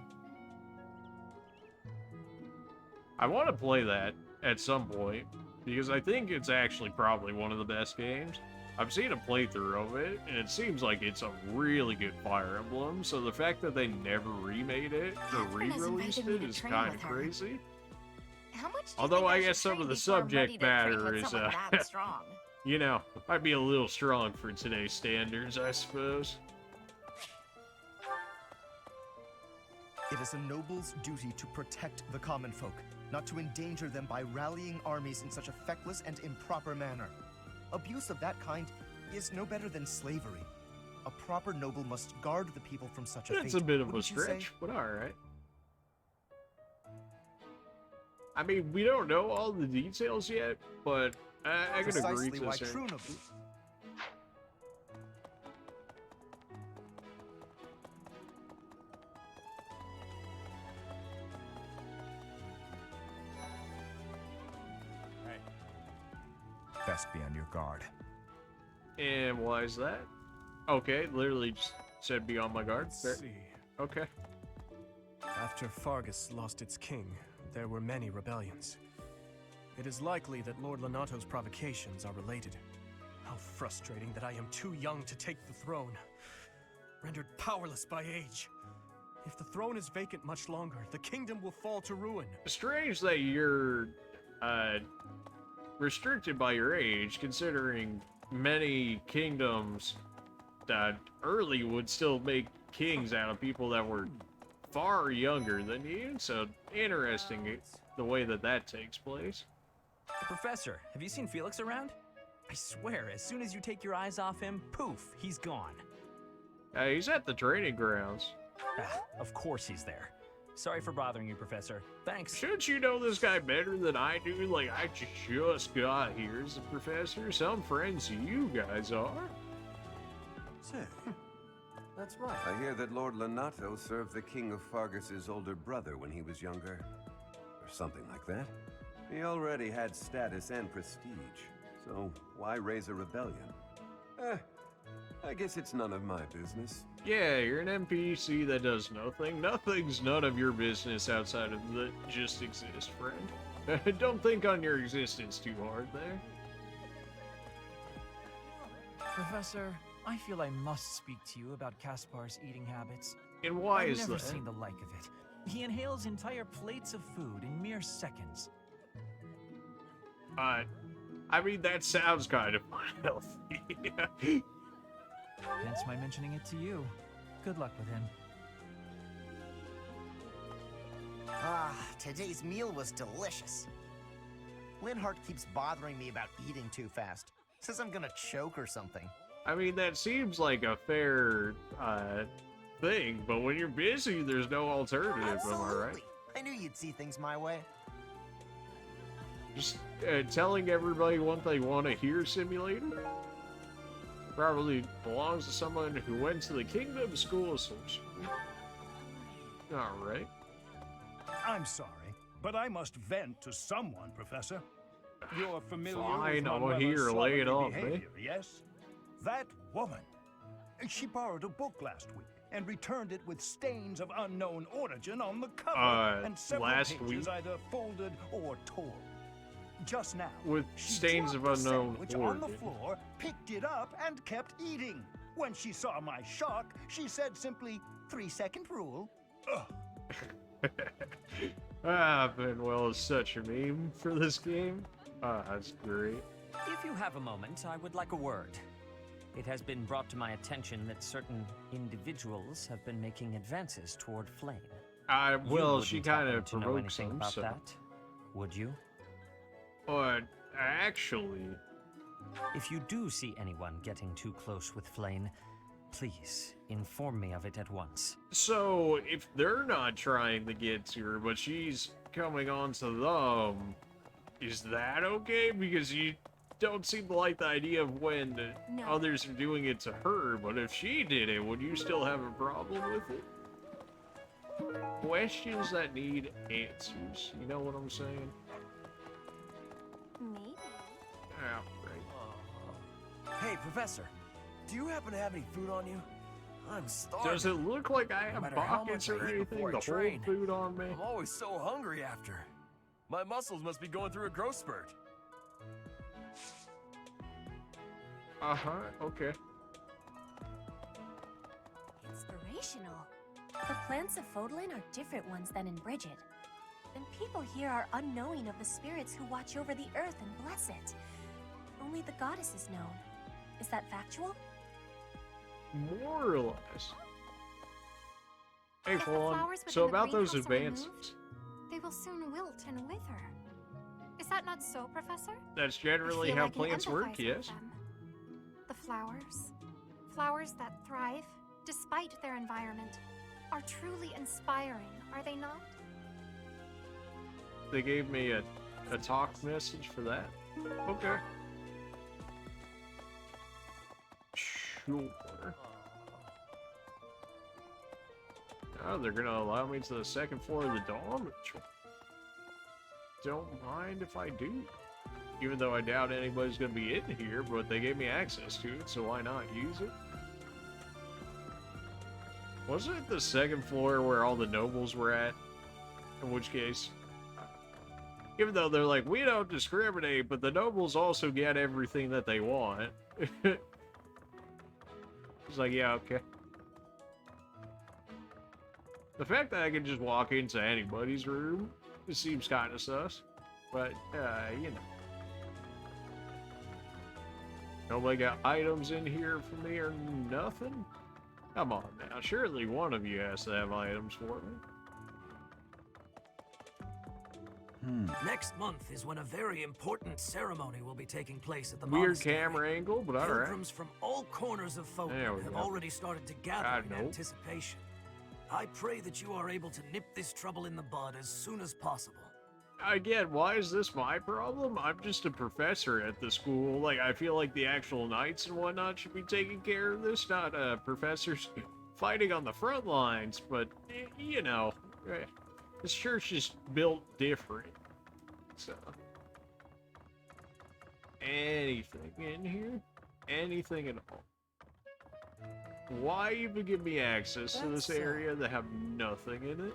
I want to play that at some point, because I think it's actually probably one of the best games. I've seen a playthrough of it, and it seems like it's a really good Fire Emblem, so the fact that they never remade it or Catherine has re-released invited me it to is train kind with of her. crazy. How much do you Although think I should guess some train of the before I'm ready subject to train matter with is, someone that strong? you know, might be a little strong for today's standards, I suppose. It is a noble's duty to protect the common folk, not to endanger them by rallying armies in such a feckless and improper manner. Abuse of that kind is no better than slavery. A proper noble must guard the people from such a fate. It's a bit of a wouldn't you say? stretch, but alright. I mean, we don't know all the details yet, but I can agree Precisely to why a certain- true noble. Best be on your guard. And why is that? Okay, literally just said be on my guard. Fair. Okay. After Fargus lost its king, there were many rebellions. It is likely that Lord Lonato's provocations are related. How frustrating that I am too young to take the throne, rendered powerless by age. If the throne is vacant much longer, the kingdom will fall to ruin. Strange that you're restricted by your age, considering many kingdoms that early would still make kings out of people that were far younger than you. So interesting the way that takes place. Professor, have you seen Felix around? I swear, as soon as you take your eyes off him, poof, he's gone. He's at the training grounds. Of course he's there. Sorry for bothering you, Professor. Thanks. Shouldn't you know this guy better than I do? Like, I just got here as a professor. Some friends you guys are. Say, that's right. I hear that Lord Lonato served the King of Fargus's older brother when he was younger. Or something like that. He already had status and prestige, so why raise a rebellion? I guess it's none of my business. Yeah, you're an NPC that does nothing. Nothing's none of your business outside of the just exist, friend. Don't think on your existence too hard there. Professor, I feel I must speak to you about Caspar's eating habits. And why I've is never that? seen the like of it. He inhales entire plates of food in mere seconds. I mean, that sounds kind of unhealthy. Hence my mentioning it to you. Good luck with him. Ah, today's meal was delicious. Linhart keeps bothering me about eating too fast. Says I'm gonna choke or something. I mean, that seems like a fair thing, but when you're busy, there's no alternative, am I right? I knew you'd see things my way. Just telling everybody what they want to hear simulator? Probably belongs to someone who went to the Kingdom School of Sorcery. Alright. I'm sorry, but I must vent to someone, Professor. You're familiar Fine, with I'm Manuela's here, lay it slovenly on me. behavior, yes? That woman. She borrowed a book last week and returned it with stains of unknown origin on the cover and several last pages week? either folded or torn. Just now, With she stains of dropped the unknown sandwich on the origin. floor, picked it up, and kept eating. When she saw my shock, she said simply, 3-second rule. Ugh. Manuel is such a meme for this game. That's great. If you have a moment, I would like a word. It has been brought to my attention that certain individuals have been making advances toward Flame. Well, she kind of to know provokes anything him, about so. that. Would you? But actually, if you do see anyone getting too close with Flame, please inform me of it at once. So if they're not trying to get to her, but she's coming on to them, is that okay? Because you don't seem to like the idea of when No. others are doing it to her, but if she did it, would you still have a problem with it? Questions that need answers. You know what I'm saying? Maybe. Yeah, right. Hey, Professor, do you happen to have any food on you? I'm starving. Does it look like I No have matter how pockets much I or eat anything before I to hold train, food on me? I'm always so hungry after. My muscles must be going through a growth spurt. Uh-huh, okay. Inspirational. The plants of Fódlan are different ones than in Brigid. And people here are unknowing of the spirits who watch over the earth and bless it. Only the goddess is known. Is that factual? More or less. Hey, If the Fódlan, flowers so within the about those greenhouse are advances. removed, they will soon wilt and wither. Is that not so, Professor? That's I generally feel how I can plants work, empathize with yes? them. The flowers. Flowers that thrive, despite their environment, are truly inspiring, are they not? They gave me a talk message for that. Okay. Sure. Oh, they're gonna allow me to the second floor of the dormitory. Don't mind if I do. Even though I doubt anybody's gonna be in here, but they gave me access to it, so why not use it? Wasn't it the second floor where all the nobles were at? In which case, even though they're like, we don't discriminate, but the nobles also get everything that they want. It's like, yeah, okay. The fact that I can just walk into anybody's room, it seems kind of sus. But, you know. Nobody got items in here for me or nothing? Come on now, surely one of you has to have items for me. Next month is when a very important ceremony will be taking place at the Weird monastery. camera angle, but alright. Pilgrims from all corners of There Fódlan we have go. already started to gather I in know. anticipation. I pray that you are able to nip this trouble in the bud as soon as possible. Again, why is this my problem? I'm just a professor at the school. Like, I feel like the actual knights and whatnot should be taking care of this, not professors fighting on the front lines. But, you know, this church is built different. So, anything in here? Anything at all? Why even give me access to this area that have nothing in it?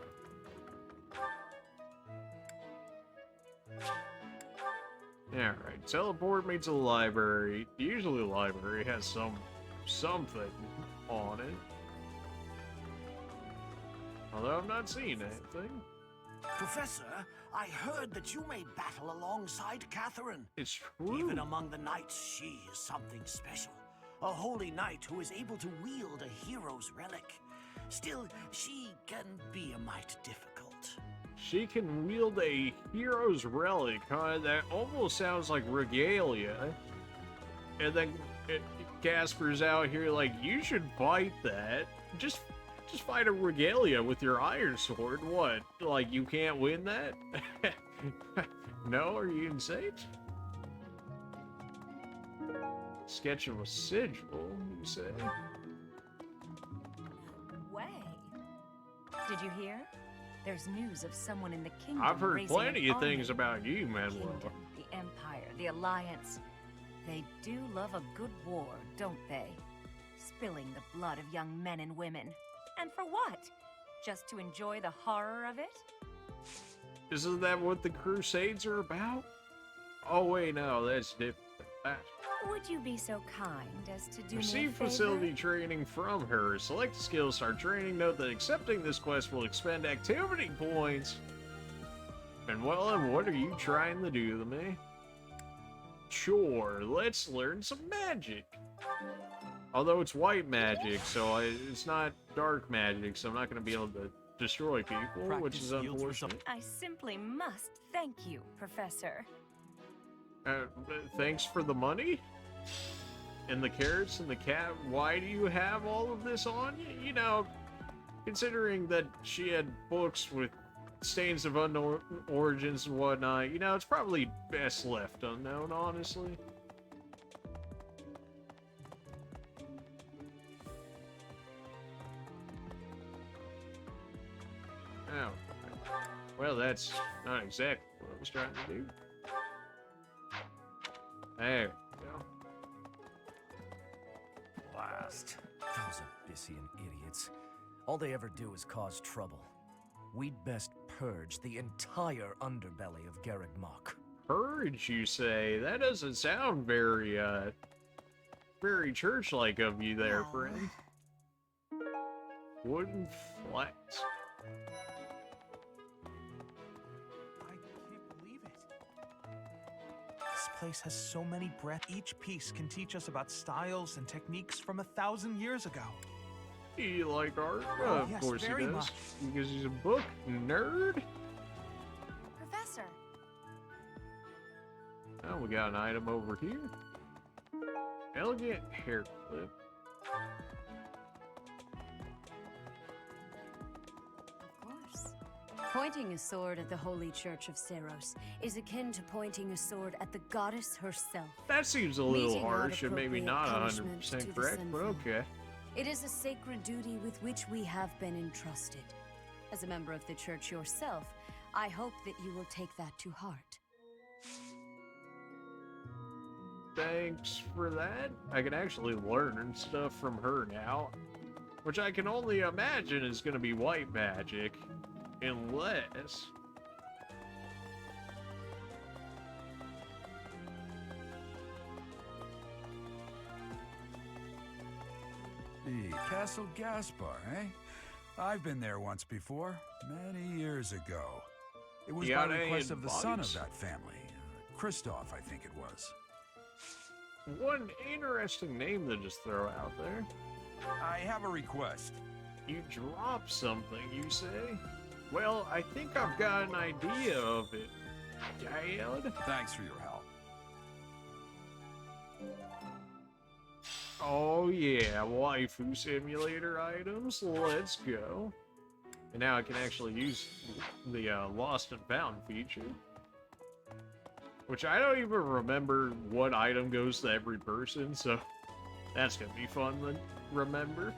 Alright, teleport me to the library. Usually the library has something on it. Although I'm not seeing anything. Professor, I heard that you may battle alongside Catherine. It's true. Even among the knights, she is something special. A holy knight who is able to wield a hero's relic. Still, she can be a mite difficult. She can wield a hero's relic, huh? That almost sounds like regalia. And then Casper's out here like, you should fight that. Just fight a regalia with your iron sword. What? Like, you can't win that? No? Are you insane? Sketch of a sigil, you say? Way. Did you hear? There's news of someone in the kingdom. I've heard raising plenty an of things army. about you, The Manuel. kingdom, the empire, the alliance. They do love a good war, don't they? Spilling the blood of young men and women. And for what? Just to enjoy the horror of it? Isn't that what the Crusades are about? Oh wait, no, that's different. Would you be so kind as to do me a Receive favor? facility training from her. Select skills, start training. Note that accepting this quest will expend activity points. And well, and what are you trying to do to me? Sure, let's learn some magic. Although it's white magic, so it's not dark magic, so I'm not going to be able to destroy people, which is unfortunate. I simply must thank you, Professor. Thanks for the money? And the carrots and the cat? Why do you have all of this on you? You know, considering that she had books with stains of unknown origins and whatnot, you know, it's probably best left unknown, honestly. Oh. Well, that's not exactly what I was trying to do. There we go. Blast. Those Abyssian idiots. All they ever do is cause trouble. We'd best purge the entire underbelly of Garreg Mach. Purge, you say? That doesn't sound very, very church-like of you there, friend. Wooden flats. This place has so many breaths. Each piece can teach us about styles and techniques from 1,000 years ago. You like art? Oh, Of yes, course he very does. much. Because he's a book nerd. Professor, Oh, we got an item over here. Elegant hair clip. Of course. Pointing a sword at the Holy Church of Seros is akin to pointing a sword at the goddess herself. That seems a little Meting out harsh and maybe appropriate not punishment to 100% the correct, but sinful. okay. It is a sacred duty with which we have been entrusted. As a member of the church yourself, I hope that you will take that to heart. Thanks for that. I can actually learn stuff from her now. Which I can only imagine is going to be white magic. Unless... The Castle Gaspar, eh? I've been there once before, many years ago. It was You by got any request of the son of advice? that family. Christoph, I think it was. One interesting name to just throw out there. I have a request. You drop something, you say? Well, I think I've got an idea of it. Dad? Thanks for your help. Oh yeah, waifu simulator items. Let's go. And now I can actually use the lost and found feature. Which I don't even remember what item goes to every person, so that's gonna be fun to remember.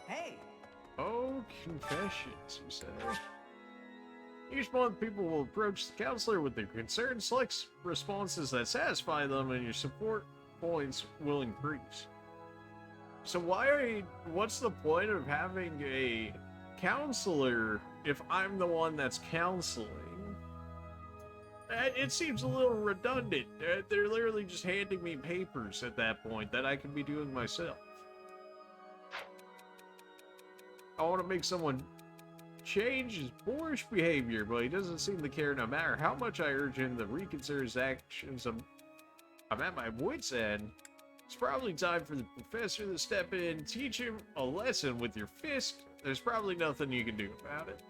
Hey! Oh, confessions, you say. Each month, people will approach the counselor with their concerns, select responses that satisfy them, and your support points will increase. So what's the point of having a counselor if I'm the one that's counseling, it seems a little redundant. They're literally just handing me papers at that point that I can be doing myself. I want to make someone change his boorish behavior, but he doesn't seem to care no matter how much I urge him to reconsider his actions. I'm at my wit's end. It's probably time for the professor to step in and teach him a lesson with your fist. There's probably nothing you can do about it.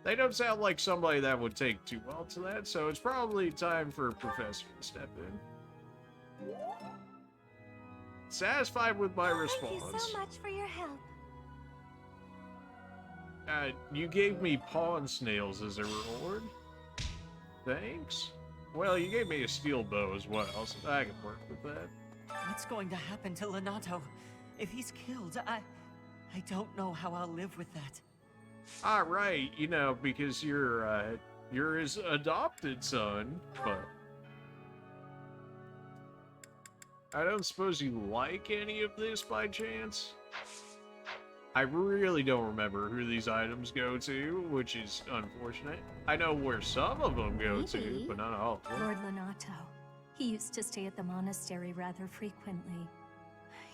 They don't sound like somebody that would take too well to that, so it's probably time for a professor to step in. Satisfied with my response. Thank you so much for your help. You gave me pawn snails as a reward. Thanks. Well, you gave me a steel bow as well, so I can work with that. What's going to happen to Lonato? If he's killed, I don't know how I'll live with that. Right, you know, because you're his adopted son, but I don't suppose you like any of this by chance? I really don't remember who these items go to, which is unfortunate. I know where some of them go to, but not all of them. Lord Lonato. He used to stay at the monastery rather frequently.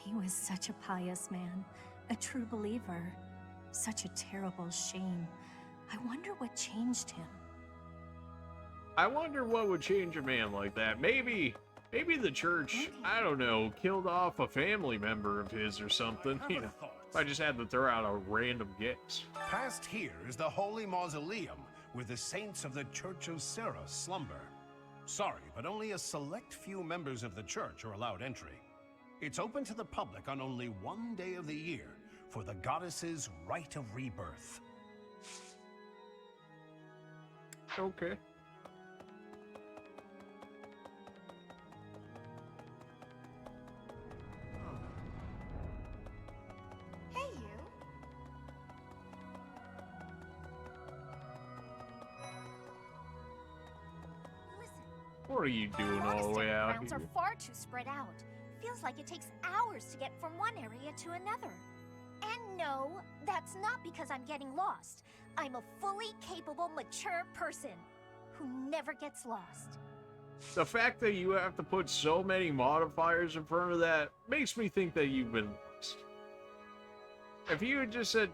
He was such a pious man, a true believer. Such a terrible shame. I wonder what changed him. I wonder what would change a man like that. Maybe the church, I don't know, killed off a family member of his or something. You know, if I just had to throw out a random guess. Past here is the holy mausoleum where the saints of the Church of Serra slumber. Sorry, but only a select few members of the church are allowed entry. It's open to the public on only one day of the year, for the goddess's rite of rebirth. Okay. Hey, you. Listen. What are you doing all the way out Grounds here? are far too spread out. Feels like it takes hours to get from one area to another. And no, that's not because I'm getting lost. I'm a fully capable, mature person who never gets lost. The fact that you have to put so many modifiers in front of that makes me think that you've been lost. If you had just said,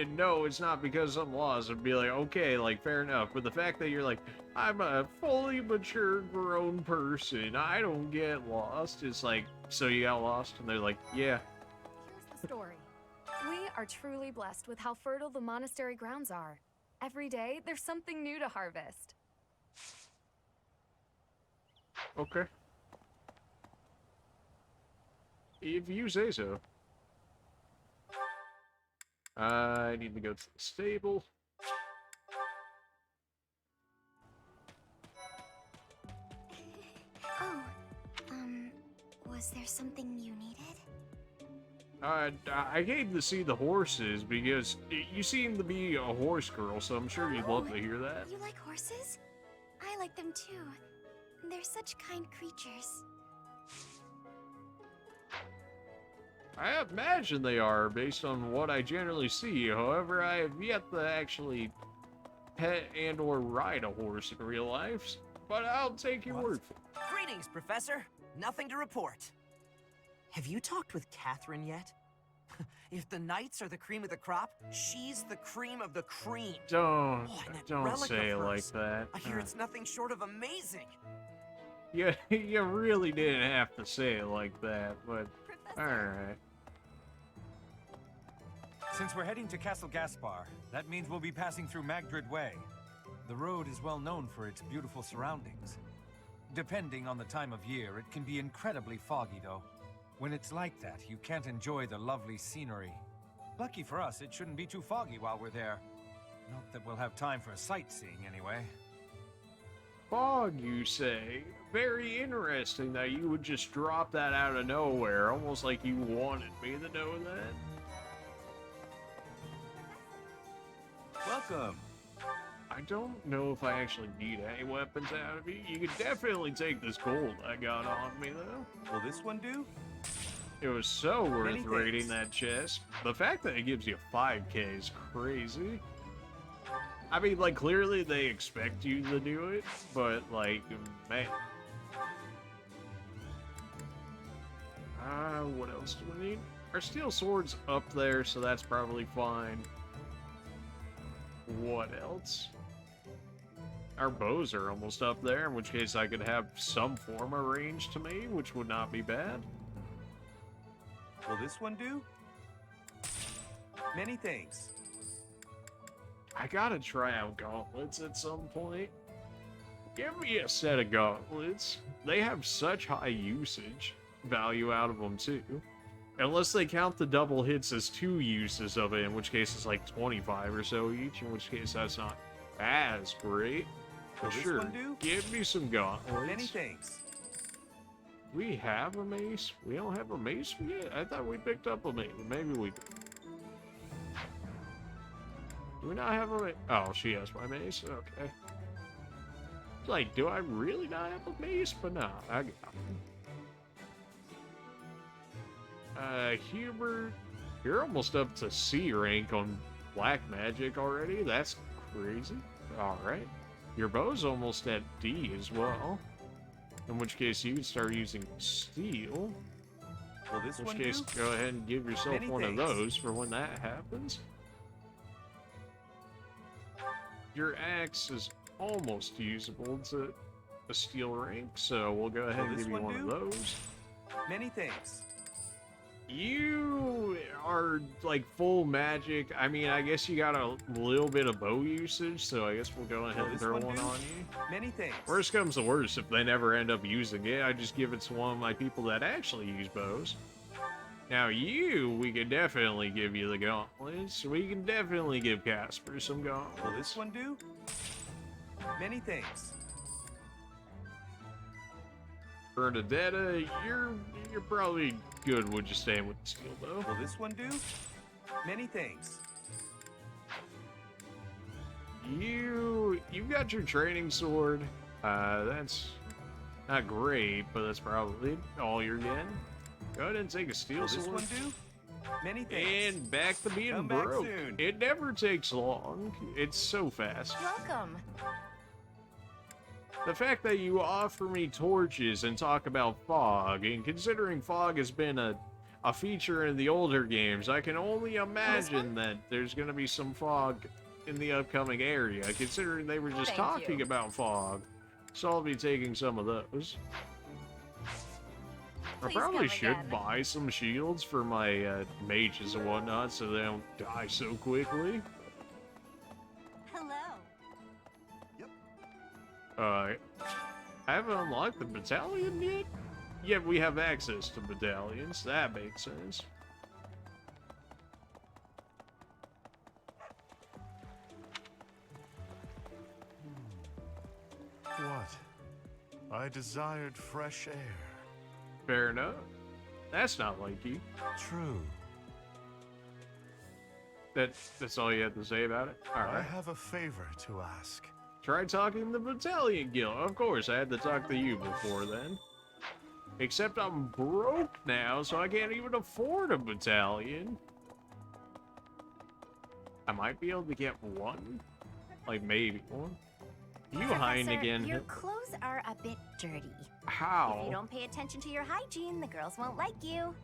no, it's not because I'm lost, I'd be like, okay, like, fair enough. But the fact that you're like, I'm a fully mature, grown person, I don't get lost, it's like, so you got lost? And they're like, yeah. Here's the story. We are truly blessed with how fertile the monastery grounds are. Every day, there's something new to harvest. Okay. If you say so. I need to go to the stable. Oh, was there something you needed? I came to see the horses because you seem to be a horse girl, so I'm sure you'd love to hear that. You like horses? I like them too. They're such kind creatures. I imagine they are, based on what I generally see. However, I have yet to actually pet and or ride a horse in real life, but I'll take your word for it. Greetings, Professor. Nothing to report. Have you talked with Catherine yet? If the knights are the cream of the crop, she's the cream of the cream. Don't relic say it of like hers. that. I hear it's nothing short of amazing. Yeah, you really didn't have to say it like that, but alright. Since we're heading to Castle Gaspar, that means we'll be passing through Magdred Way. The road is well known for its beautiful surroundings. Depending on the time of year, it can be incredibly foggy, though. When it's like that, you can't enjoy the lovely scenery. Lucky for us, it shouldn't be too foggy while we're there. Not that we'll have time for sightseeing, anyway. Fog, you say? Very interesting that you would just drop that out of nowhere, almost like you wanted me to know that. Welcome. I don't know if I actually need any weapons out of you. You could definitely take this gold I got on me, though. Will this one do? It was so worth Many raiding thanks. that chest. The fact that it gives you 5K is crazy. I mean, like, clearly they expect you to do it, but, like, man. What else do we need? Our steel sword's up there, so that's probably fine. What else? Our bows are almost up there, in which case I could have some form of range to me, which would not be bad. Will this one do? Many thanks. I gotta try out gauntlets at some point. Give me a set of gauntlets. They have such high usage value out of them, too. Unless they count the double hits as 2 uses of it, in which case it's like 25 or so each, in which case that's not as great. But sure, give me some gauntlets. Many thanks. We have a mace? We don't have a mace yet? I thought we picked up a mace. Maybe we do. Do we not have a mace? Oh, she has my mace? Okay. It's like, do I really not have a mace? But no, I got it. Hubert, you're almost up to C rank on black magic already? That's crazy. Alright. Your bow's almost at D as well. In which case you would start using steel. Will this in one which case, do? go ahead and give yourself Many one thanks. of those for when that happens. Your axe is almost usable to a steel rank, so we'll go ahead Will and this give you one one do? of those. Many thanks. You are like full magic. I mean, I guess you got a little bit of bow usage, so I guess we'll go ahead Will and this throw one one do? on you. Many thanks. Worst comes to worst, if they never end up using it, I just give it to one of my people that actually use bows. Now we can definitely give you the gauntlets. We can definitely give Casper some gauntlets. Will this one do? Many thanks. Bernadetta, you're probably good with just staying with the steel bow. Will this one do? Many thanks. You've got your training sword. That's not great, but that's probably all you're getting. Go ahead and take a steel Will sword. this one do? Many thanks. And back to being Come back broke. soon. It never takes long. It's so fast. Welcome. The fact that you offer me torches and talk about fog, and considering fog has been a feature in the older games, I can only imagine that there's going to be some fog in the upcoming area, considering they were just talking about fog. So I'll be taking some of those. I probably should buy some shields for my mages and whatnot so they don't die so quickly. Hello. I haven't unlocked the battalion yet? Yet we have access to battalions. That makes sense. What? I desired fresh air. Fair enough. That's not like you. True. That's all you have to say about it? I Alright. have a favor to ask. Try talking to the battalion guild. Of course, I had to talk to you before then. Except I'm broke now, so I can't even afford a battalion. I might be able to get one. Like, maybe one. You Heineken. Your clothes are a bit dirty. How? If you don't pay attention to your hygiene, the girls won't like you.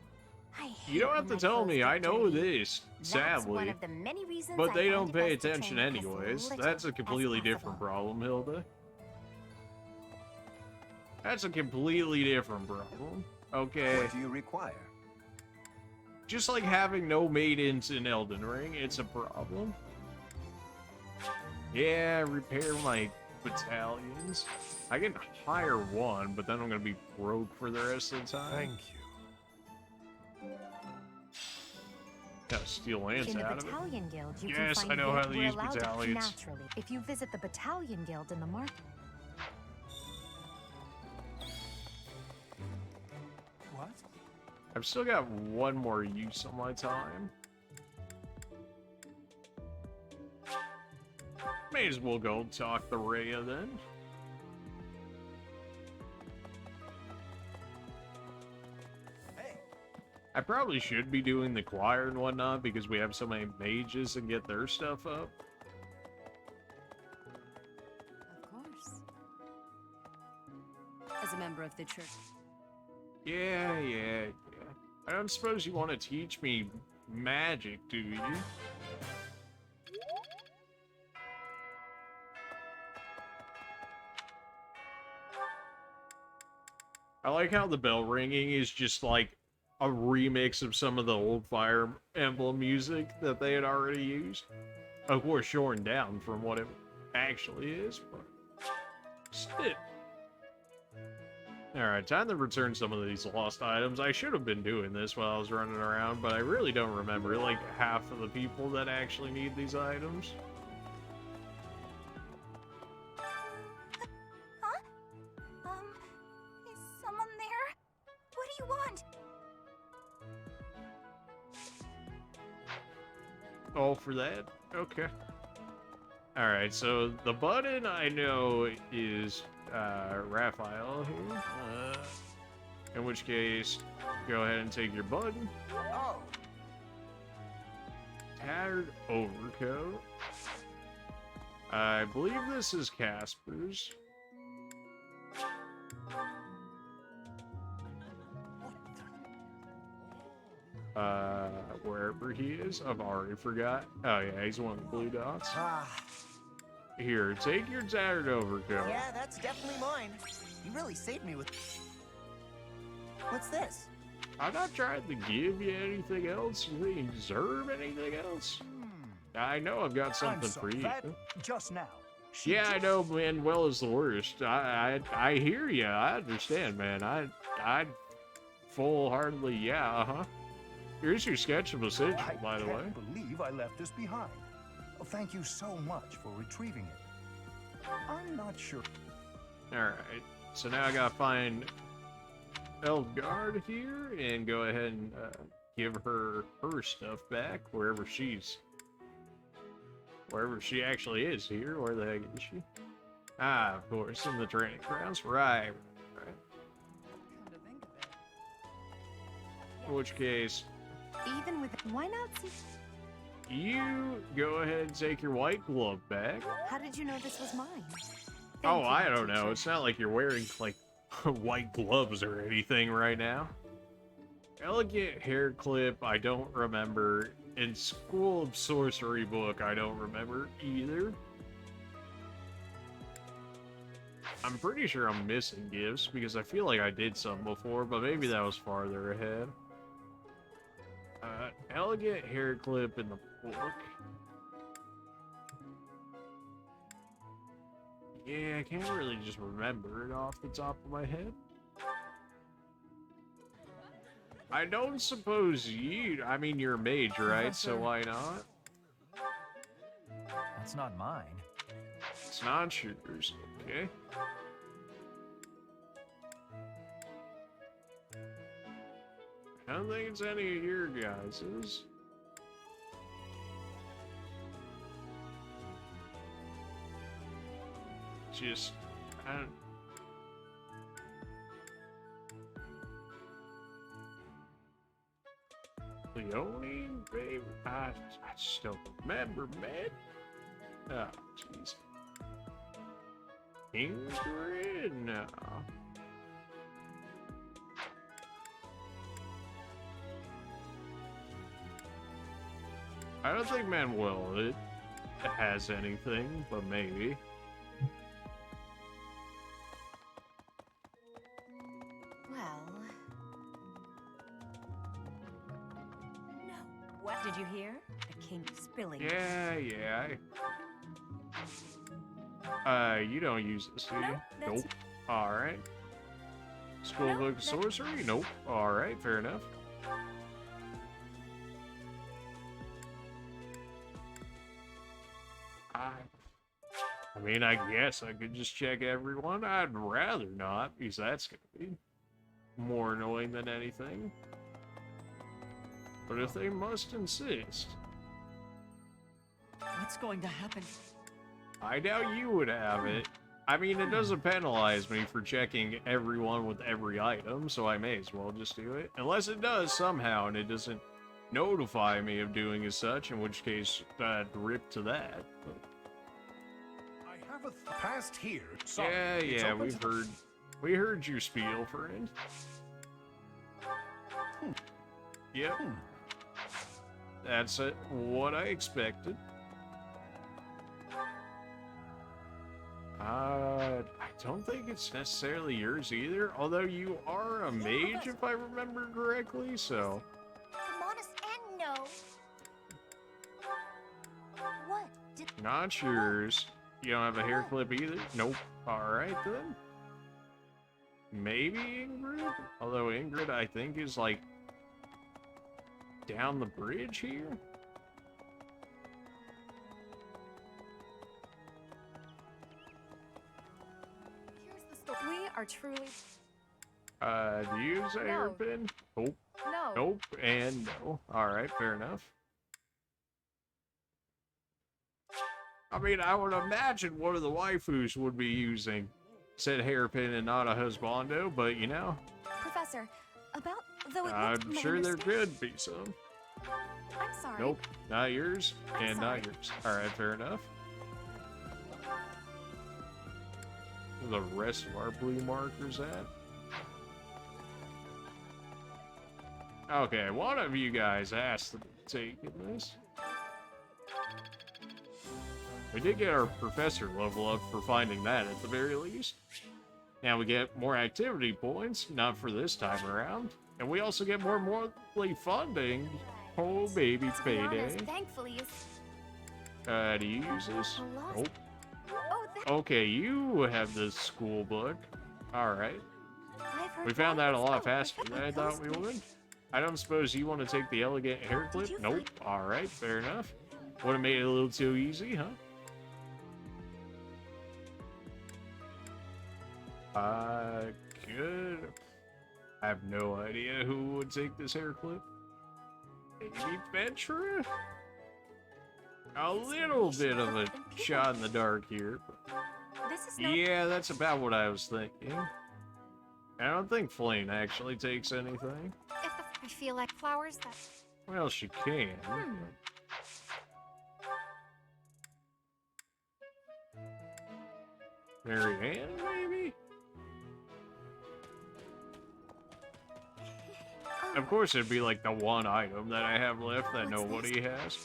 I hate You don't have when to my tell clothes me, get I know dirty. this, That's one sadly. of the many reasons But I they find don't it pay best to attention train as anyways. little That's a as completely different problem, Hilda. That's a completely different problem. Okay. What do you require? Just like having no maidens in Elden Ring, it's a problem. Yeah, repair my battalions. I can hire one, but then I'm gonna be broke for the rest of the time. Thank you. Gotta steal lance In the out of it. Battalion Guild, you Yes, can find I know how gear to we're use allowed battalions. naturally if you visit the Battalion Guild in the market. What? I've still got one more use on my time. May as well go talk to Rhea then. I probably should be doing the choir and whatnot because we have so many mages and get their stuff up. of the church. Yeah. I don't suppose you want to teach me magic, do you? I like how the bell ringing is just like a remix of some of the old Fire Emblem music that they had already used. Of course, shortened down from what it actually is, but still. Alright, time to return some of these lost items. I should have been doing this while I was running around, but I really don't remember, like, half of the people that actually need these items. Is someone there? What do you want? All for that? Okay. Alright, so the button I know is Raphael here. In which case, go ahead and take your button. Oh. Tattered overcoat. I believe this is Casper's. Wherever he is, I've already forgot. Oh yeah, he's one of the blue dots. Here, take your tattered overcoat. Yeah, that's definitely mine. You really saved me with... What's this? I'm not trying to give you anything else. You think you deserve anything else? I know I've got something for you. Just now. Yeah, I know Manuel is the worst. I hear you. I understand, man. I full-heartedly, yeah, Here's your sketch of a sigil, by the way. I can't believe I left this behind. Oh, thank you so much for retrieving it. I'm not sure. Alright, so now I gotta find Elfgard here and go ahead and give her stuff back wherever she actually is here. Where the heck is she? Ah, of course, in the training grounds. Right. In which case, Even with... Why not see... you go ahead and take your white glove back. How did you know this was mine? Oh, I don't know. It's not like you're wearing, like, white gloves or anything right now. Elegant hair clip, I don't remember. In School of Sorcery book, I don't remember either. I'm pretty sure I'm missing gifts because I feel like I did some before, but maybe that was farther ahead. Elegant hair clip in the book. Yeah, I can't really just remember it off the top of my head. I don't suppose you... I mean, you're a mage, right? So why not? That's not mine. It's not yours, okay? I don't think it's any of your guys's. Just... I don't... Leone, babe? I just don't remember, man. Oh, jeez. Ingrid? No. I don't think Manuel it has anything, but maybe. Well... No. What did you hear? The king spilling. Yeah. You don't use this, do you? Nope. Alright. School book of sorcery? Nope. Alright, fair enough. I mean, I guess I could just check everyone. I'd rather not, because that's gonna be more annoying than anything. But if they must insist... What's going to happen? I doubt you would have it. I mean, it doesn't penalize me for checking everyone with every item, so I may as well just do it. Unless it does somehow, and it doesn't notify me of doing as such, in which case, I'd rip to that. But... Past here. Yeah, we've heard We heard your spiel, friend. Yep. That's it. What I expected. I don't think it's necessarily yours either, although you are a mage, if I remember correctly, so... And no. What? Not yours. You don't have a hair clip either? Nope. Alright then. Maybe Ingrid? Although Ingrid, I think, is like... down the bridge here? We are truly... Do you use a hairpin? Nope. No. Nope, and no. Alright, fair enough. I mean, I would imagine one of the waifus would be using said hairpin and not a husbando, but you know. Professor, about though it I'm looked sure there manifestation- could be some. I'm sorry. Nope, not yours, I'm and sorry. not yours. Alright, fair enough. Where the rest of our blue markers at? Okay, one of you guys asked to take this. We did get our professor level up for finding that at the very least. Now we get more activity points, not for this time around. And we also get more monthly funding. Oh, baby, To be payday. honest, thankfully, Do you use this? Lost. Nope. Oh, Okay, you have the school book. Alright. I've heard We found that a lot Oh, faster than I thought we would. I don't suppose you want to take the elegant hair clip? Nope. Alright, fair enough. Would have made it a little too easy, huh? Good. I have no idea who would take this hair clip. Maybe Ventura? A little bit of a shot in the dark here. This is not Yeah, that's about what I was thinking. I don't think Flame actually takes anything. I feel like flowers that... Well, she can. Marianne, maybe? Of course, it'd be like the one item that I have left that nobody has.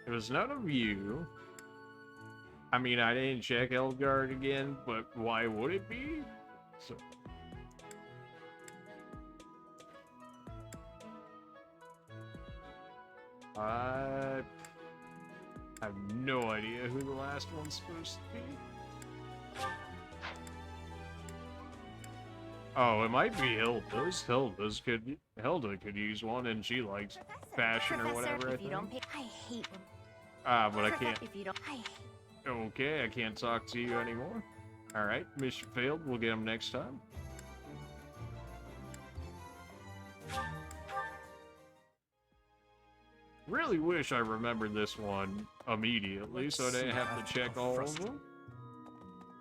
It was none of you. I mean, I didn't check Eldgard again, but why would it be? So... I have no idea who the last one's supposed to be. Oh, it might be Hilda's. Hilda could use one, and she likes fashion or whatever. I think. I hate when... But I can't. If you don't... I hate... Okay, I can't talk to you anymore. All right, mission failed. We'll get them next time. Really wish I remembered this one immediately, so I didn't have to check all of them.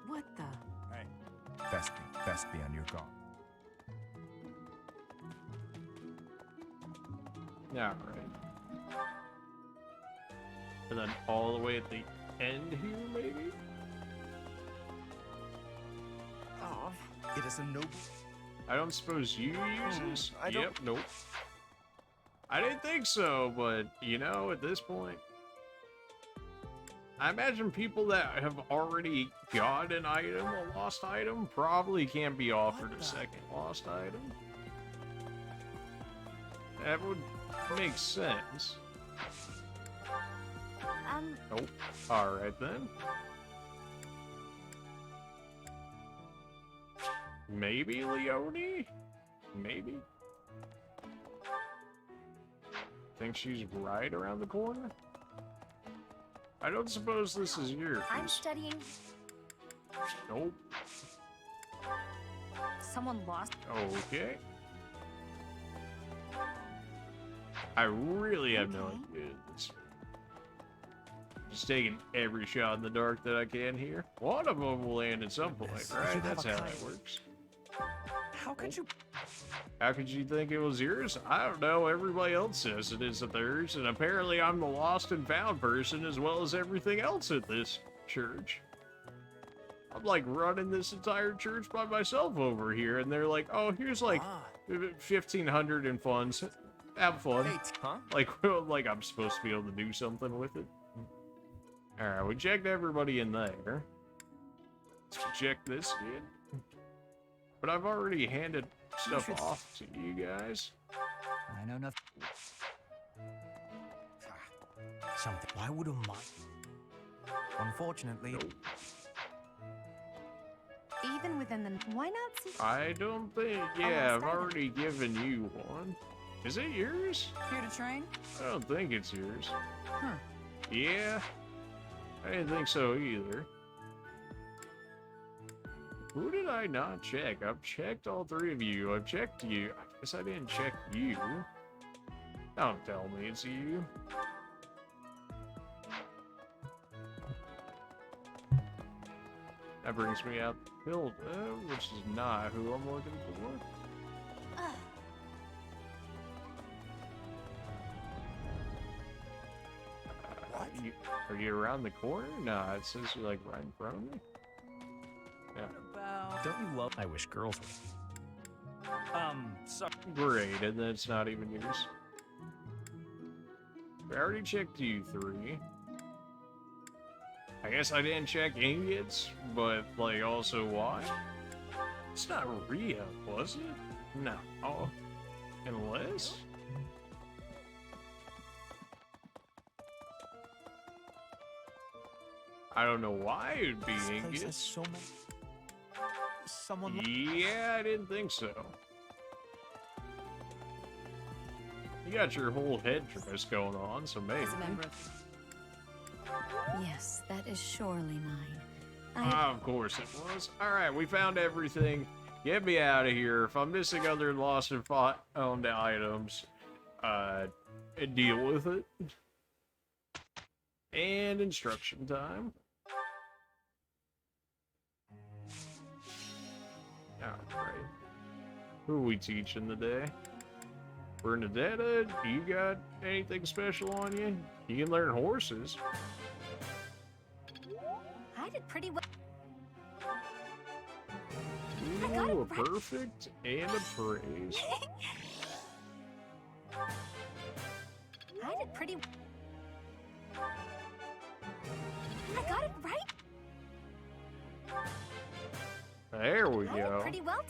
What the? Hey. Best be on your guard. Yeah, right. And then all the way at the end here, maybe? Oh. It is a noble... I don't suppose you use this? I don't... Yep, nope. I didn't think so, but, you know, at this point... I imagine people that have already got an item, a lost item, probably can't be offered a second lost item. That would make sense. Nope. Alright then. Maybe Leone? Maybe? Think she's right around the corner? I don't suppose this is yours. I'm studying. Nope. Someone lost. Okay. I really have no idea. Just taking every shot in the dark that I can here. One of them will land at some point, right? That's how that works. How could you? How could you think it was yours? I don't know. Everybody else says it isn't theirs, and apparently I'm the lost and found person as well as everything else at this church. I'm like running this entire church by myself over here, and they're like, oh, here's like 1,500 in funds. Have fun. Huh? Like I'm supposed to be able to do something with it. Alright, we checked everybody in there. Let's check this in. But I've already handed stuff off to you guys. I know nothing. Something. Why would a mind? Unfortunately. Even within the... Why not see... I don't think... Yeah, I've already given you one. Is it yours? Here to train? I don't think it's yours. Huh. Yeah. I didn't think so either. Who did I not check? I've checked all three of you. I've checked you. I guess I didn't check you. Don't tell me it's you. That brings me out Hilda, which is not who I'm looking for. Are you around the corner? Nah, it says you're like right in front of me. Yeah. Don't you love? I wish girls would. So great, and then it's not even yours. I already checked you three. I guess I didn't check ingots, but like also why? It's not Rhea, was it? No. Oh, unless. I don't know why it would be ingots. So many... Someone. Yeah, I didn't think so. You got your whole headdress going on, so maybe. Yes, that is surely mine. Of course it was. Alright, we found everything. Get me out of here. If I'm missing other lost and found items, deal with it. And instruction time. Alright. Who are we teaching today? Bernadetta, you got anything special on you? You can learn horses. I did pretty well. Ooh, a perfect and a praise. I did pretty... I got it right. There we I go. did pretty well.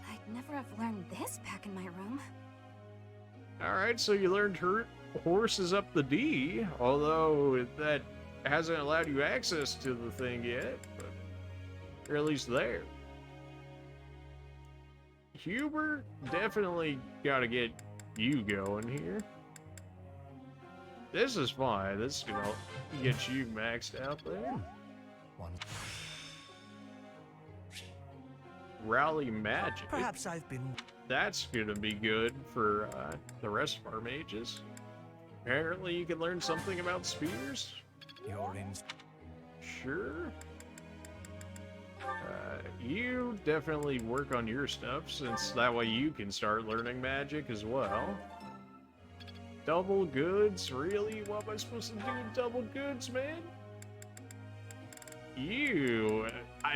I'd never have learned this back in my room. Alright, so you learned horses up the D, although that hasn't allowed you access to the thing yet, but you're at least there. Hubert, definitely gotta get you going here. This is fine. This is gonna get you maxed out there. One. Rally magic. Perhaps I've been. That's gonna be good for the rest of our mages. Apparently, you can learn something about spears. You're in. Sure. You definitely work on your stuff, since that way you can start learning magic as well. Double goods? Really? What am I supposed to do with double goods, man?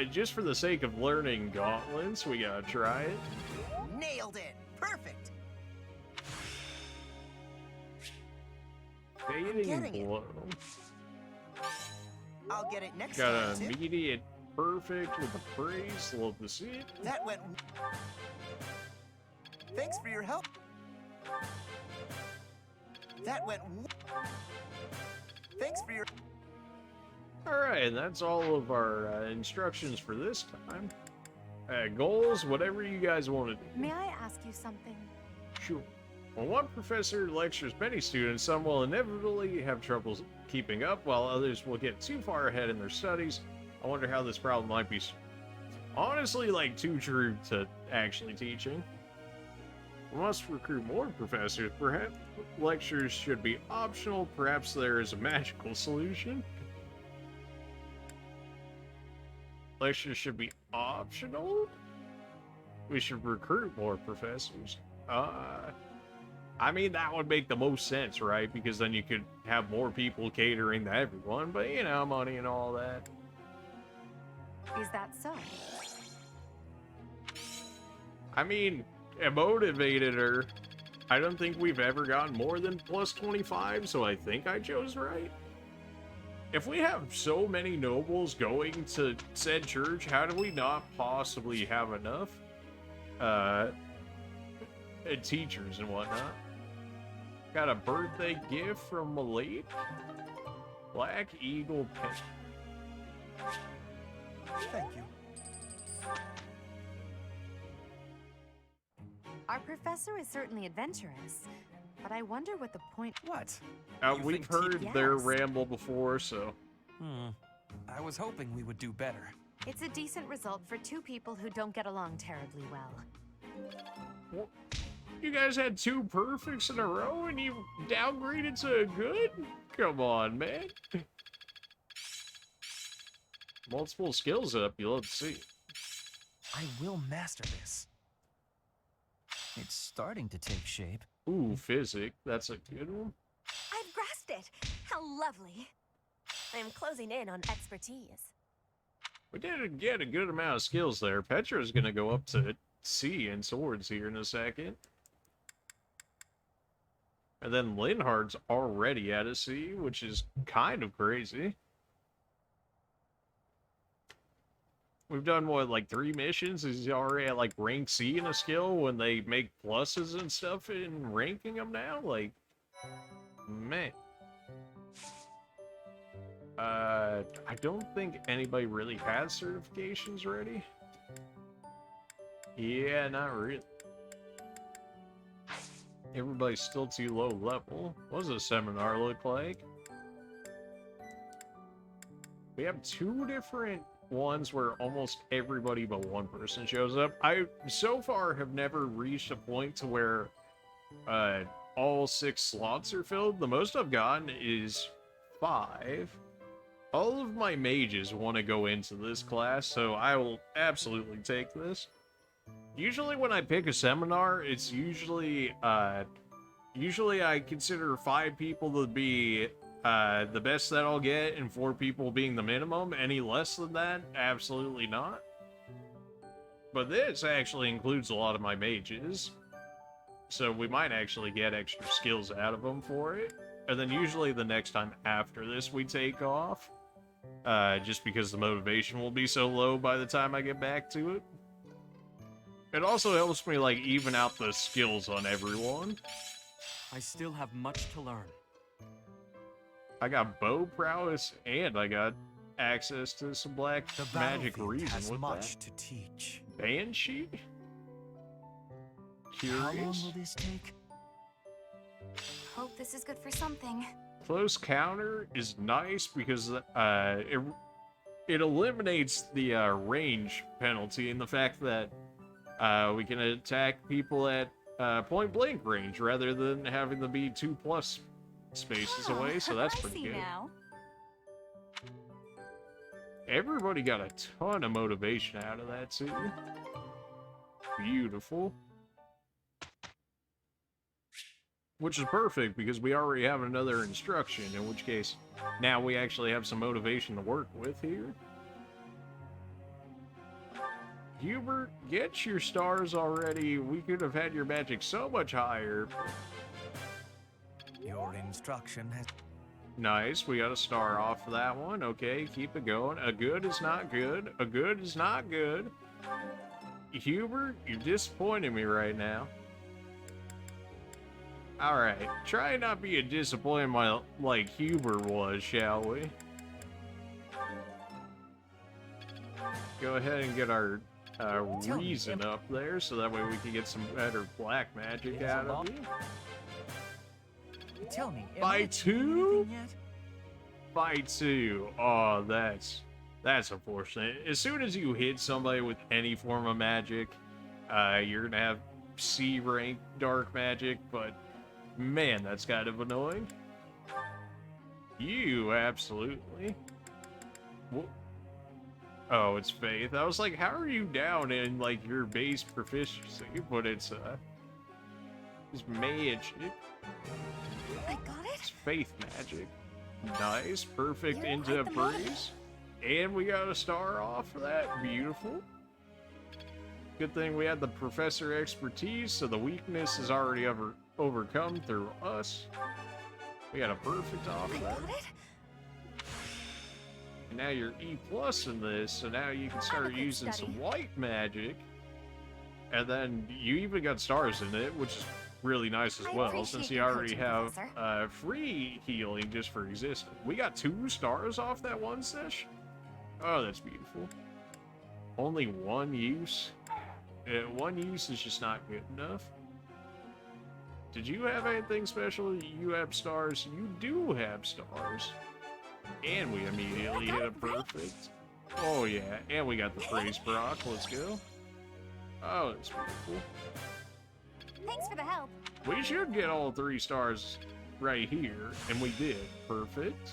Just for the sake of learning gauntlets, we gotta try it. Nailed it! Perfect! Fading blow. I'll get it next Got time, an too. immediate perfect with the praise. Love to see it. That went... Thanks for your help. That went... Thanks for your... Alright, and that's all of our instructions for this time. Goals, whatever you guys want to do. May I ask you something? Sure. When one professor lectures many students, some will inevitably have trouble keeping up, while others will get too far ahead in their studies. I wonder how this problem might be honestly like too true to actually teaching. We must recruit more professors. Perhaps lectures should be optional. Perhaps there is a magical solution. Lectures should be optional? We should recruit more professors. I mean, that would make the most sense, right? Because then you could have more people catering to everyone, but you know, money and all that. Is that so? I mean, it motivated her. I don't think we've ever gotten more than plus 25, so I think I chose right. If we have so many nobles going to said church, how do we not possibly have enough teachers and whatnot? Got a birthday gift from Malate? Black Eagle pen. Thank you. Our professor is certainly adventurous, but I wonder what the point... What? We've heard their ramble before, so... I was hoping we would do better. It's a decent result for two people who don't get along terribly well. You guys had 2 perfects in a row and you downgraded to a good? Come on, man. Multiple skills up, you'll have to see. I will master this. It's starting to take shape. Ooh, physic. That's a good one. I've grasped it. How lovely. I'm closing in on expertise. We did get a good amount of skills there. Petra's gonna go up to C in swords here in a second. And then Linhardt's already at a C, which is kind of crazy. We've done, what, like 3 missions? Is he already at, like, rank C in a skill when they make pluses and stuff in ranking them now? Like, man. I don't think anybody really has certifications ready. Yeah, not really. Everybody's still too low level. What does a seminar look like? We have 2 different ones where almost everybody but one person shows up. I, so far, have never reached a point to where all 6 slots are filled. The most I've gotten is 5. All of my mages want to go into this class, so I will absolutely take this. Usually when I pick a seminar, it's usually I consider 5 people to be the best that I'll get, and 4 people being the minimum. Any less than that, absolutely not. But this actually includes a lot of my mages, so we might actually get extra skills out of them for it. And then usually the next time after this we take off, just because the motivation will be so low by the time I get back to it. It also helps me, like, even out the skills on everyone. I still have much to learn. I got bow prowess, and I got access to some black magic reason has with much that. to teach. Banshee? Curious? How long will this take? Hope this is good for something. Close counter is nice because it eliminates the range penalty and the fact that we can attack people at point blank range rather than having them be 2+ spaces away, so that's pretty good. Now. Everybody got a ton of motivation out of that too. Beautiful. Which is perfect because we already have another instruction, in which case now we actually have some motivation to work with here. Hubert, get your stars already. We could have had your magic so much higher. Your instruction has... Nice, we got a star off of that one. Okay, keep it going. A good is not good. A good is not good. Hubert, you're disappointing me right now. Alright, try not be a disappointment like Hubert was, shall we? Go ahead and get our reason up there, so that way we can get some better black magic out of you. Tell me, By 2? By 2. Oh, that's unfortunate. As soon as you hit somebody with any form of magic, you're gonna have C rank dark magic, but man, that's kind of annoying. You absolutely. Oh, it's Faith. I was like, how are you down in, like, your base proficiency? But it's magic. I got it. It's Faith magic. Nice. Perfect You're into quite the motivator. breeze. And we got a star off for that. Beautiful. Good thing we had the professor expertise, so the weakness is already overcome through us. We got a perfect off for that. And now you're E+ in this, so now you can start using some white magic. And then you even got stars in it, which is really nice as well, since you already have free healing just for existing. We got 2 stars off that one session. Oh, that's beautiful. Only 1 use? 1 use is just not good enough. Did you have anything special? You have stars. You do have stars. And we immediately hit a perfect. Oh yeah, and we got the praise Brock. Let's go. Oh, that's beautiful. Thanks for the help. We should get all 3 stars right here, and we did. Perfect.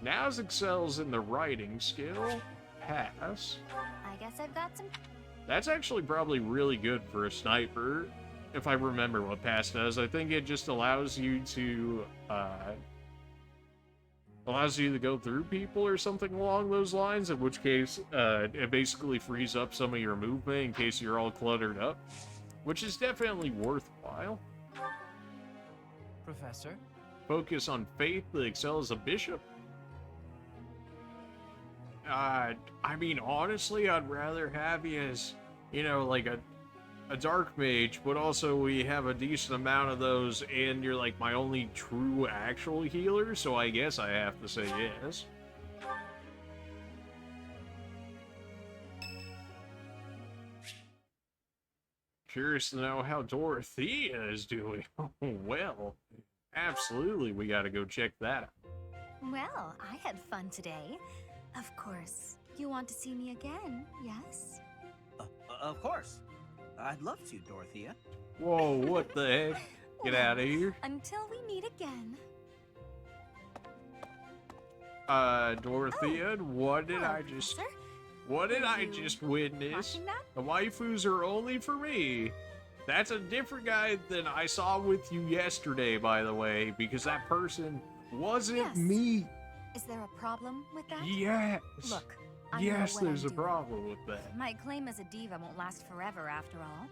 Now's excels in the writing skill. Pass. I guess I've got some. That's actually probably really good for a sniper, if I remember what pass does. I think it just allows you to go through people or something along those lines, in which case it basically frees up some of your movement in case you're all cluttered up, which is definitely worthwhile. Professor? Focus on faith that excels as a bishop. I mean, honestly, I'd rather have you as, you know, like a dark mage, but also we have a decent amount of those, and you're like my only true actual healer, so I guess I have to say yes. Curious to know how Dorothea is doing. Well, absolutely, we gotta go check that out. Well, I had fun today. Of course. You want to see me again, yes? Of course. I'd love to, Dorothea. Whoa, what the heck? Get out of here. Until we meet again. Dorothea, what did I just witness? The waifus are only for me. That's a different guy than I saw with you yesterday, by the way, because that person wasn't me. Is there a problem with that? Yes. Look, I yes, know what there's I'm a doing. problem with that. My claim as a diva won't last forever, after all.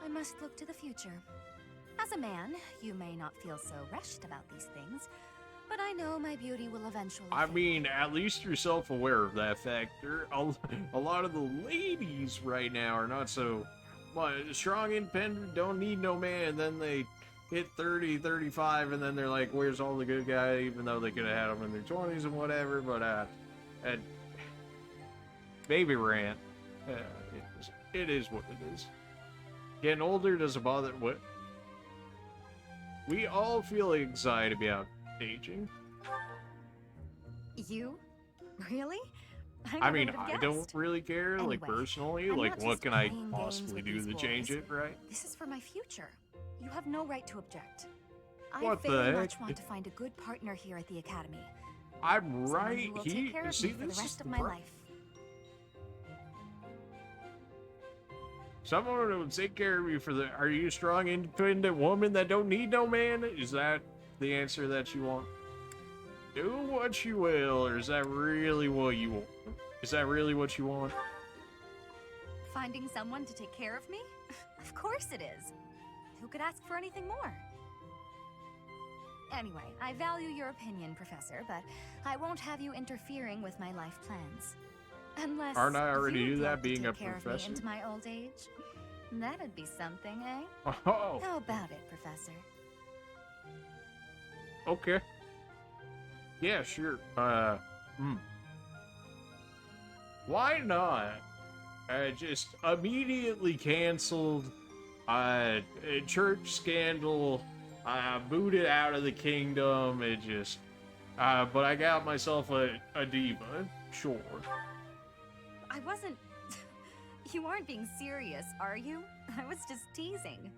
I must look to the future. As a man, you may not feel so rushed about these things, but I know my beauty will eventually I fade. mean, at least you're self-aware of that factor. A lot of the ladies right now are not so strong, independent, don't need no man, and then they hit 30, 35, and then they're like, where's all the good guy, even though they could have had them in their 20s and whatever, but, baby rant. It is what it is. Getting older doesn't bother. What? We all feel anxiety about aging. You? Really? I mean, never would I have don't guessed. really care, like, Anyway, personally. I'm Like, not what just can I playing games possibly with do these to change boys. it, right? This is for my future. You have no right to object. What I the very heck? much want to find a good partner here at the academy. I'm Someone right who will here. take care of See, me for the this is rest of the my pro- life. Someone who will take care of you for the. Are you a strong, independent woman that don't need no man? Is that the answer that you want? Do what you will, or is that really what you want? Is that really what you want? Finding someone to take care of me? Of course it is. Who could ask for anything more? Anyway, I value your opinion, Professor, but I won't have you interfering with my life plans. Unless Aren't I already you'd do that like to being a take care of me professor? into my old age? That'd be something, eh? Oh. How about it, Professor? Okay. Yeah, sure. Why not? Just immediately canceled. A church scandal. Booted out of the kingdom. It just. But I got myself a diva. Sure. I wasn't... You aren't being serious, are you? I was just teasing.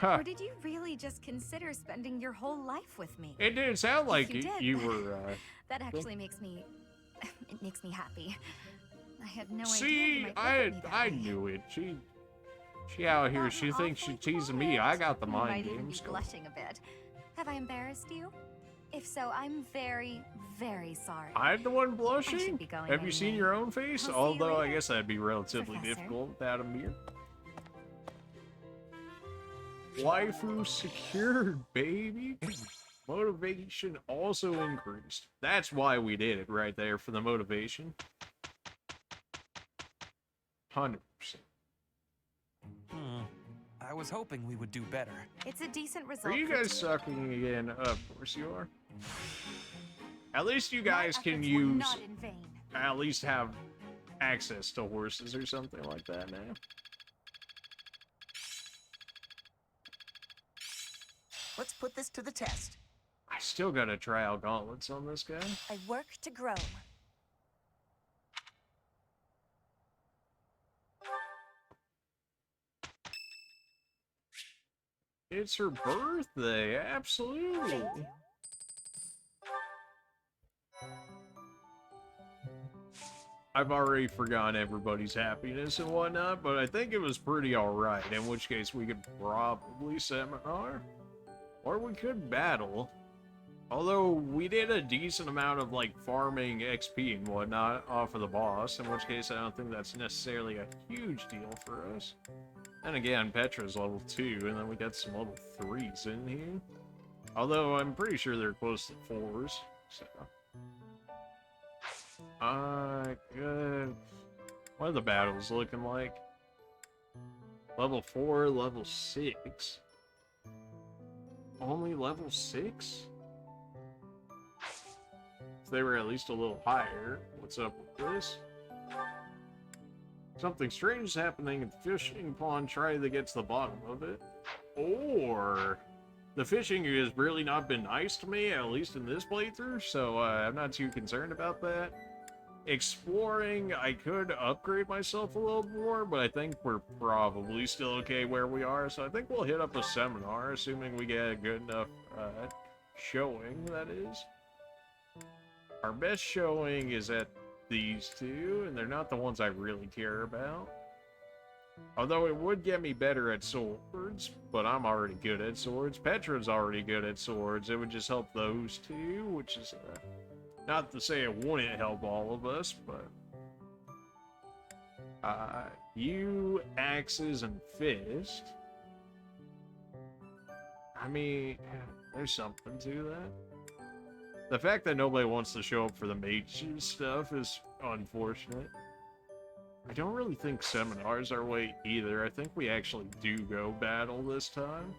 Or did you really just consider spending your whole life with me? It didn't sound like If you did, you were. that actually makes me... It makes me happy. I had no idea See, you might look at me that I way. knew it. She out here. She thinks she's teasing me. I got the You mind might even games. be blushing a bit. Have I embarrassed you? If so, I'm very, very sorry. I'm the one I should blushing? be going Have you seen anyway. your own face? I'll see you Although I later, guess that'd be relatively Professor. difficult without a mirror. Waifu secured, baby. Motivation also increased. That's why we did it right there, for the motivation. 100%. I was hoping we would do better. It's a decent result. Are you for guys two. sucking again? Of course you are. At least you My guys can efforts were use, not in vain. at least have access to horses or something like that now. Let's put this to the test. I still gotta try out gauntlets on this guy. I work to grow. It's her birthday, absolutely. I've already forgotten everybody's happiness and whatnot, but I think it was pretty alright, in which case we could probably seminar. Or we could battle. Although, we did a decent amount of, like, farming XP and whatnot off of the boss, in which case I don't think that's necessarily a huge deal for us. And again, Petra's level 2, and then we got some level 3s in here. Although, I'm pretty sure they're close to 4s, so... good. What are the battles looking like? Level 4, level 6. Only level 6? If they were at least a little higher, what's up with this? Something strange is happening at the fishing pond. Try to get to the bottom of it. Or the fishing has really not been nice to me, at least in this playthrough, so I'm not too concerned about that. Exploring, I could upgrade myself a little more, but I think we're probably still okay where we are, so I think we'll hit up a seminar, assuming we get a good enough showing, that is. Our best showing is at these two, and they're not the ones I really care about. Although it would get me better at swords, but I'm already good at swords. Petra's already good at swords. It would just help those two, which is... not to say it wouldn't help all of us, but... you, axes, and fist. I mean, there's something to that. The fact that nobody wants to show up for the mage stuff is unfortunate. I don't really think seminars our way either. I think we actually do go battle this time.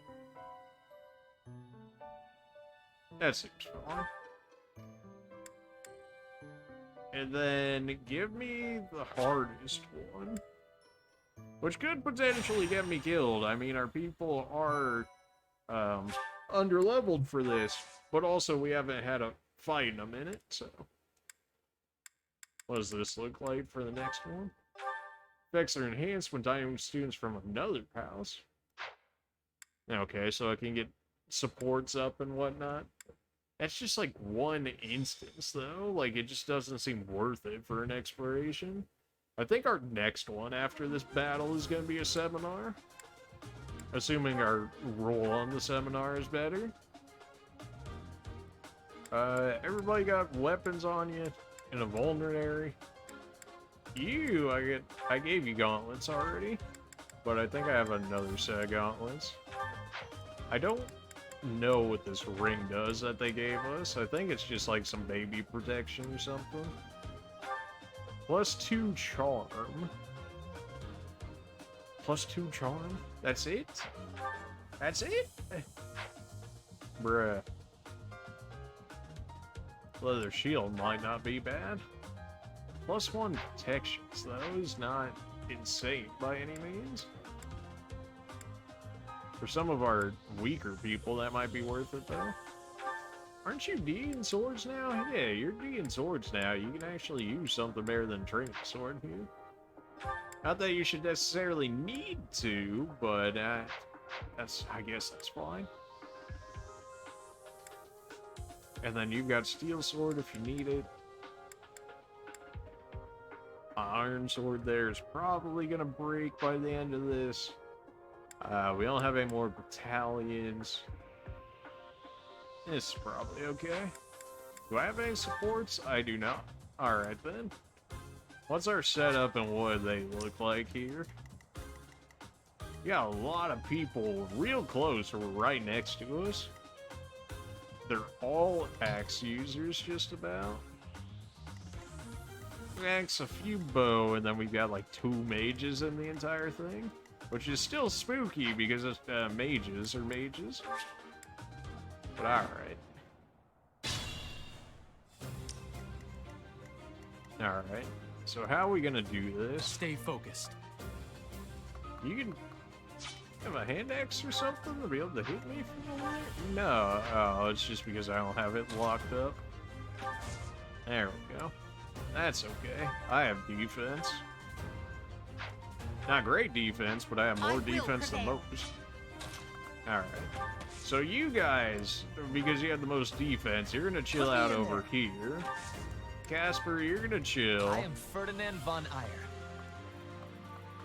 That seems fine. And then give me the hardest one. Which could potentially get me killed. I mean, our people are underleveled for this. But also, we haven't had a fight in a minute, so... What does this look like for the next one? Effects are enhanced when dying students from another house. Okay, so I can get supports up and whatnot. That's just like one instance, though. Like, it just doesn't seem worth it for an exploration. I think our next one after this battle is going to be a seminar. Assuming our roll on the seminar is better. Everybody got weapons on you in a vulnerary. I gave you gauntlets already. But I think I have another set of gauntlets. I don't know what this ring does that they gave us. I think it's just like some baby protection or something. +2 charm. +2 charm? That's it? That's it? Bruh. Leather shield might not be bad. +1 protections, though, is not insane by any means. For some of our weaker people, that might be worth it, though. Aren't you D in swords now? Yeah, you're D in swords now. You can actually use something better than training sword here. Not that you should necessarily need to, but I guess that's fine. And then you've got steel sword if you need it. My iron sword there is probably gonna break by the end of this. We don't have any more battalions. This is probably okay. Do I have any supports? I do not. Alright then. What's our setup and what do they look like here? You got a lot of people real close or right next to us. They're all axe users, just about. Axe, a few bow, and then we've got like 2 mages in the entire thing. Which is still spooky because it's mages are mages. But alright. Alright. So how are we gonna do this? Stay focused. You can have a hand axe or something to be able to hit me from over there? No. Oh, it's just because I don't have it locked up. There we go. That's okay. I have defense. Not great defense, but I have more defense than most. Alright. So you guys, because you have the most defense, you're gonna chill out over here. Casper, you're gonna chill. I am Ferdinand von Eyre.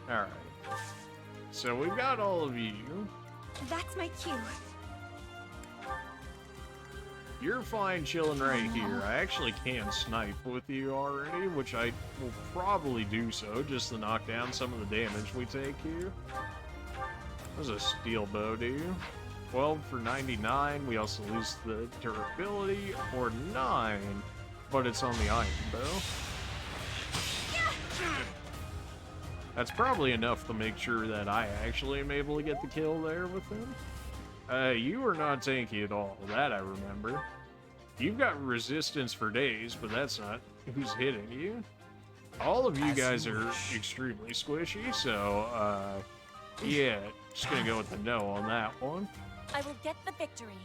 Alright. So we've got all of you. That's my cue. You're fine chilling right here. I actually can snipe with you already, which I will probably do so, just to knock down some of the damage we take here. What does a steel bow do? 12 for 99. We also lose the durability, or 9, but it's on the iron bow. That's probably enough to make sure that I actually am able to get the kill there with him. You are not tanky at all, that I remember. You've got resistance for days, but that's not who's hitting you. All of you guys are extremely squishy, so, yeah, just gonna go with the no on that one. I will get the victory.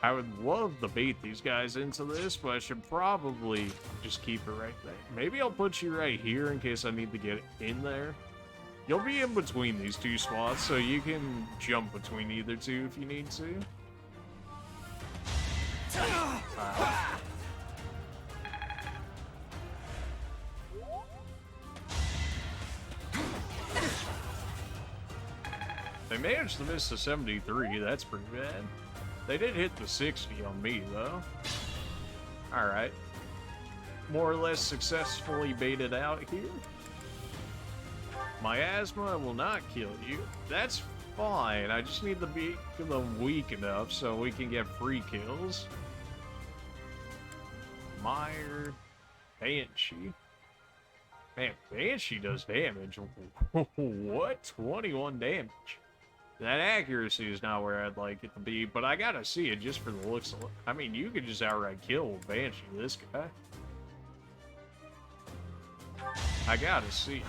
I would love to bait these guys into this, but I should probably just keep it right there. Maybe I'll put you right here in case I need to get in there. You'll be in between these 2 spots, so you can jump between either 2 if you need to. They managed to miss the 73, that's pretty bad. They did hit the 60 on me, though. Alright. More or less successfully baited out here. Miasma will not kill you. That's fine. I just need to be them weak enough so we can get free kills. Mire. Banshee. Man, Banshee does damage. What? 21 damage. That accuracy is not where I'd like it to be, but I gotta see it just for the looks of it. I mean, you could just outright kill Banshee, this guy. I gotta see it.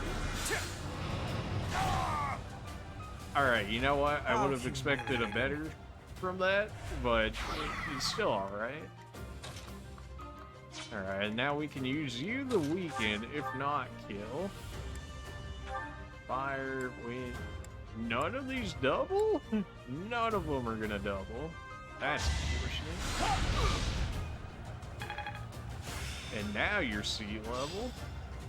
Alright, you know what? I would have expected a better from that, but it's still alright. Alright, now we can use you the weekend, if not kill. Fire, wind. None of these double? None of them are gonna double. That's unfortunate. And now you're sea level.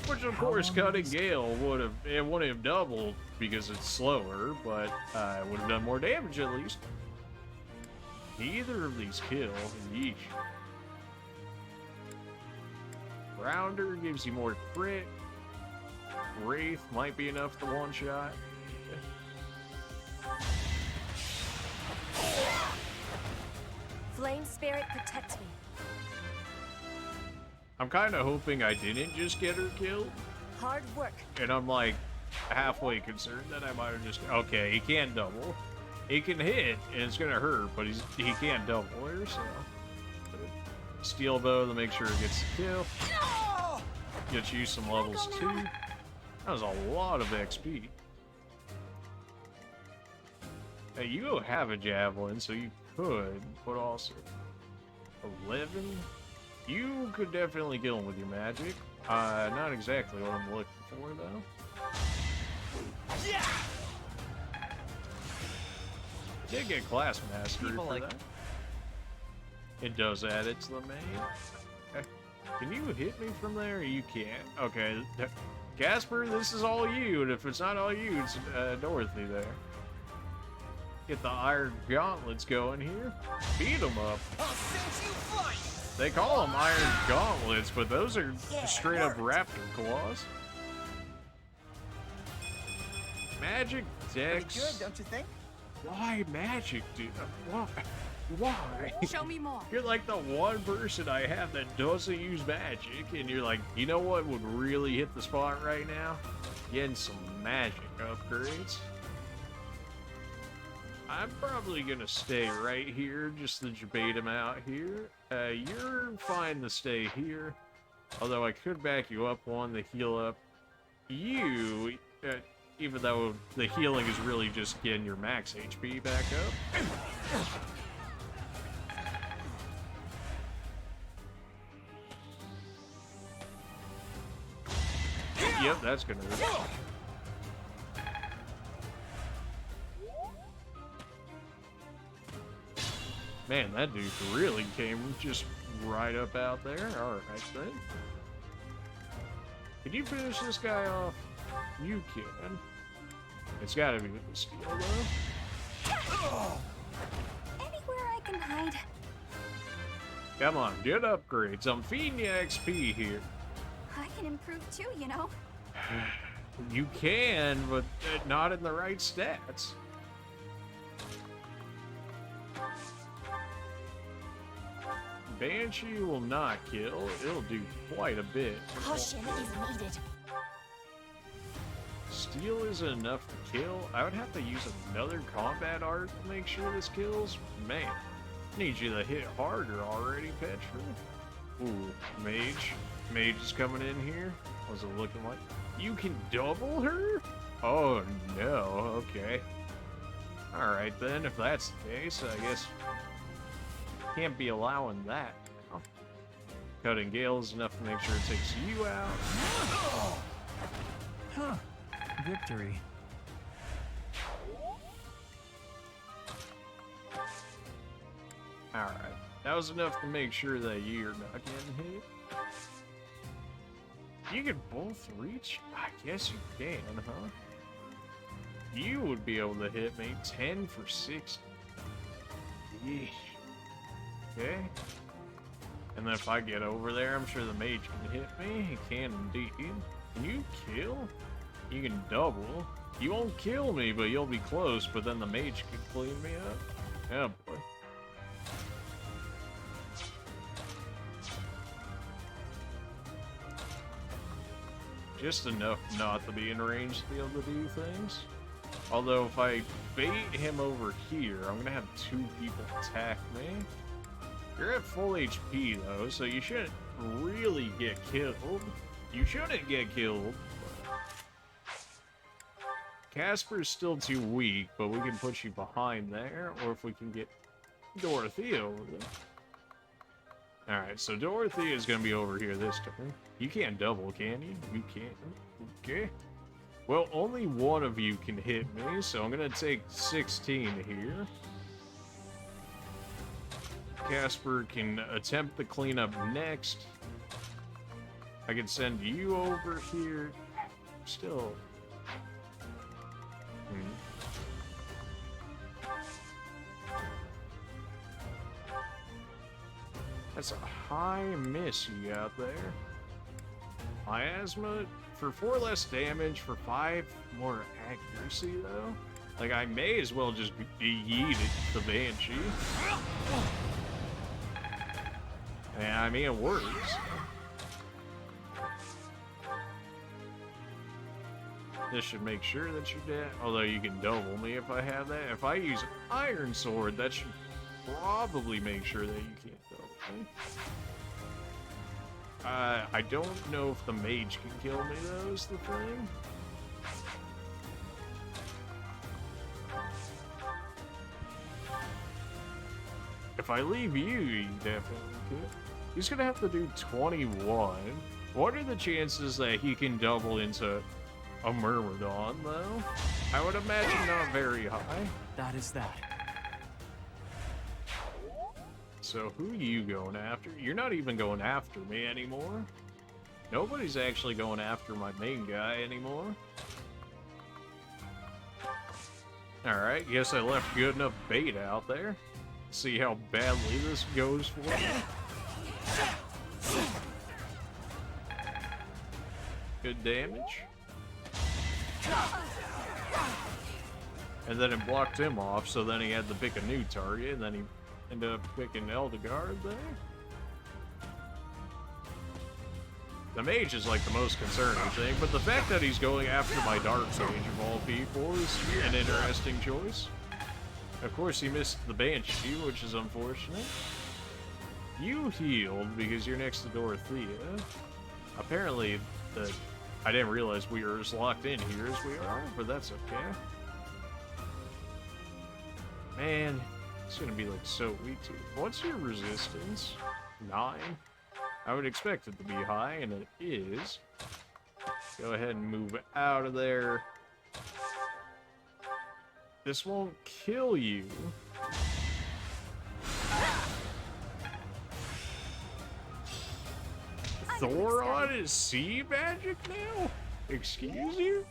Which of course Cutting Gale wouldn't have doubled because it's slower, but it would have done more damage at least. Neither of these kill. Yeesh. Rounder gives you more crit. Wraith might be enough to one-shot. Flame Spirit, protect me. I'm kind of hoping I didn't just get her killed. Hard work. And I'm like halfway concerned that I might have just... Okay, he can't double. He can hit, and it's going to hurt, but he can't double her, so... Steel bow to make sure it gets the kill. Get you some levels too. That was a lot of XP. Hey, you don't have a javelin, so you could, but also 11. You could definitely kill him with your magic. Not exactly what I'm looking for though. Yeah. Did get class mastery for that. It does add it to the main. Okay. Can you hit me from there? You can't. Okay. Casper, this is all you, and if it's not all you, it's Dorothy there. Get the iron gauntlets going here. Beat them up. They call them iron gauntlets, but those are straight up raptor claws. Magic Dex. Pretty good, don't you think? Why magic, dude? Why? Why? Show me more. You're like the one person I have that doesn't use magic, and you're like, you know what would really hit the spot right now? Getting some magic upgrades. I'm probably gonna stay right here just to debate him out here. You're fine to stay here, although I could back you up one to heal up you, even though the healing is really just getting your max HP back up. Yep, that's gonna hurt. Man, that dude really came just right up out there. Alright then. Can you finish this guy off? You can. It's gotta be with the steel though. Anywhere I can hide. Come on, get upgrades. I'm feeding you XP here. I can improve too, you know. You can, but not in the right stats. Banshee will not kill. It'll do quite a bit. Caution is needed. Steel isn't enough to kill. I would have to use another combat art to make sure this kills. Man, need you to hit harder already, Petra. Ooh, mage. Mage is coming in here. What's it looking like? You can double her? Oh no, okay. Alright then, if that's the case, I guess can't be allowing that now. Cutting Gale is enough to make sure it takes you out. Huh. Victory. Alright. That was enough to make sure that you're not getting hit. You can both reach? I guess you can, huh? You would be able to hit me 10 for 60. Yeesh. Okay. And then if I get over there, I'm sure the mage can hit me. He can indeed. Can you kill? You can double. You won't kill me, but you'll be close, but then the mage can clean me up. Oh boy. Just enough not to be in range to be able to do things. Although if I bait him over here, I'm gonna have two people attack me. You're at full HP though, so you shouldn't really get killed. You shouldn't get killed. Casper's still too weak, but we can put you behind there, or if we can get Dorothy over there. Alright, so Dorothy is gonna be over here this turn. You can't double, can you? You can't. Okay. Well, only one of you can hit me, so I'm gonna take 16 here. Casper can attempt the cleanup next. I can send you over here. Still. That's a high miss you got there. Miasma for 4 less damage for 5 more accuracy though. Like I may as well just yeet the Banshee. Yeah, I mean it works. This should make sure that you're dead. Although you can double me if I have that. If I use Iron Sword, that should probably make sure that you can't double me. I don't know if the mage can kill me though, is the thing. If I leave you, you definitely could. He's gonna have to do 21. What are the chances that he can double into a Myrmidon, though? I would imagine not very high. That is that. So so who are you going after? You're not even going after me anymore. Nobody's actually going after my main guy anymore. Alright, guess I left good enough bait out there. See how badly this goes for me. Good damage. And then it blocked him off, so then he had to pick a new target, and then he ended up picking Eldegard there. The mage is like the most concerning thing, but the fact that he's going after my dark mage of all people is an interesting choice. Of course, he missed the Banshee, which is unfortunate. You healed because you're next to Dorothea. Apparently, I didn't realize we were as locked in here as we are, but that's okay. Man, it's gonna be like so weak too. What's your resistance? 9? I would expect it to be high, and it is. Go ahead and move out of there. This won't kill you. Thoron is sea magic now? Excuse you?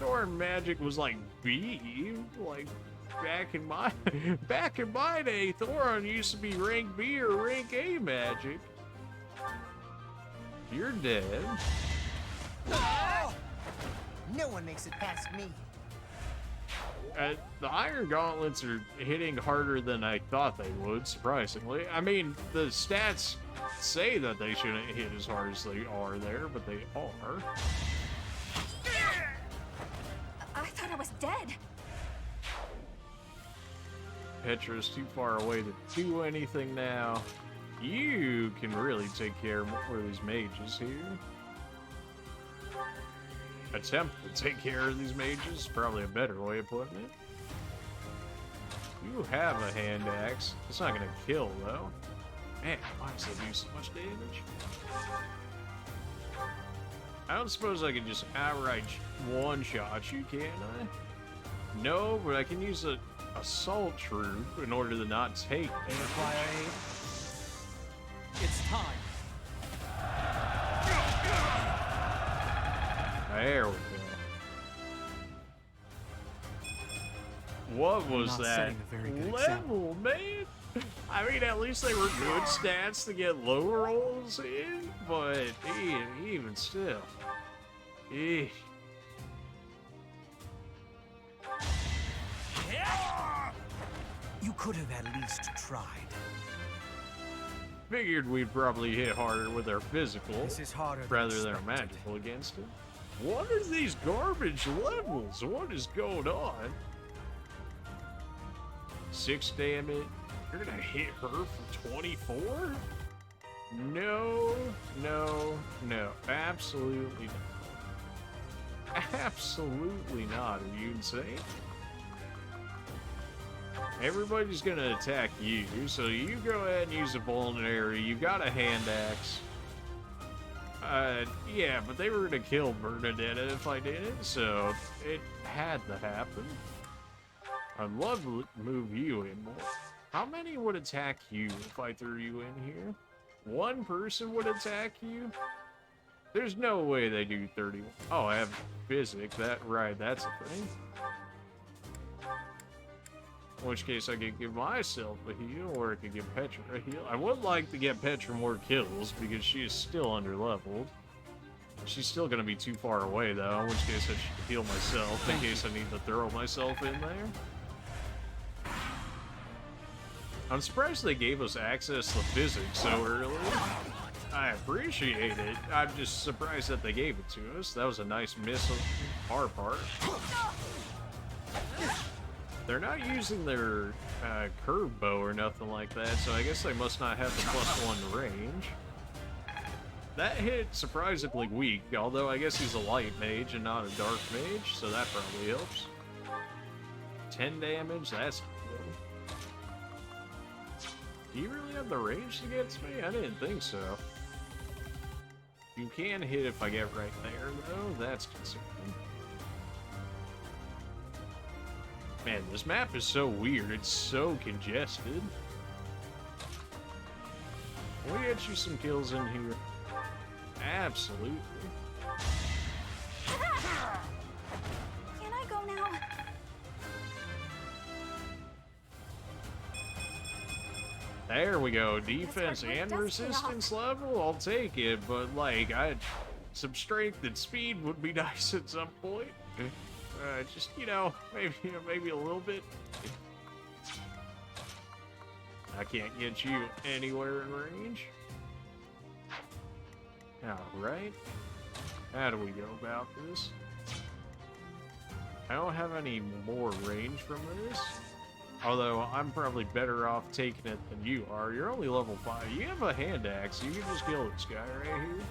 Thoron magic was like B, like back in my day, Thoron used to be rank B or rank A magic. You're dead. No one makes it past me. The Iron Gauntlets are hitting harder than I thought they would, surprisingly. I mean, the stats say that they shouldn't hit as hard as they are there, but they are. I thought I was dead. Petra's too far away to do anything now. You can really take care of more of these mages here. Attempt to take care of these mages, probably a better way of putting it. You have a hand axe. It's not gonna kill though. Man, why does it do so much damage? I don't suppose I can just outright one-shot you, can I? No, but I can use an assault troop in order to not take damage. It's time. There we go. What was that level, man? I mean, at least they were good stats to get low rolls in, but even still. Eesh. You could have at least tried. Figured we'd probably hit harder with our physical rather than our expected. magical against it. What are these garbage levels? What is going on? 6 damage. You're gonna hit her for 24? No, no, no. Absolutely not. Absolutely not. Are you insane? Everybody's gonna attack you, so you go ahead and use a vulnerary. You got a hand axe. Yeah, but they were gonna kill Bernadetta if I did it, so it had to happen. I'd love to move you in more. How many would attack you if I threw you in here? 1 person would attack you? There's no way they do 31. Oh, I have physic. That's a thing. In which case I could give myself a heal, or I could give Petra a heal. I would like to get Petra more kills, because she is still under-leveled. She's still going to be too far away, though, in which case I should heal myself, in case I need to throw myself in there. I'm surprised they gave us access to physics so early. I appreciate it. I'm just surprised that they gave it to us. That was a nice miss on our part. They're not using their curve bow or nothing like that, so I guess they must not have the +1 range. That hit surprisingly weak, although I guess he's a light mage and not a dark mage, so that probably helps. 10 damage, that's good. Do you really have the range against me? I didn't think so. You can hit if I get right there, though. That's concerning. Man, this map is so weird. It's so congested. Can we get you some kills in here? Absolutely. Can I go now? There we go. Defense and resistance level, I'll take it. But like, some strength and speed would be nice at some point. Just, you know, maybe a little bit. I can't get you anywhere in range. Alright. How do we go about this? I don't have any more range from this. Although, I'm probably better off taking it than you are. You're only level 5. You have a hand axe. You can just kill this guy right here.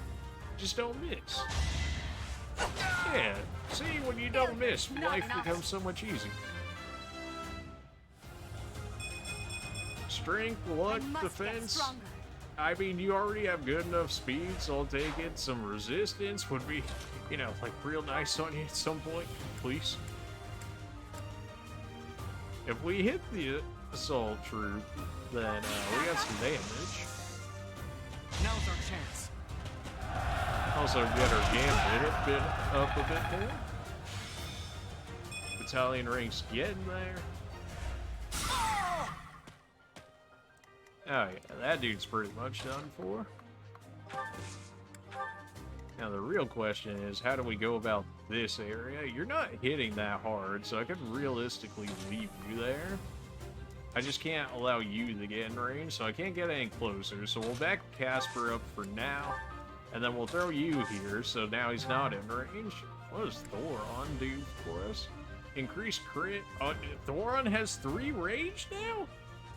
Just don't miss. Yeah. See, when you don't miss, life becomes so much easier. Strength, luck, defense. I mean, you already have good enough speed, so I'll take it. Some resistance would be, you know, like real nice on you at some point, please. If we hit the assault troop, then we got some damage. Now's our chance. Also get our gambit up a bit more. Battalion ranks getting there. Oh yeah, that dude's pretty much done for. Now the real question is, how do we go about this area? You're not hitting that hard, so I could realistically leave you there. I just can't allow you to get in range, so I can't get any closer. So we'll back Casper up for now, and then we'll throw you here, so now he's not in range. What does Thoron do for us? Increased crit. Thoron has 3 range now?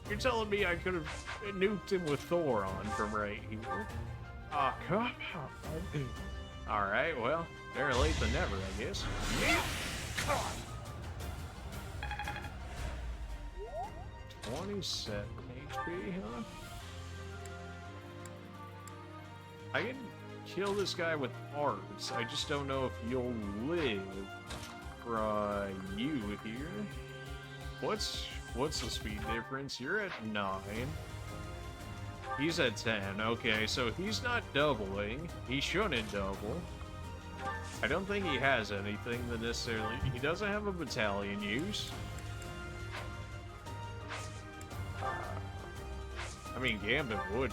You're telling me I could have nuked him with Thoron from right here? Oh, come on. Alright, well, better late than never, I guess. Yeah. 27 HP, huh? I can kill this guy with arts. I just don't know if you'll live for you here. What's the speed difference? You're at 9. He's at 10. Okay, so he's not doubling. He shouldn't double. I don't think he has anything that necessarily... He doesn't have a battalion use. I mean, Gambit would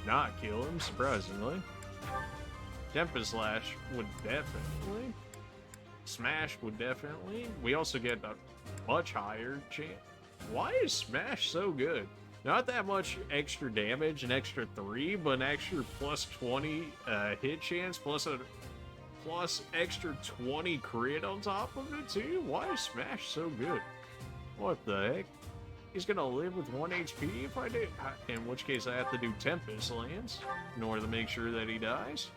not kill him, surprisingly. Tempest Slash would definitely. Smash would definitely. We also get a much higher chance. Why is Smash so good? Not that much extra damage, an extra 3, but an extra plus 20 hit chance, plus extra 20 crit on top of it too? Why is Smash so good? What the heck? He's gonna live with 1 HP if I do. In which case I have to do Tempest Lance in order to make sure that he dies.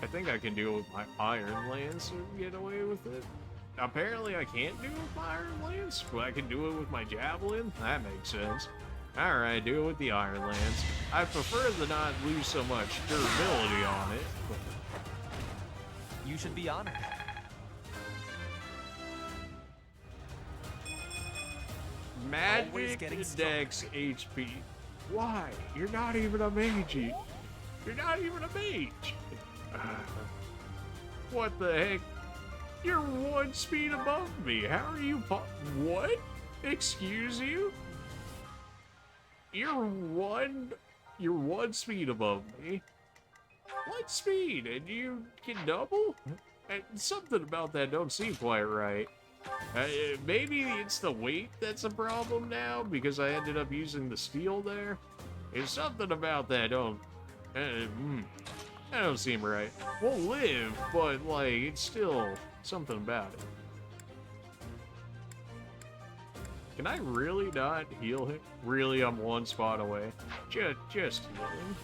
I think I can do it with my Iron Lance and get away with it. Apparently I can't do it with my Iron Lance, but I can do it with my Javelin. That makes sense. Alright, do it with the Iron Lance. I prefer to not lose so much durability on it. But... You should be honored. Magic Dex HP. Why? You're not even a mage. You're not even a mage. What the heck? You're 1 speed above me. How are you? What? Excuse you? You're one speed above me. What speed? And you can double? And something about that don't seem quite right. Maybe it's the weight that's a problem now because I ended up using the steel there. There's something about that that don't seem right. We'll live, but like it's still something about it. Can I really not heal him? Really, I'm 1 spot away. Just heal him.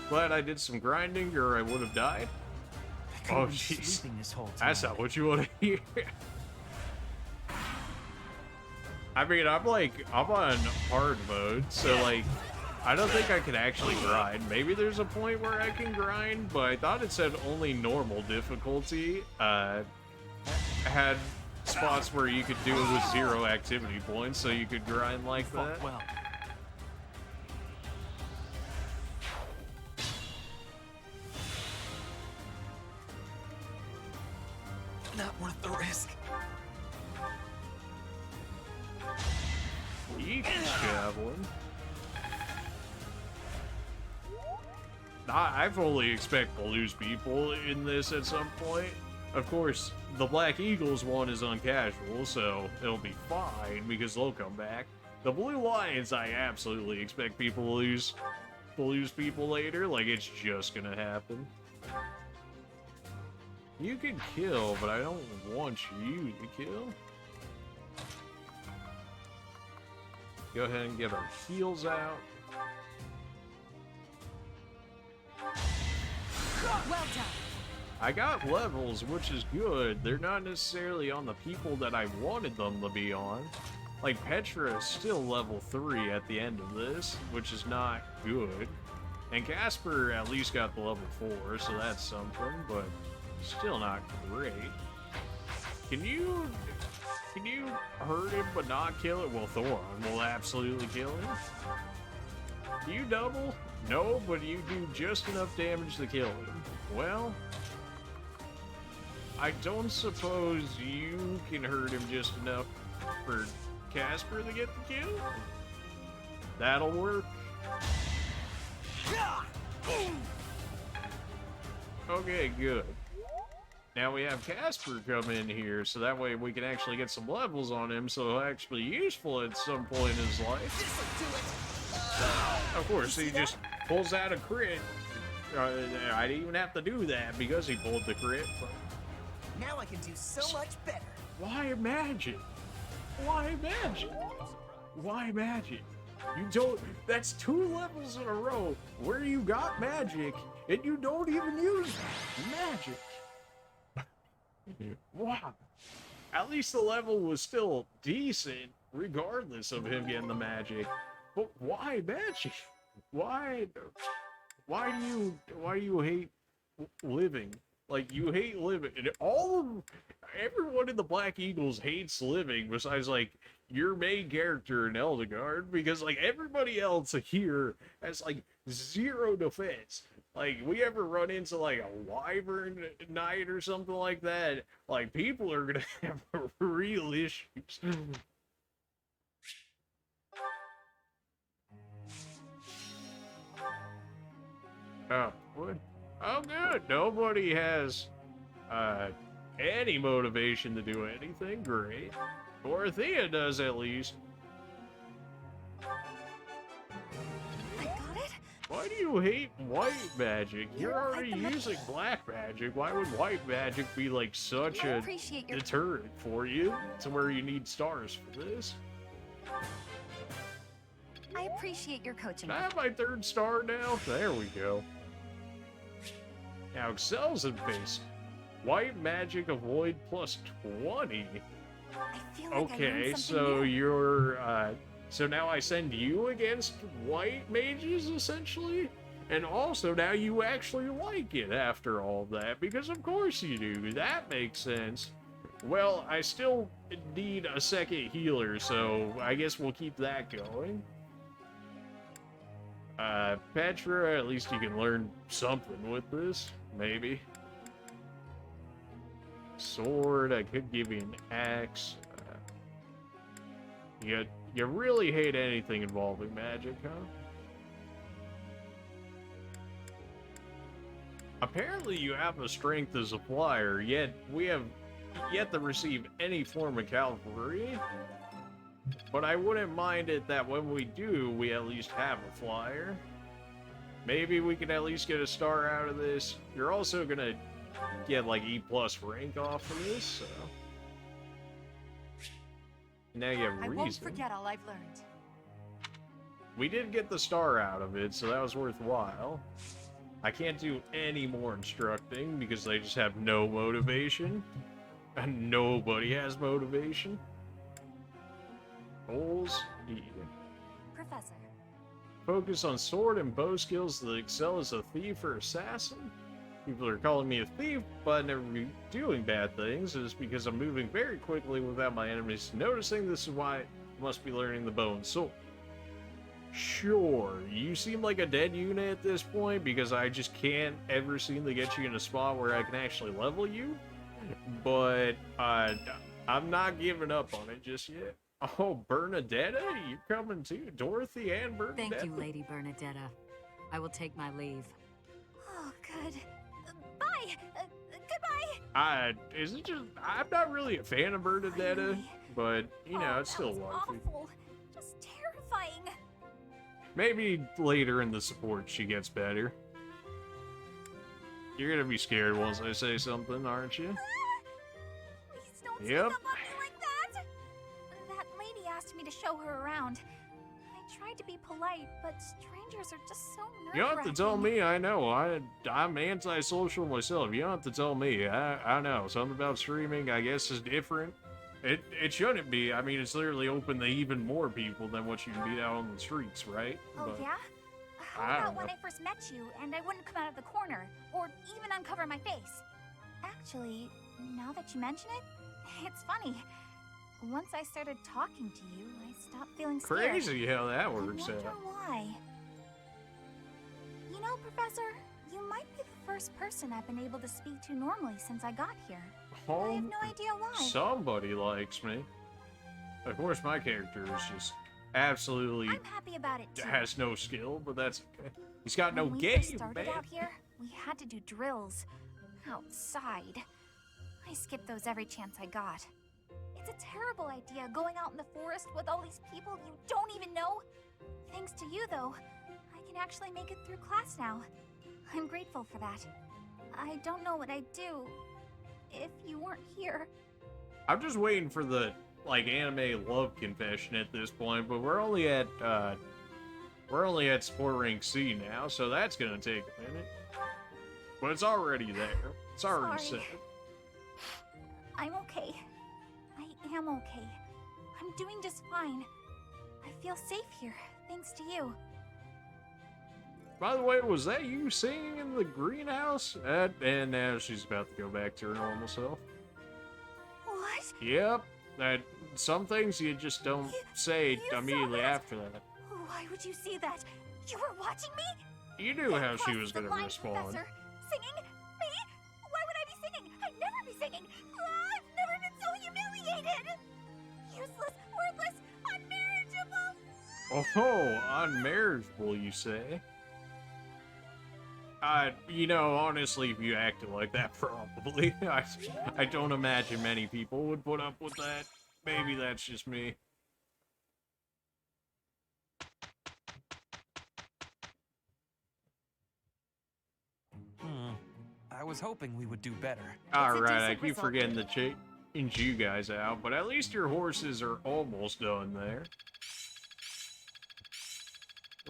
Glad I did some grinding, or I would have died. Oh jeez, that's not what you want to hear. I mean, I'm on hard mode, so like, I don't think I can actually grind. Maybe there's a point where I can grind, but I thought it said only normal difficulty had spots where you could do it with 0 activity points, so you could grind like that. Well. Not worth the risk. Eat javelin. I fully expect to lose people in this at some point. Of course, the Black Eagles one is on casual, so it'll be fine because they'll come back. The Blue Lions, I absolutely expect people to lose people later. Like, it's just gonna happen. You can kill, but I don't want you to kill. Go ahead and get our heals out. Well done. I got levels, which is good. They're not necessarily on the people that I wanted them to be on. Like, Petra is still level 3 at the end of this, which is not good. And Casper at least got the level 4, so that's something, but still not great. Can you hurt him but not kill it? Well, Thoron will absolutely kill him. Do you double? No, but you do just enough damage to kill him. Well, I don't suppose you can hurt him just enough for Casper to get the kill? That'll work. Okay, good. Now we have Casper come in here, so that way we can actually get some levels on him, so he'll actually be useful at some point in his life. Of course, he just pulls out a crit. I didn't even have to do that because he pulled the crit. But... Now I can do so much better. Why magic? Why magic? Why magic? You don't. That's 2 levels in a row where you got magic and you don't even use magic. Wow. At least the level was still decent, regardless of him getting the magic. But why magic? Why do you hate living? Like, you hate living. And everyone in the Black Eagles hates living, besides, like, your main character in Eldegard, because, like, everybody else here has, like, 0 defense. Like, we ever run into, like, a wyvern knight or something like that, like, people are gonna have real issues. Oh, what? Oh, good. Nobody has, any motivation to do anything. Great. Dorothea does, at least. I got it? Why do you hate white magic? You're already using black magic. Why would white magic be, like, such a deterrent for you to where you need stars for this? I appreciate your coaching. I have my 3rd star now. There we go. Now excels in base. White magic avoid plus 20. I feel like okay, so you're so now I send you against white mages essentially? And also now you actually like it after all of that, because of course you do. That makes sense. Well, I still need a 2nd healer, so I guess we'll keep that going. Petra, at least you can learn something with this, maybe. Sword, I could give you an axe. You really hate anything involving magic, huh? Apparently you have a strength as a flyer, yet we have yet to receive any form of cavalry. But I wouldn't mind it that when we do, we at least have a flyer. Maybe we can at least get a star out of this. You're also gonna get like E+ rank off of this, so. Now you have reason. I won't forget all I've learned. We did get the star out of it, so that was worthwhile. I can't do any more instructing because they just have no motivation. And nobody has motivation. Goals, E. Professor. Focus on sword and bow skills to excel as a thief or assassin. People are calling me a thief, but I never be doing bad things. It's because I'm moving very quickly without my enemies noticing. This is why I must be learning the bow and sword. Sure, you seem like a dead unit at this point because I just can't ever seem to get you in a spot where I can actually level you. But I'm not giving up on it just yet. Oh, Bernadetta, you're coming too. Dorothy and Bernadetta. Thank you, Lady Bernadetta. I will take my leave. Oh, good. Bye! Goodbye! Is it just... I'm not really a fan of Bernadetta, but, you know, it's still wonderful. Awful. Just terrifying. Maybe later in the support she gets better. You're gonna be scared once I say something, aren't you? Please don't Yep. sneak up on me like that! That lady asked me to show her around. I tried to be polite, but strangers are just so nerve-wracking. You don't have to tell me, I know. I'm antisocial myself. You don't have to tell me. I know. Something about streaming, I guess, is different. It shouldn't be. I mean, it's literally open to even more people than what you can beat out on the streets, right? Oh, But yeah? I How don't about when know. I first met you and I wouldn't come out of the corner, or even uncover my face? Actually, now that you mention it, it's funny. Once I started talking to you, I stopped feeling scared. Crazy how that works I wonder out. why. You know, Professor, you might be the first person I've been able to speak to normally since I got here. I have no idea why. Somebody likes me. Of course, my character is just absolutely I'm happy about it too. has no skill, but that's okay. He's got no When we game, first started man. out here, we had to do drills outside. I skipped those every chance I got. It's a terrible idea going out in the forest with all these people you don't even know. Thanks to you, though, I can actually make it through class now. I'm grateful for that. I don't know what I'd do if you weren't here. I'm just waiting for the like anime love confession at this point, but we're only at sport rank C now, so that's gonna take a minute. But it's already there. It's already Sorry. set. I'm okay. I am okay. I'm doing just fine. I feel safe here, thanks to you. By the way, was that you singing in the greenhouse? And now she's about to go back to her normal self. What? Yep. Some things you just don't say you saw immediately that? after that. Why would you see that? You were watching me? You knew how she was Crosses the gonna line, respond. Professor. Singing? Me? Why would I be singing? I'd never be singing. I've never been so humiliated. Useless, worthless, unmarriageable. Oh, unmarriageable, you say? You know, honestly, if you acted like that, probably. I don't imagine many people would put up with that. Maybe that's just me. I was hoping we would do better. Alright, I keep forgetting to change you guys out, but at least your horses are almost done there.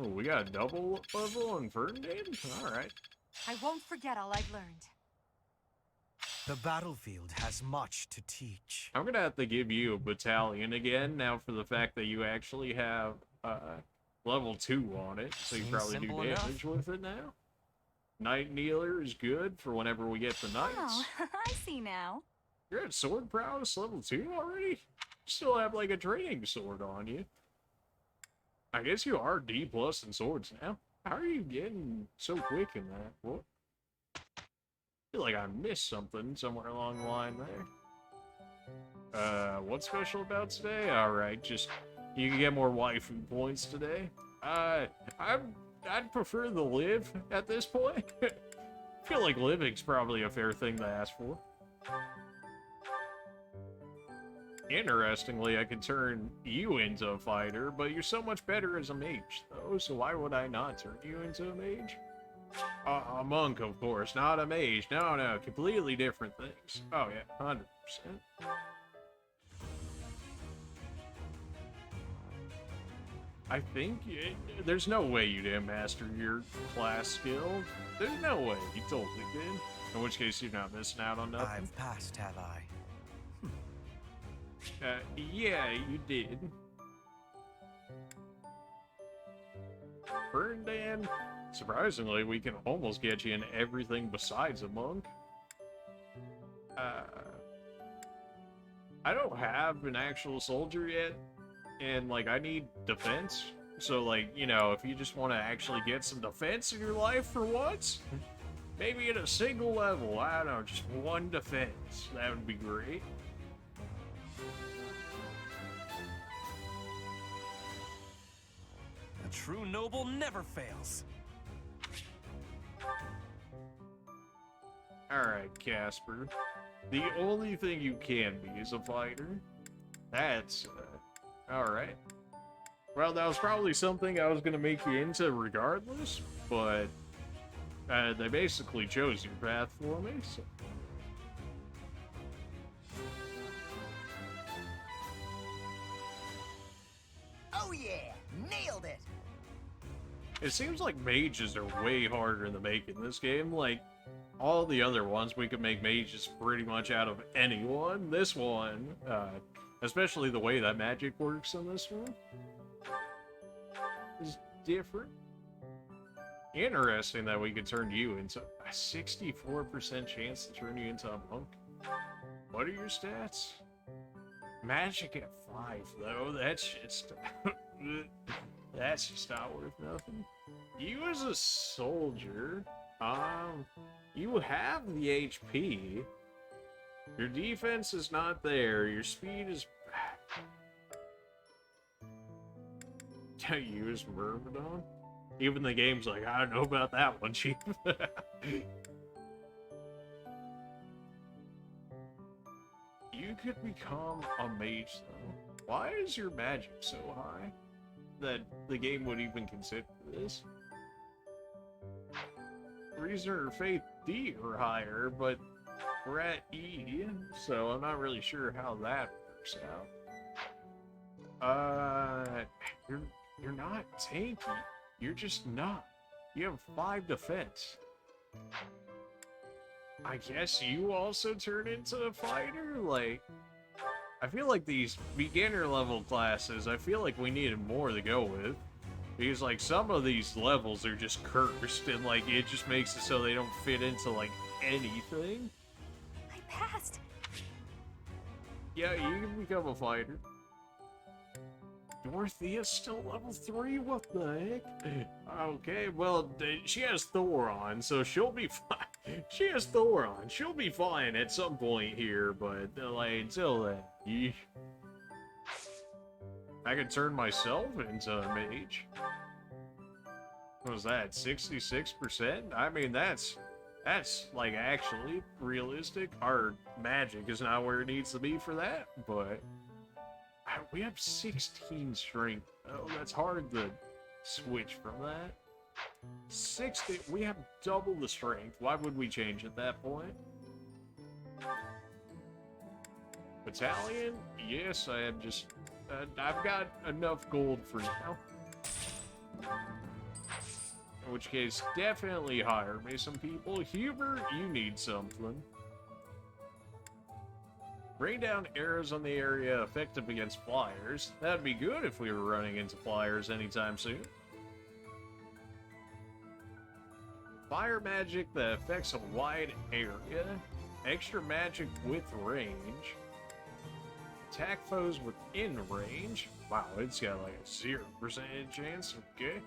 Oh, we got a double level on Ferdinand? Alright. I won't forget all I've learned. The battlefield has much to teach. I'm gonna have to give you a battalion again now for the fact that you actually have level 2 on it, so you Seems probably do simple damage with it now. Night Kneeler is good for whenever we get the knights. Oh, I see now. You're at sword prowess level 2 already? You still have like a training sword on you. I guess you are D+ in swords now. How are you getting so quick in that? What? I feel like I missed something somewhere along the line there. What's special about today? Alright, just you can get more waifu points today. I'd prefer the live at this point. I feel like living's probably a fair thing to ask for. Interestingly, I could turn you into a fighter, but you're so much better as a mage, though, so why would I not turn you into a mage? A monk, of course, not a mage. No, completely different things. Oh, yeah, 100%. I think there's no way you didn't master your class skill. There's no way. You totally did. In which case, you're not missing out on nothing. I've passed, have I? Yeah, you did. Ferdinand, Surprisingly, we can almost get you in everything besides a monk. I don't have an actual soldier yet, and, like, I need defense. So, like, you know, if you just want to actually get some defense in your life for once, maybe at a single level, I don't know, just one defense, that would be great. A true noble never fails. Alright, Casper. The only thing you can be is a fighter. That's, alright. Well, that was probably something I was gonna make you into regardless, but they basically chose your path for me, so. Oh yeah, nailed it! It seems like mages are way harder to make in this game. Like, all the other ones, we could make mages pretty much out of anyone. This one, especially the way that magic works in this one, is different. Interesting that we could turn you into a 64% chance to turn you into a monk. What are your stats? Magic at 5, though. That's just... that's just not worth nothing. You as a soldier, you have the HP. Your defense is not there. Your speed is... You use Myrmidon? Even the game's like, I don't know about that one, Chief. You could become a mage, though. Why is your magic so high that the game would even consider this? Reason or Faith D are higher, but we're at E, so I'm not really sure how that works out. You're not tanky. You're just not. You have 5 defense. I guess you also turn into a fighter? Like, I feel like these beginner level classes, I feel like we needed more to go with. Because, like, some of these levels are just cursed, and, like, it just makes it so they don't fit into, like, anything. I passed. Yeah, you can become a fighter. Dorothea's still level 3? What the heck? Okay, well, she has Thor on, so she'll be fine. She has Thor on. She'll be fine at some point here, but, like, until then, yeesh. I could turn myself into a mage. What was that, 66%? I mean, that's, like, actually realistic. Our magic is not where it needs to be for that, but... We have 16 strength. Oh, that's hard to switch from that. 60. We have double the strength. Why would we change at that point? Battalion? Yes, I am just... I've got enough gold for now. In which case, definitely hire me some people. Hubert, you need something. Rain down arrows on the area effective against flyers. That'd be good if we were running into flyers anytime soon. Fire magic that affects a wide area. Extra magic with range. Attack foes within range. Wow, it's got like a 0% chance. Okay.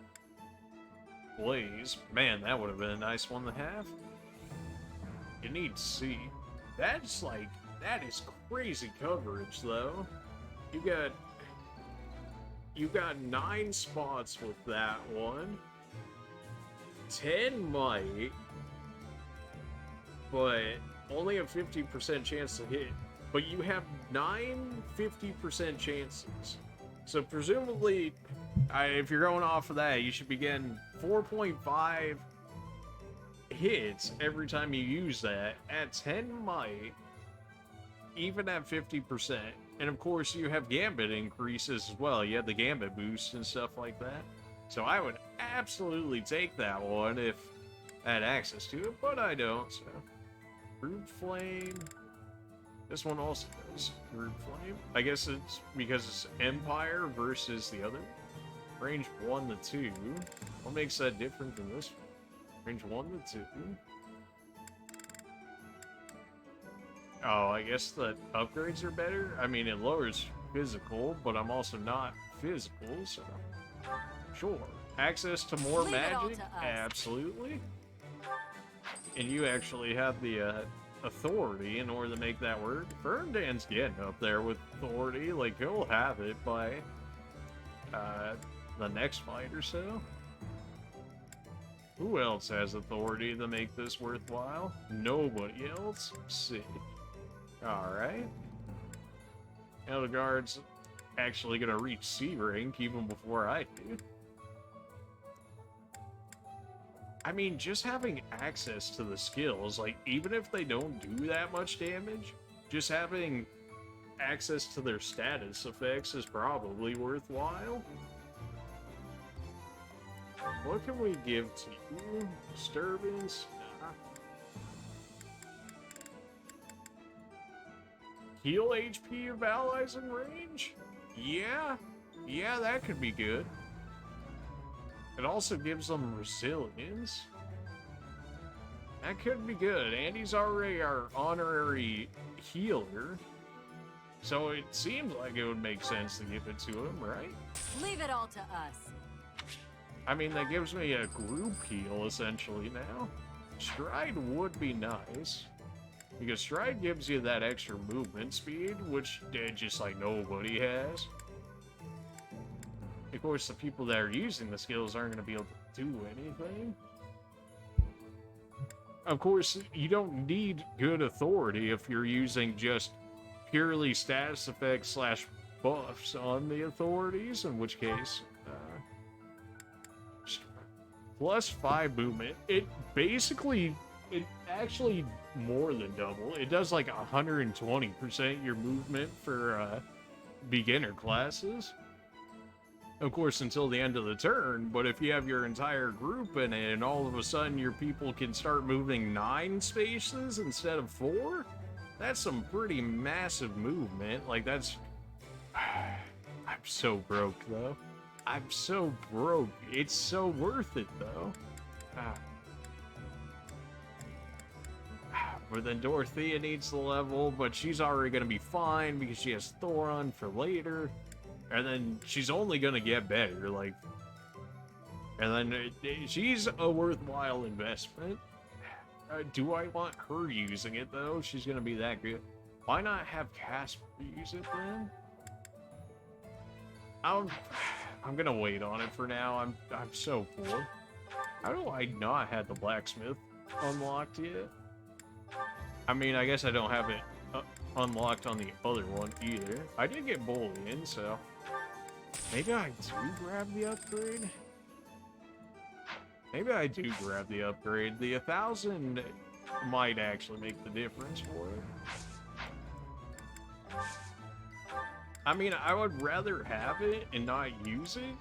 Blaze. Man, that would have been a nice one to have. You need C. That's like... That is crazy coverage, though. You got 9 spots with that one. 10 might, but only a 50% chance to hit. But you have 9 50% chances. So presumably, if you're going off of that, you should be getting 4.5 hits every time you use that. At 10 might, even at 50%. And of course, you have gambit increases as well. You have the gambit boost and stuff like that. So I would absolutely take that one if I had access to it, but I don't, so. Crude Flame. This one also does Crude Flame. I guess it's because it's Empire versus the other. Range 1 to 2. What makes that different than this one? Range 1 to 2. Oh, I guess the upgrades are better? I mean, it lowers physical, but I'm also not physical, so... Sure. Access to more Leave it all magic? to us. Absolutely. And you actually have the authority in order to make that work. Ferndan's getting up there with authority. Like, he'll have it by the next fight or so. Who else has authority to make this worthwhile? Nobody else? Sick. Alright. Edelgard's actually gonna reach C rank even before I do. I mean, just having access to the skills, like, even if they don't do that much damage, just having access to their status effects is probably worthwhile. What can we give to you? Disturbance? Nah. Heal HP of allies in range? Yeah. Yeah, that could be good. It also gives them resilience. That could be good. Andy's already our honorary healer. So it seems like it would make sense to give it to him, right? Leave it all to us. I mean, that gives me a group heal, essentially, now. Stride would be nice. Because Stride gives you that extra movement speed, which just, like, nobody has. Of course, the people that are using the skills aren't going to be able to do anything. Of course, you don't need good authority if you're using just purely status effects / buffs on the authorities, in which case... plus 5 movement. It actually more than double. It does like 120% your movement for beginner classes. Of course, until the end of the turn, but if you have your entire group in it and all of a sudden your people can start moving 9 spaces instead of 4, that's some pretty massive movement. Like, that's... I'm so broke, though. I'm so broke. It's so worth it, though. But then Dorothea needs the level, but she's already going to be fine because she has Thoron for later. And then she's only going to get better, like... And then she's a worthwhile investment. Do I want her using it, though? She's going to be that good. Why not have Casper use it, then? I'm gonna wait on it for now. I'm so poor. How do I not have the blacksmith unlocked yet? I mean, I guess I don't have it unlocked on the other one either. I did get bullion, so maybe I do grab the upgrade. Maybe I do grab the upgrade. The 1,000 might actually make the difference for it. I mean, I would rather have it and not use it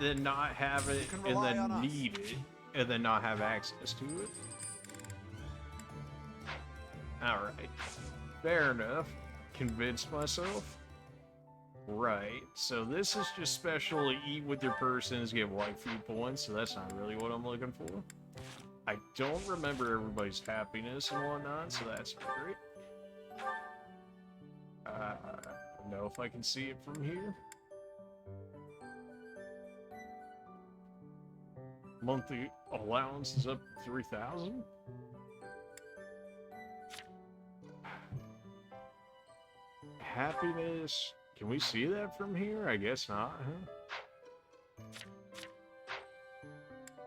than not have it and then need it and then not have access to it. Alright. Fair enough. Convinced myself. Right. So this is just special to eat with your persons, get waifu points, so that's not really what I'm looking for. I don't remember everybody's happiness and whatnot, so that's great. I don't know if I can see it from here. Monthly allowance is up to 3,000. Happiness. Can we see that from here? I guess not, huh?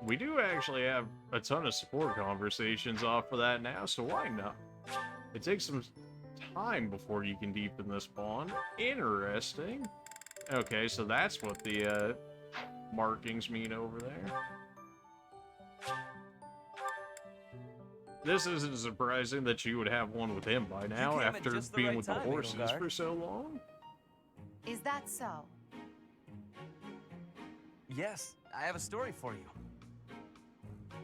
We do actually have a ton of support conversations off of that now, so why not? It takes some time before you can deepen this bond. Interesting. Okay, so that's what the markings mean over there. This isn't surprising that you would have one with him by now after being with the horses for so long. Is that so? Yes, I have a story for you.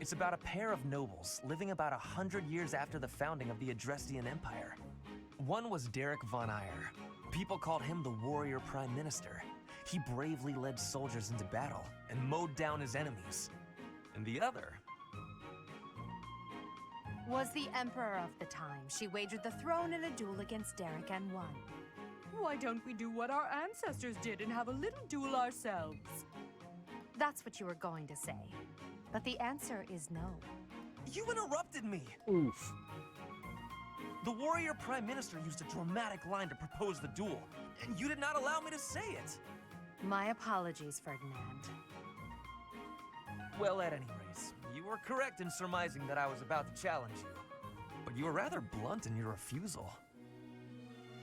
It's about a pair of nobles living about 100 years after the founding of the Adrestian Empire. One was Derek von Eyre. People called him the warrior prime minister. He bravely led soldiers into battle and mowed down his enemies. And the other was the Emperor of the time. She wagered the throne in a duel against Derek and won. Why don't we do what our ancestors did and have a little duel ourselves? That's what you were going to say. But the answer is no. You interrupted me! Oof. The warrior prime minister used a dramatic line to propose the duel, and you did not allow me to say it! My apologies, Ferdinand. Well, at any rate, you were correct in surmising that I was about to challenge you. But you were rather blunt in your refusal.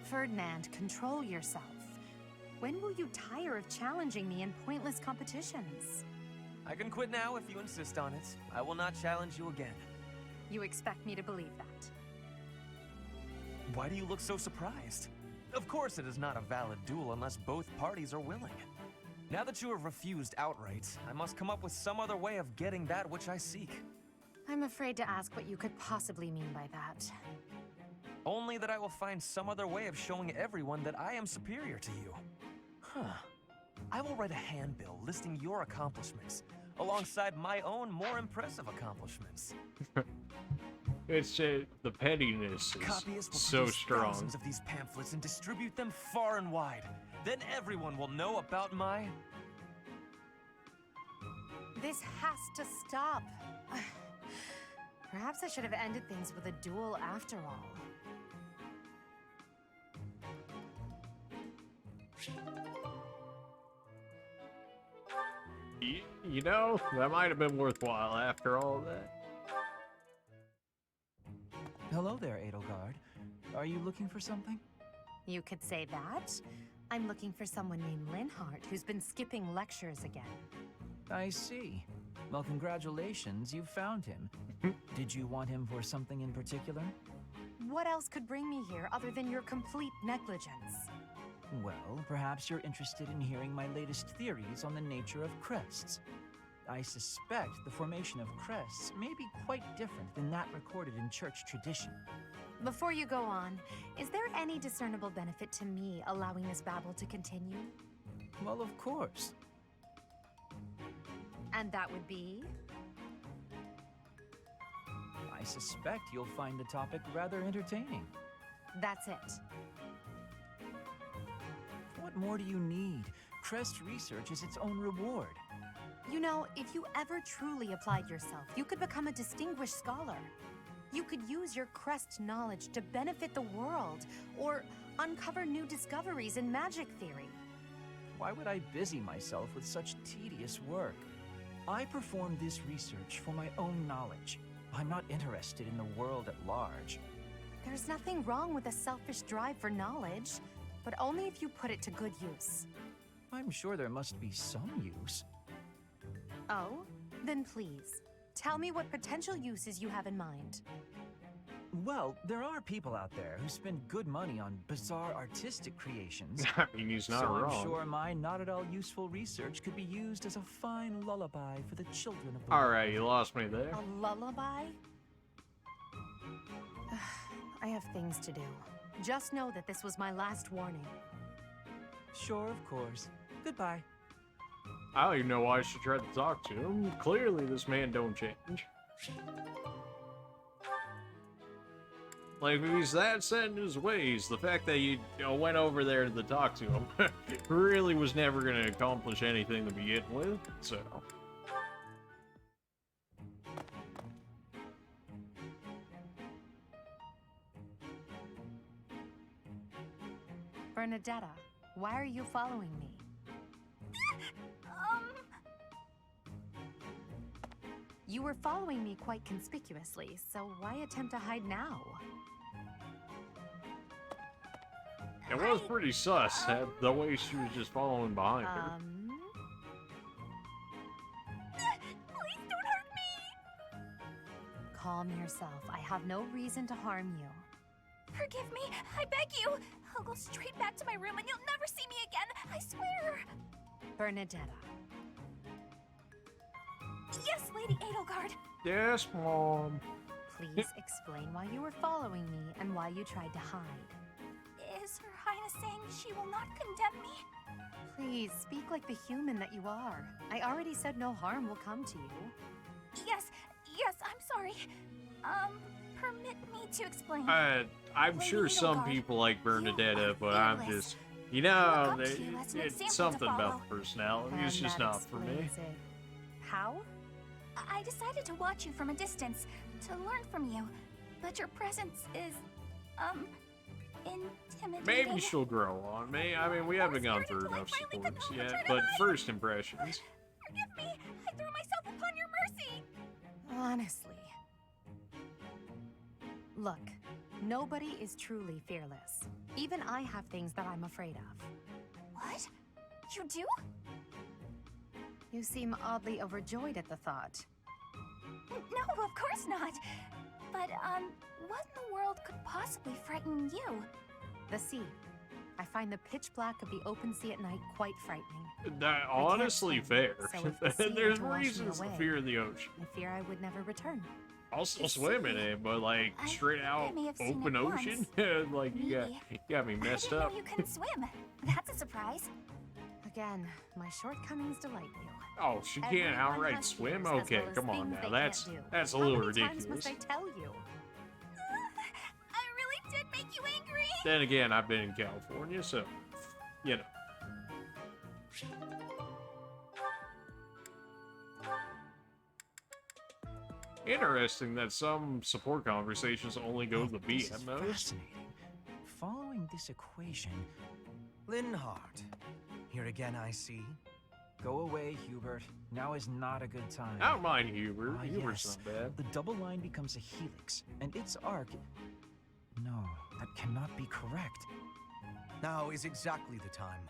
Ferdinand, control yourself. When will you tire of challenging me in pointless competitions? I can quit now if you insist on it. I will not challenge you again. You expect me to believe that? Why do you look so surprised? Of course it is not a valid duel unless both parties are willing. Now that you have refused outright, I must come up with some other way of getting that which I seek. I'm afraid to ask what you could possibly mean by that. Only that I will find some other way of showing everyone that I am superior to you. Huh. I will write a handbill listing your accomplishments, alongside my own more impressive accomplishments. It's the pettiness is so strong. Thousands of these pamphlets and distribute them far and wide. Then everyone will know about my... This has to stop. Perhaps I should have ended things with a duel after all. You know, that might have been worthwhile after all that. Hello there, Edelgard. Are you looking for something? You could say that. I'm looking for someone named Linhardt who's been skipping lectures again. I see. Well, congratulations, you found him. Did you want him for something in particular? What else could bring me here other than your complete negligence? Well, perhaps you're interested in hearing my latest theories on the nature of crests. I suspect the formation of crests may be quite different than that recorded in church tradition. Before you go on, is there any discernible benefit to me allowing this babble to continue? Well, of course. And that would be? I suspect you'll find the topic rather entertaining. That's it. What more do you need? Crest research is its own reward. You know, if you ever truly applied yourself, you could become a distinguished scholar. You could use your crest knowledge to benefit the world, or uncover new discoveries in magic theory. Why would I busy myself with such tedious work? I perform this research for my own knowledge. I'm not interested in the world at large. There's nothing wrong with a selfish drive for knowledge, but only if you put it to good use. I'm sure there must be some use. Oh? Then please, tell me what potential uses you have in mind. Well, there are people out there who spend good money on bizarre artistic creations. I mean, he's not wrong. So I'm sure my not at all useful research could be used as a fine lullaby for the children of the world. Alright, you lost me there. A lullaby? I have things to do. Just know that this was my last warning. Sure, of course. Goodbye. I don't even know why I should try to talk to him. Clearly, this man don't change. Like, if he's that set in his ways, the fact that you went over there to talk to him really was never going to accomplish anything to begin with, so... Bernadetta, why are you following me? You were following me quite conspicuously, so why attempt to hide now? It was pretty sus, the way she was just following behind her. Please don't hurt me! Calm yourself. I have no reason to harm you. Forgive me, I beg you! I'll go straight back to my room and you'll never see me again, I swear! Bernadetta. Yes, Lady Edelgard! Yes, Mom. Please explain why you were following me and why you tried to hide. Is Her Highness saying she will not condemn me? Please, speak like the human that you are. I already said no harm will come to you. Yes, I'm sorry. Permit me to explain. I'm sure some people like Bernadetta, but I'm just, you know, it's something about the personality. It's just not for me. How? I decided to watch you from a distance, to learn from you, but your presence is, intimidating. Maybe she'll grow on me. I mean, we haven't gone through enough supports yet, but first impressions. Forgive me, I threw myself upon your mercy. Honestly. Look, nobody is truly fearless. Even I have things that I'm afraid of. What? You do? You seem oddly overjoyed at the thought. No, of course not. But, what in the world could possibly frighten you? The sea. I find the pitch black of the open sea at night quite frightening. That honestly fair. So if the sea There's were to wash me reasons to away, fear the ocean. I fear I would never return. I'll still swim in it, but like straight out may have seen open it ocean, like you got me messed up. You can swim. That's a surprise. Again, my shortcomings delight you. Oh, she can't outright swim? Okay, come on now. That's a little ridiculous. How many times must I tell you? I really did make you angry. Then again, I've been in California, so you know. Interesting that some support conversations only go to the beat at most. Fascinating. Following this equation, Linhardt. Here again, I see. Go away, Hubert. Now is not a good time. I don't mind Hubert. Ah, Hubert's yes. not bad. The double line becomes a helix, and its arc... No, that cannot be correct. Now is exactly the time.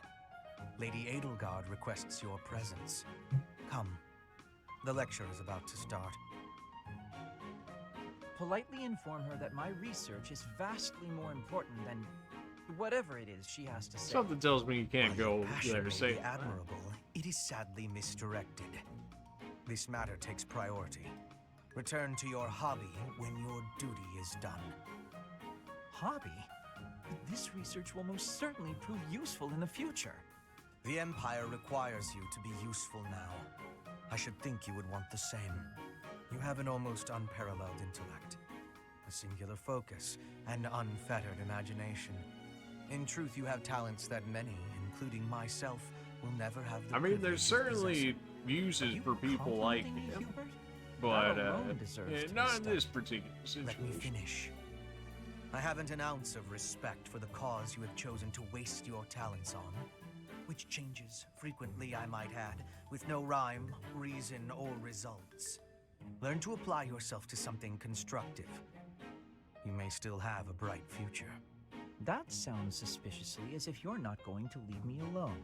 Lady Edelgard requests your presence. Come. The lecture is about to start. Politely inform her that my research is vastly more important than whatever it is she has to say. Something tells me you can't go there to say admirable. It is sadly misdirected. This matter takes priority. Return to your hobby when your duty is done. Hobby? This research will most certainly prove useful in the future. The Empire requires you to be useful now. I should think you would want the same. You have an almost unparalleled intellect, a singular focus, and unfettered imagination. In truth, you have talents that many, including myself, will never have the I mean, there's privilege to certainly uses for people like him, but not in this particular situation. Let me finish. I haven't an ounce of respect for the cause you have chosen to waste your talents on, which changes frequently, I might add, with no rhyme, reason, or results. Learn to apply yourself to something constructive. You may still have a bright future. That sounds suspiciously as if you're not going to leave me alone.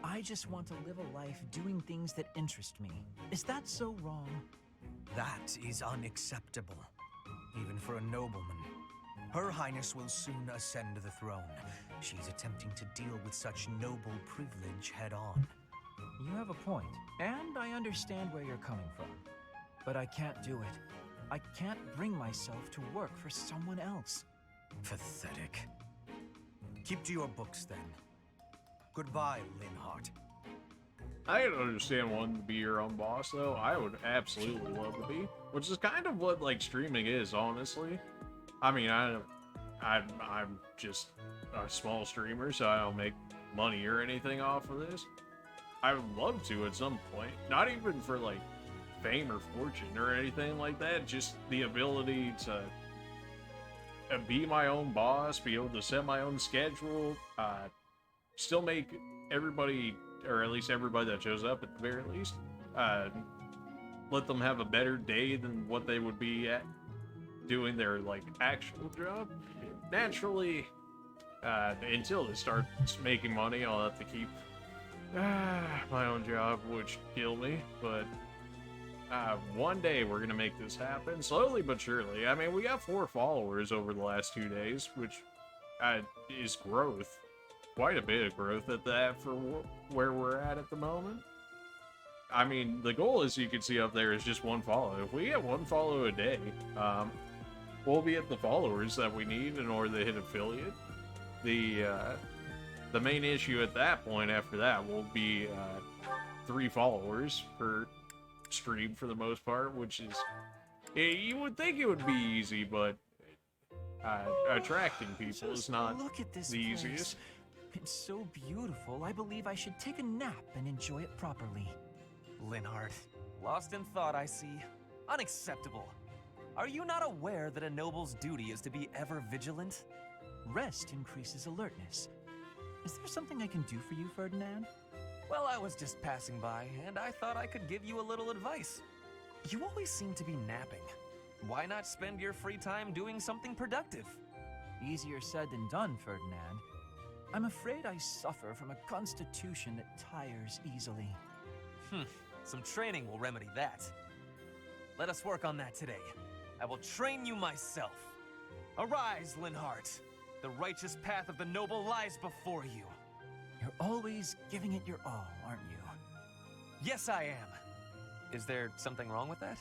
I just want to live a life doing things that interest me. Is that so wrong? That is unacceptable, even for a nobleman. Her Highness will soon ascend the throne. She's attempting to deal with such noble privilege head-on. You have a point, and I understand where you're coming from. But I can't do it. I can't bring myself to work for someone else. Pathetic. Keep to your books, then. Goodbye, Linhardt. I can understand wanting to be your own boss, though. I would absolutely love to be, which is kind of what like streaming is, honestly. I mean, I'm just a small streamer, so I don't make money or anything off of this. I would love to at some point, not even for like fame or fortune or anything like that. Just the ability to be my own boss, be able to set my own schedule, still make everybody, or at least everybody that shows up at the very least, let them have a better day than what they would be at doing their like actual job. Naturally, until it starts making money, I'll have to keep my own job, which kill me. But one day we're gonna make this happen, slowly but surely. I mean, we got 4 followers over the last 2 days, which is growth, quite a bit of growth at that for where we're at the moment. I mean, the goal, as you can see up there, is just 1 follow. If we get 1 follow a day, we'll be at the followers that we need in order to hit affiliate. The the main issue at that point after that will be 3 followers per stream for the most part, which is, you would think it would be easy, but attracting people is not Look at this the easiest. It's so beautiful, I believe I should take a nap and enjoy it properly. Linhardt, lost in thought, I see. Unacceptable. Are you not aware that a noble's duty is to be ever vigilant? Rest increases alertness. Is there something I can do for you, Ferdinand? Well, I was just passing by, and I thought I could give you a little advice. You always seem to be napping. Why not spend your free time doing something productive? Easier said than done, Ferdinand. I'm afraid I suffer from a constitution that tires easily. Some training will remedy that. Let us work on that today. I will train you myself. Arise, Linhardt. The righteous path of the noble lies before you. You're always giving it your all, aren't you? Yes, I am. Is there something wrong with that?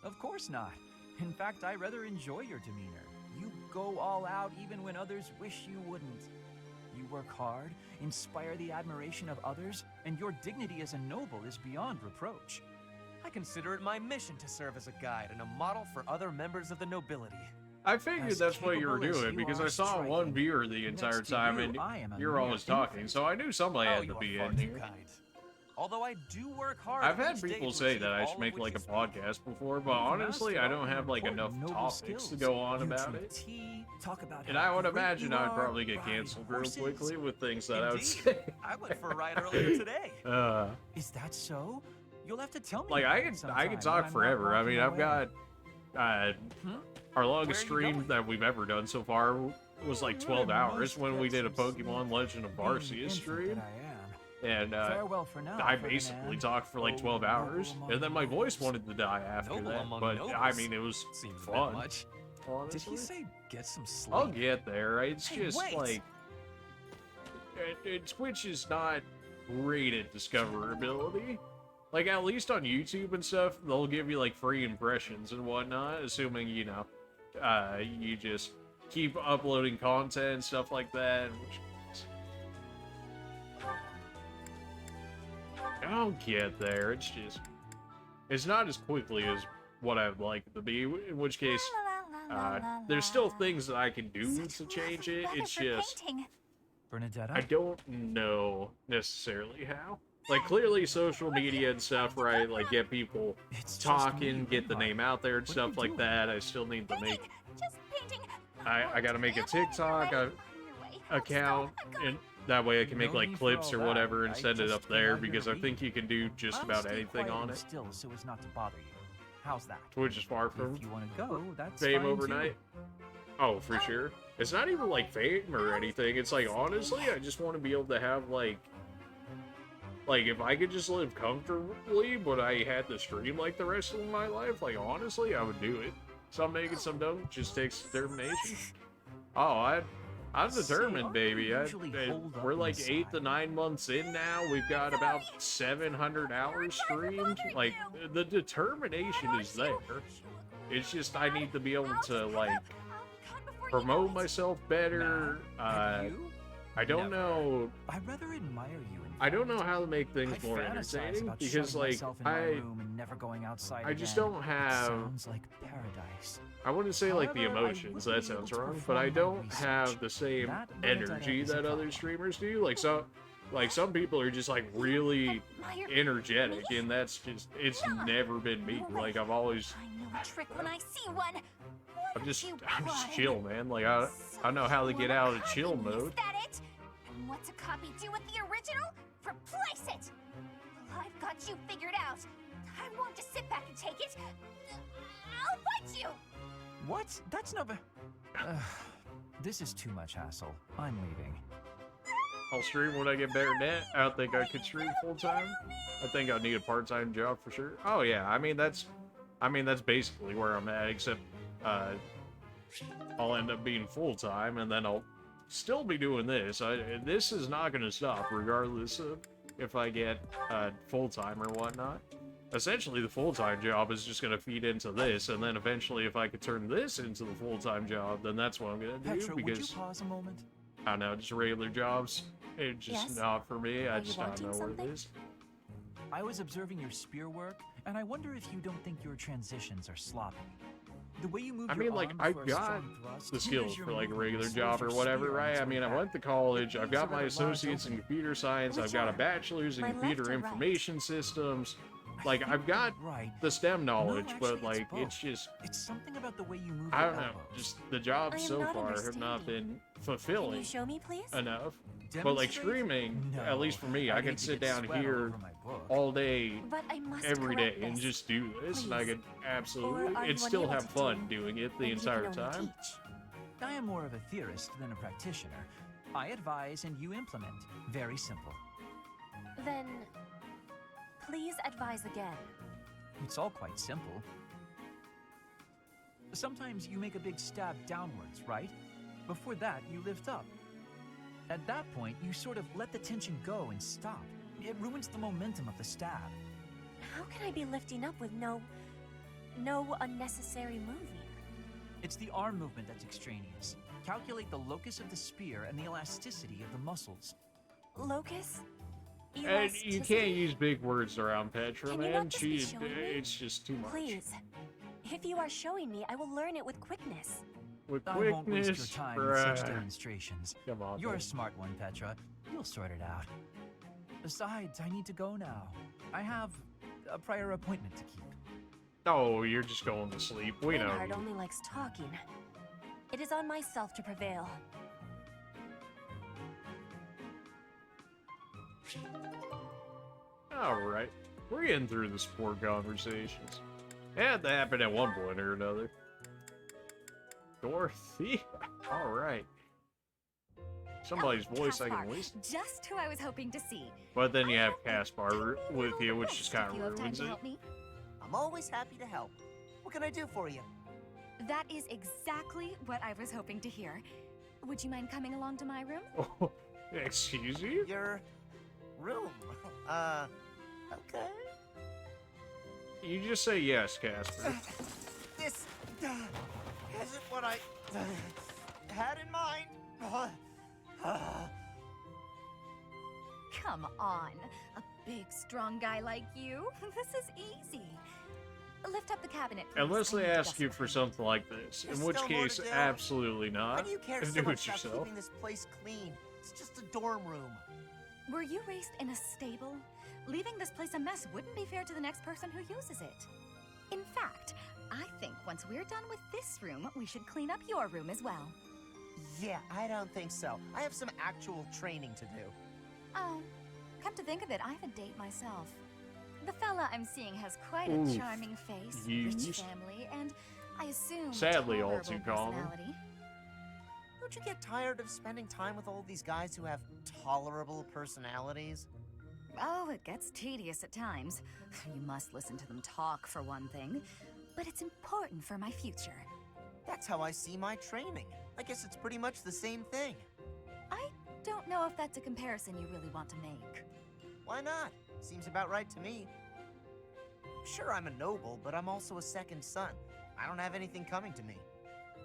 Of course not. In fact, I rather enjoy your demeanor. You go all out even when others wish you wouldn't. You work hard, inspire the admiration of others, and your dignity as a noble is beyond reproach. I consider it my mission to serve as a guide and a model for other members of the nobility. I figured that's what you were doing because I saw one viewer the entire time and you're always talking, so I knew somebody had to be in here. Although I do work hard. I've had people say that I should make like a podcast before, but honestly, I don't have like enough topics to go on about it. And I would imagine I'd probably get canceled real quickly with things that I would say. I went for a ride earlier today. Is that so? You'll have to tell me. Like I could talk forever. I mean, I've got our longest stream that we've ever done so far was like 12 hours when we did a Pokemon Legend of Arceus stream. And farewell for now, I basically talked for like 12 hours, and then my voice wanted to die after that. But I mean, it was fun. Much. Did he say get some sleep? I'll get there. It's just like Twitch is not great at discoverability. Like at least on YouTube and stuff, they'll give you like free impressions and whatnot, assuming you know you just keep uploading content and stuff like that. I'll get there. It's just, it's not as quickly as what I'd like it to be. In which case, there's still things that I can do to change it. It's just, Bernadetta? I don't know necessarily how. Like clearly, social media and stuff, right? Like get people talking, get the name out there and stuff like that. I still need to make. I gotta make a TikTok account and. That way I can make like clips or whatever and send it up there because I think you can do just about anything on it. Still, so as not to bother you. How's that? Twitch is far from if you want to go, that's fame fine overnight. Too. Oh, for sure. It's not even like fame or anything. It's like honestly, I just want to be able to have like if I could just live comfortably, but I had to stream like the rest of my life. Like honestly, I would do it. Some make it, some don't. Just takes determination. Oh, I'm determined, baby. We're like 8 to 9 months in now. We've got about 700 hours streamed. Like, the determination is there. It's just I need to be able to, like, promote myself better. I don't know. I rather admire you. I don't know how to make things more entertaining because, like, I just don't have. Sounds like paradise. I wouldn't say like the emotions. That sounds wrong, but I don't have the same energy that other streamers do. Like some people are just like really energetic, and that's just never been me. Like I've always. I'm just chill, man. Like I know how to get out of chill mode. And what's a copy do with the original? Replace it! Well, I've got you figured out. I won't just sit back and take it. I'll fight you! What? That's not... this is too much hassle. I'm leaving. I'll stream when I get better net. I don't think I could stream full-time. I think I need a part-time job for sure. Oh yeah, I mean that's basically where I'm at, except I'll end up being full-time and then I'll still be doing this. This is not going to stop regardless of if I get full-time or whatnot. Essentially, the full-time job is just going to feed into this, and then eventually if I could turn this into the full-time job, then that's what I'm going to do. Petra, because, would you pause a moment? I don't know, just regular jobs. It's just Yes? not for me. I Are you just don't wanting know what something? it is. I was observing your spear work, and I wonder if you don't think your transitions are sloppy. The way you move I your mean, like, arm I've for a got strong thrust the hinders skills your for, like, a movement regular and job slows or your whatever, spear on right? its I way mean, I back. went to college, It I've leaves got a my rather large associates in opening. computer science, Which I've got a arm? bachelor's in My computer left or right? information systems. I Like, think I've got you're right. the STEM knowledge, No, but, actually, like, both. it's just, It's something about the way you move I your don't know, elbows. just the jobs I am so not far have not been Can fulfilling you show me, please? enough. But, like, Demonstrate? streaming, No, at least for me, I I'd could hate to sit get down sweat all here over my book. all day, But I must every day, correct and this. just do this, and I Please. could absolutely, Or are and you still unable have to fun do doing it the and you can entire only time. teach? I am more of a theorist than a practitioner. I advise and you implement. Very simple. Then, please advise again. It's all quite simple. Sometimes you make a big stab downwards, right? Before that, you lift up. At that point, you sort of let the tension go and stop. It ruins the momentum of the stab. How can I be lifting up with no unnecessary moving? It's the arm movement that's extraneous. Calculate the locus of the spear and the elasticity of the muscles. Locus? And you can't use big words around Petra, Can you man. not just be showing me? It's just too much. Please. If you are showing me, I will learn it with quickness. With I won't waste your quickness, time with such bruh. demonstrations. Come on, You're man. a smart one, Petra. You'll sort it out. Besides, I need to go now. I have a prior appointment to keep. Oh, you're just going to sleep. We know. Reinhard only likes talking. It is on myself to prevail. Alright. We're getting through the sport conversations. It had to happen at one point or another. Dorothy? Alright. Somebody's voice I can Caspar, listen. just who I was hoping to see. But then you have Caspar with you, which just kind If of you have time ruins to it. help me. I'm always happy to help. What can I do for you? That is exactly what I was hoping to hear. Would you mind coming along to my room? Oh, excuse you? Your room. Okay. You just say yes, Casper. This isn't what I had in mind. Come on, a big, strong guy like you. This is easy. Lift up the cabinet, please. Unless I they need to ask dust you it. for something like this, in There's which still more case, to do. absolutely not. Why do you care And so do much it about yourself. keeping this place clean? It's just a dorm room. Were you raised in a stable? Leaving this place a mess wouldn't be fair to the next person who uses it. In fact, I think once we're done with this room, we should clean up your room as well. Yeah, I don't think so. I have some actual training to do. Oh, come to think of it, I have a date myself. The fella I'm seeing has quite a Oof. charming face, Yeesh. rich family, and I assume Sadly, all tolerable too common. personality. Don't you get tired of spending time with all these guys who have tolerable personalities? Oh, it gets tedious at times. You must listen to them talk, for one thing. But it's important for my future. That's how I see my training. I guess it's pretty much the same thing. I don't know if that's a comparison you really want to make. Why not? Seems about right to me. Sure, I'm a noble, but I'm also a second son. I don't have anything coming to me.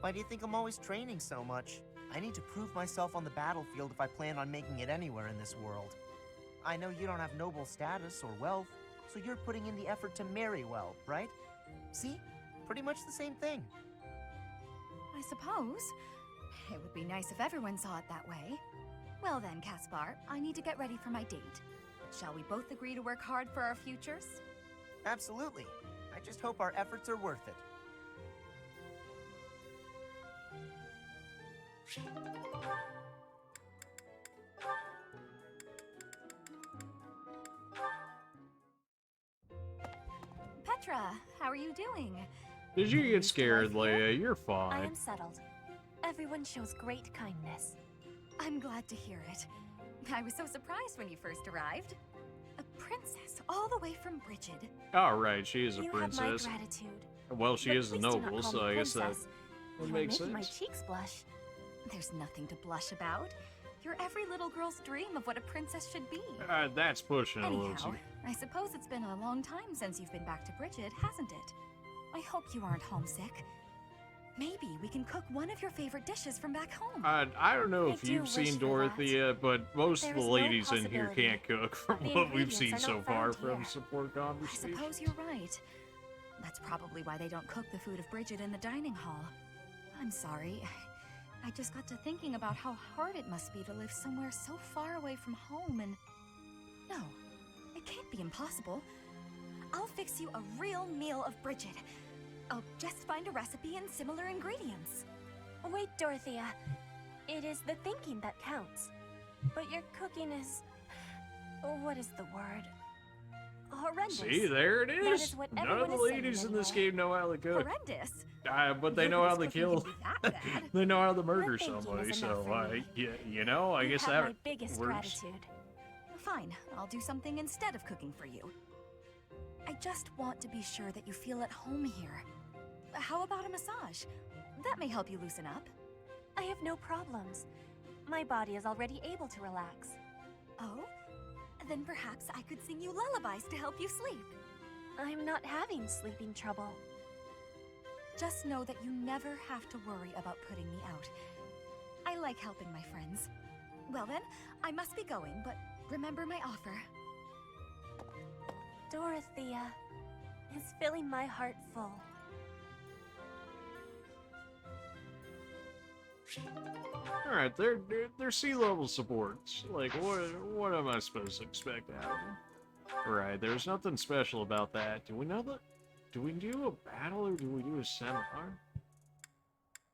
Why do you think I'm always training so much? I need to prove myself on the battlefield if I plan on making it anywhere in this world. I know you don't have noble status or wealth, so you're putting in the effort to marry well, right? See? Pretty much the same thing. I suppose. It would be nice if everyone saw it that way. Well then, Caspar, I need to get ready for my date. Shall we both agree to work hard for our futures? Absolutely. I just hope our efforts are worth it. Petra, how are you doing? Did you get scared, Leia? You're I fine. am settled. Everyone shows great kindness. I'm glad to hear it. I was so surprised when you first arrived. A princess all the way from Brigid. Alright, she is a You princess. have my gratitude. Well, she But is a please do not noble, call so me I guess that princess. would You are make making my sense. cheeks blush. There's nothing to blush about. You're every little girl's dream of what a princess should be. That's pushing a little Anyhow, too. I suppose it's been a long time since you've been back to Brigid, hasn't it? I hope you aren't homesick. Maybe we can cook one of your favorite dishes from back home. I don't know I if do you've wish seen for Dorothea, but most of There the is no ladies in here possibility. can't cook from The what we've ingredients seen are so not far found from here. support I conversation. suppose you're right. That's probably why they don't cook the food of Bridget in the dining hall. I'm sorry. I just got to thinking about how hard it must be to live somewhere so far away from home and... No, it can't be impossible. I'll fix you a real meal of Bridget. I'll just find a recipe and similar ingredients. Wait, Dorothea. It is the thinking that counts. But your cooking is... what is the word? Horrendous. See, there it That is. is what None of everyone the is saying ladies in this anyway. game know how to cook. Horrendous? But they know how to kill. They know how to murder The thinking somebody. is So, enough for me. you know, I You guess have that my biggest works. gratitude. Fine, I'll do something instead of cooking for you. I just want to be sure that you feel at home here. How about a massage? That may help you loosen up. I have no problems. My body is already able to relax. Oh? Then perhaps I could sing you lullabies to help you sleep. I'm not having sleeping trouble. Just know that you never have to worry about putting me out. I like helping my friends. Well then, I must be going, but remember my offer. Dorothea is filling my heart full. All right, they're sea level supports. Like, what am I supposed to expect out of them? Right, there's nothing special about that. Do we know that? Do we do a battle or do we do a seminar?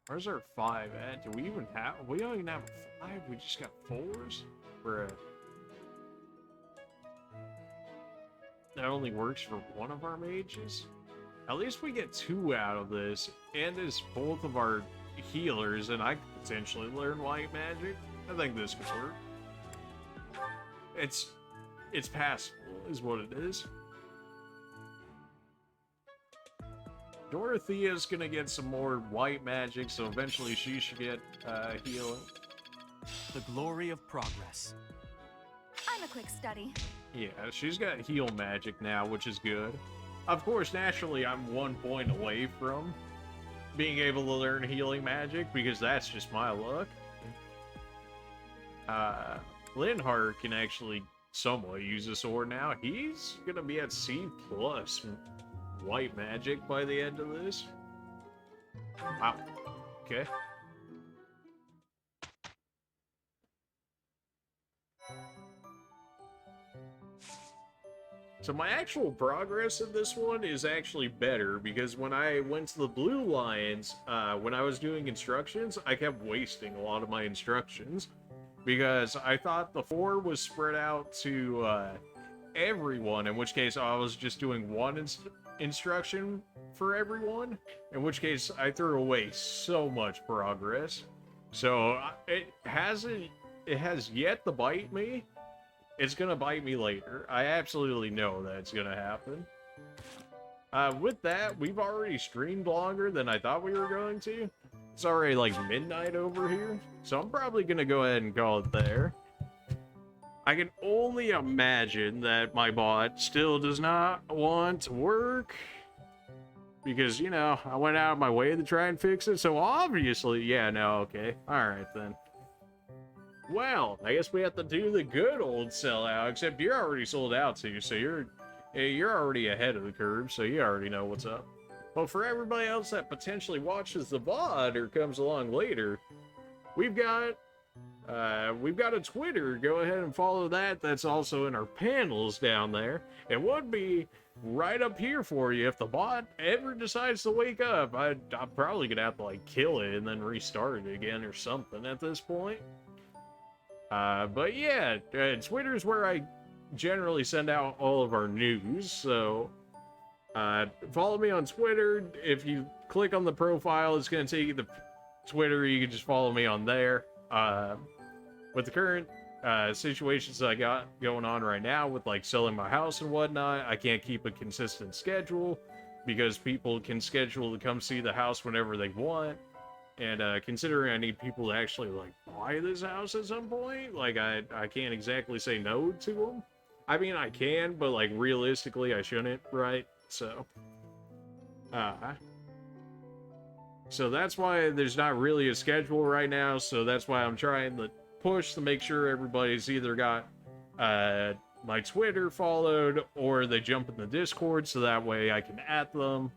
Where's our 5 at? Do we even have? We don't even have a 5. We just got 4s. Bruh. That only works for one of our mages. At least we get 2 out of this, and as both of our healers, and I could potentially learn white magic. I think this could work. It's passable, is what it is. Dorothea's gonna get some more white magic, so eventually she should get healing. The glory of progress. I'm a quick study. Yeah, she's got heal magic now, which is good. Of course, naturally, I'm 1 point away from being able to learn healing magic, because that's just my luck. Linhart can actually somewhat use a sword now. He's gonna be at C+ white magic by the end of this. Wow. Okay. So my actual progress in this one is actually better, because when I went to the Blue Lions, when I was doing instructions, I kept wasting a lot of my instructions, because I thought the 4 was spread out to everyone, in which case I was just doing one instruction for everyone, in which case I threw away so much progress. So it has yet to bite me. It's gonna bite me later. I absolutely know that it's gonna happen. With that, we've already streamed longer than I thought we were going to. It's already like midnight over here, so I'm probably gonna go ahead and call it there. I can only imagine that my bot still does not want to work, because, you know, I went out of my way to try and fix it, so obviously, yeah, no, okay. Alright then. Well, I guess we have to do the good old sellout, except you're already sold out too, so you're already ahead of the curve, so you already know what's up. But for everybody else that potentially watches the VOD or comes along later, we've got a Twitter. Go ahead and follow that. That's also in our panels down there. It would be right up here for you if the bot ever decides to wake up. I'm probably gonna have to like kill it and then restart it again or something at this point. But yeah, Twitter's where I generally send out all of our news, so follow me on Twitter. If you click on the profile, it's going to take you to Twitter. You can just follow me on there. With the current situations that I got going on right now with like selling my house and whatnot, I can't keep a consistent schedule because people can schedule to come see the house whenever they want. And considering I need people to actually like buy this house at some point, like I can't exactly say no to them. I mean, I can, but like realistically I shouldn't, right? So So that's why there's not really a schedule right now. So that's why I'm trying to push to make sure everybody's either got my Twitter followed or they jump in the Discord, so that way I can add them,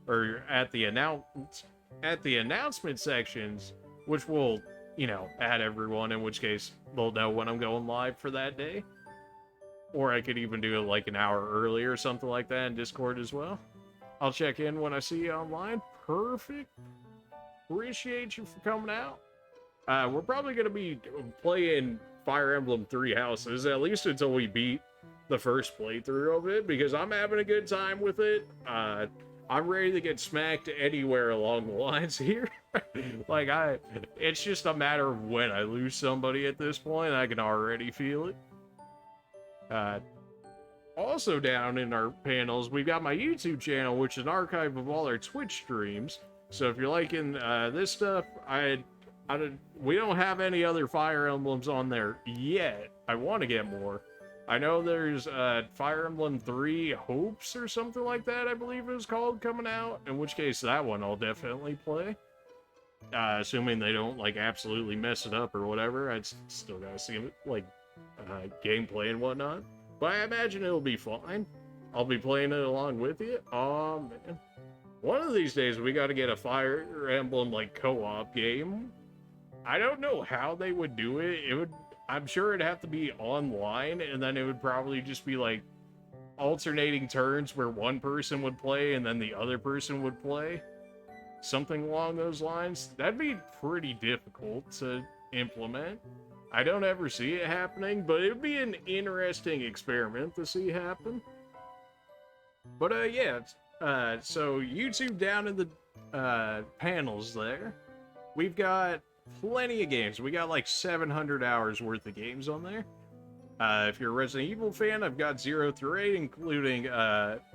or at the announcement sections, which will, you know, add everyone, in which case they'll know when I'm going live for that day. Or I could even do it like an hour early or something like that in Discord as well. I'll check in when I see you online. Perfect. Appreciate you for coming out. We're probably going to be playing Fire Emblem 3 Houses, at least until we beat the first playthrough of it, because I'm having a good time with it. I'm ready to get smacked anywhere along the lines here. Like, it's just a matter of when I lose somebody at this point. I can already feel it. Also down in our panels, we've got my YouTube channel, which is an archive of all our Twitch streams. So if you're liking this stuff, we don't have any other Fire Emblems on there yet. I want to get more. I know there's Fire Emblem 3 Hopes or something like that, I believe it was called, coming out. In which case, that one I'll definitely play. Assuming they don't, like, absolutely mess it up or whatever. I'd still gotta see, like, gameplay and whatnot. But I imagine it'll be fine. I'll be playing it along with you. Oh, man. One of these days, we gotta get a Fire Emblem, like, co-op game. I don't know how they would do it. I'm sure it'd have to be online, and then it would probably just be, like, alternating turns where one person would play and then the other person would play. Something along those lines. That'd be pretty difficult to implement. I don't ever see it happening, but it would be an interesting experiment to see happen. But, yeah. So, YouTube down in the panels there. We've got plenty of games. We got like 700 hours worth of games on there. If you're a Resident Evil fan, I've got 0 through 8, including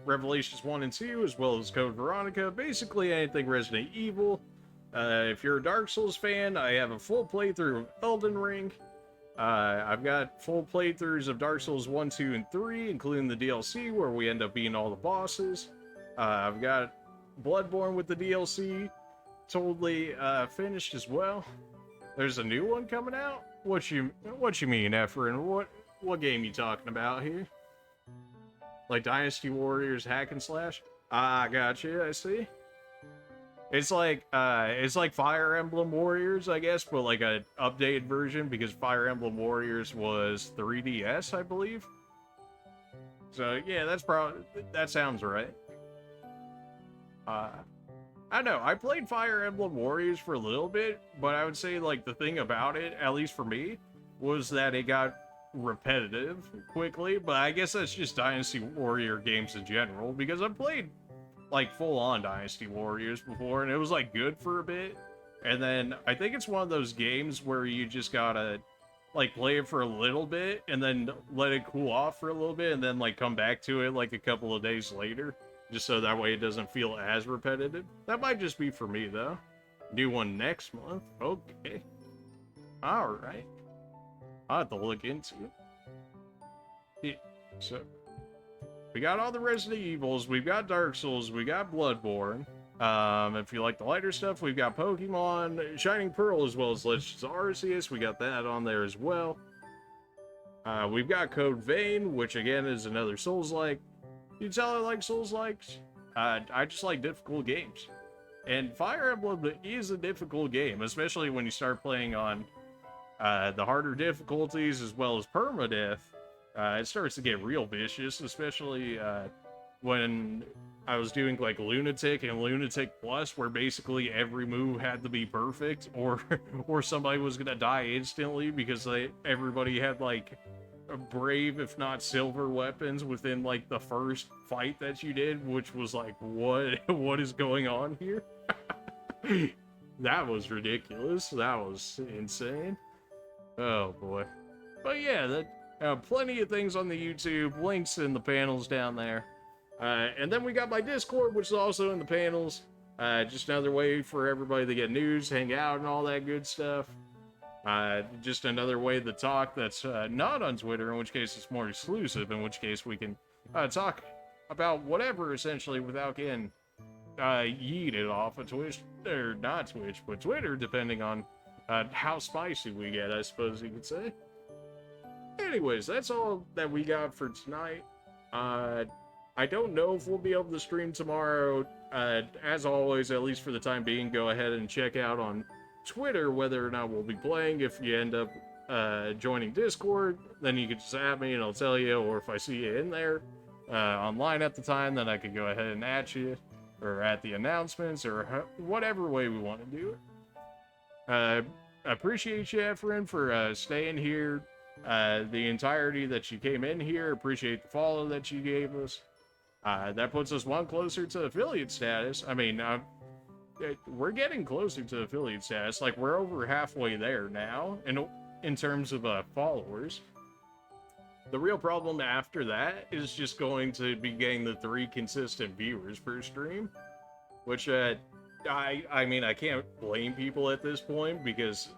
Revelations 1 and 2, as well as Code Veronica. Basically anything Resident Evil. If you're a Dark Souls fan, I have a full playthrough of Elden Ring. I've got full playthroughs of Dark Souls 1, 2, and 3, including the DLC, where we end up beating all the bosses. I've got Bloodborne with the DLC. Totally finished as well. There's a new one coming out? What you mean, Efren? What game you talking about here? Like Dynasty Warriors hack and slash? Ah, gotcha, I see. It's like Fire Emblem Warriors, I guess, but like an updated version, because Fire Emblem Warriors was 3DS, I believe. So yeah, that sounds right. I don't know, I played Fire Emblem Warriors for a little bit, but I would say, like, the thing about it, at least for me, was that it got repetitive quickly, but I guess that's just Dynasty Warrior games in general, because I've played, like, full-on Dynasty Warriors before, and it was, like, good for a bit, and then I think it's one of those games where you just gotta, like, play it for a little bit, and then let it cool off for a little bit, and then, like, come back to it, like, a couple of days later. Just so that way it doesn't feel as repetitive. That might just be for me, though. New one next month. Okay. Alright. I'll have to look into it. Yeah. So, we got all the Resident Evils. We've got Dark Souls. We got Bloodborne. If you like the lighter stuff, we've got Pokemon, Shining Pearl, as well as Legends of Arceus. We got that on there as well. We've got Code Vein, which again is another Souls-like. You tell I like Souls-likes? I just like difficult games. And Fire Emblem is a difficult game, especially when you start playing on the harder difficulties as well as permadeath. It starts to get real vicious, especially when I was doing like Lunatic and Lunatic Plus, where basically every move had to be perfect, or somebody was gonna die instantly because everybody had like brave, if not silver, weapons within like the first fight that you did, which was like, what is going on here? That was ridiculous. That was insane. Oh boy. But yeah, plenty of things on the YouTube, links in the panels down there. And then we got my Discord, which is also in the panels. Just another way for everybody to get news, hang out, and all that good stuff. Just another way to talk that's not on Twitter, in which case it's more exclusive, in which case we can talk about whatever, essentially, without getting yeet it off of Twitch, or not Twitch, but Twitter, depending on how spicy we get, I suppose you could say. Anyways, that's all that we got for tonight. I don't know if we'll be able to stream tomorrow. As always, at least for the time being, go ahead and check out on Twitter whether or not we'll be playing. If you end up joining Discord, then you can just add me and I'll tell you, or if I see you in there online at the time, then I could go ahead and at you, or at the announcements, or whatever way we want to do it. Appreciate you, Efren, for staying here the entirety that you came in here. Appreciate the follow that you gave us. That puts us one closer to affiliate status. I mean, we're getting closer to affiliate status. Like, we're over halfway there now, in terms of followers. The real problem after that is just going to be getting the 3 consistent viewers per stream, which, I mean, I can't blame people at this point, because,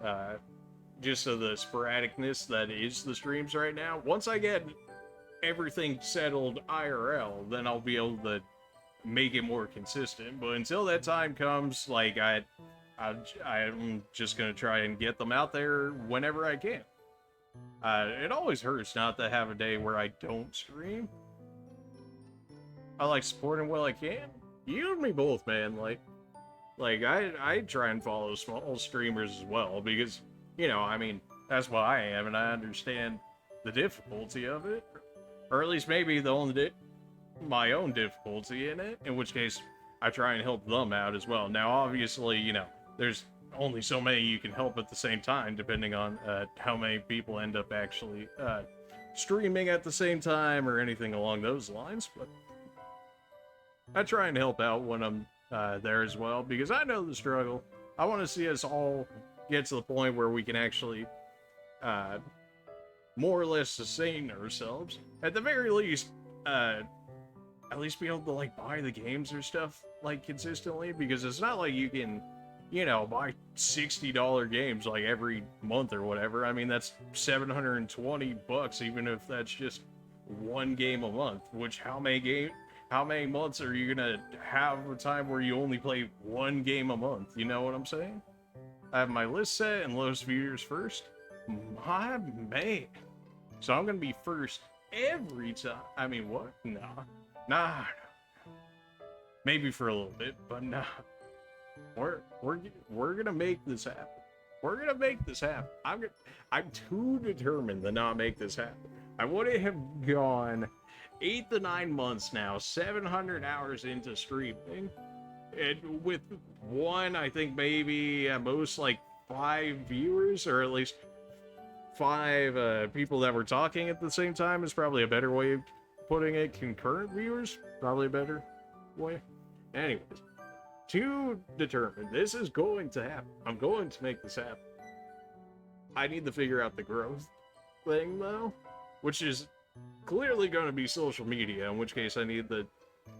just of the sporadicness that is the streams right now. Once I get everything settled IRL, then I'll be able to make it more consistent. But until that time comes, like, I'm just gonna try and get them out there whenever I can. It always hurts not to have a day where I don't stream. I like supporting what I can. You and me both, man. Like I try and follow small streamers as well, because, you know, I mean, that's what I am, and I understand the difficulty of it. Or at least maybe my own difficulty in it, in which case I try and help them out as well. Now, obviously, you know, there's only so many you can help at the same time, depending on how many people end up actually streaming at the same time, or anything along those lines. But I try and help out when I'm there as well, because I know the struggle. I want to see us all get to the point where we can actually more or less sustain ourselves. At the very least, at least be able to, like, buy the games or stuff, like, consistently, because it's not like you can, you know, buy $60 games, like, every month or whatever. I mean, that's $720, even if that's just one game a month, which how many months are you gonna have a time where you only play one game a month? You know what I'm saying? I have my list set and lowest viewers first. My man. So I'm gonna be first every time. I mean, what? Nah. Maybe for a little bit, but nah. We're gonna make this happen. We're gonna make this happen. I'm too determined to not make this happen. I would have gone 8 to 9 months now, 700 hours into streaming, and with one, I think maybe at most like 5 viewers, or at least 5 people that were talking at the same time is probably a better way of putting it. Concurrent viewers, probably a better way. Anyways, too determined. This is going to happen. I'm going to make this happen. I need to figure out the growth thing, though, which is clearly going to be social media, in which case I need to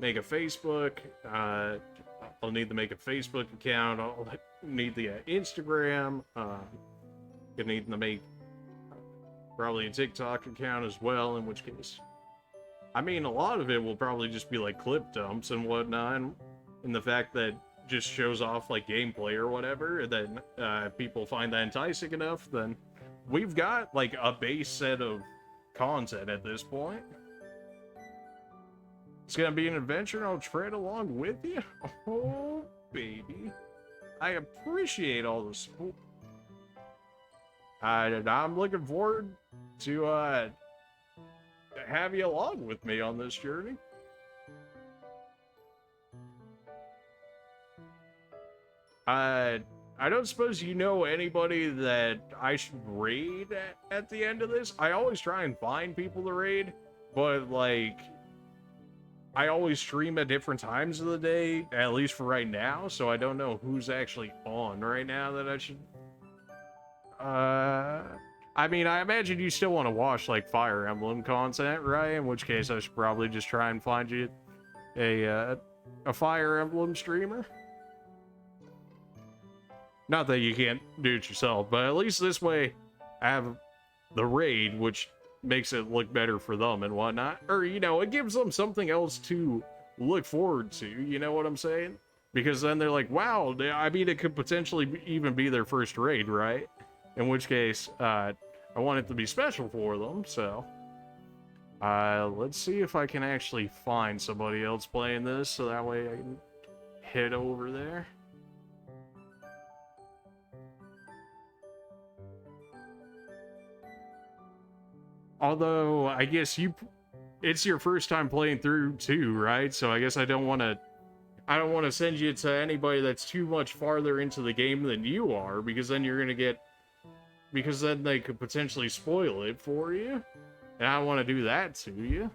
make a Facebook. I'll need to make a Facebook account. I'll need the Instagram. Gonna need to make probably a TikTok account as well, in which case, I mean, a lot of it will probably just be like clip dumps and whatnot, and the fact that just shows off like gameplay or whatever, and then people find that enticing enough, then we've got like a base set of content at this point. It's gonna be an adventure, and I'll tread along with you. Oh, baby. I appreciate all the support. I'm looking forward to have you along with me on this journey. I don't suppose you know anybody that I should raid at the end of this. I always try and find people to raid, but, like, I always stream at different times of the day, at least for right now, so I don't know who's actually on right now that I should... I mean, I imagine you still want to watch, like, Fire Emblem content, right? In which case, I should probably just try and find you a Fire Emblem streamer. Not that you can't do it yourself, but at least this way, I have the raid, which makes it look better for them and whatnot. Or, you know, it gives them something else to look forward to, you know what I'm saying? Because then they're like, wow, I mean, it could potentially even be their first raid, right? In which case, I want it to be special for them, so... let's see if I can actually find somebody else playing this, so that way I can head over there. Although, I guess it's your first time playing through too, right? So I guess I don't want to send you to anybody that's too much farther into the game than you are, because then because then they could potentially spoil it for you. And I don't want to do that to you.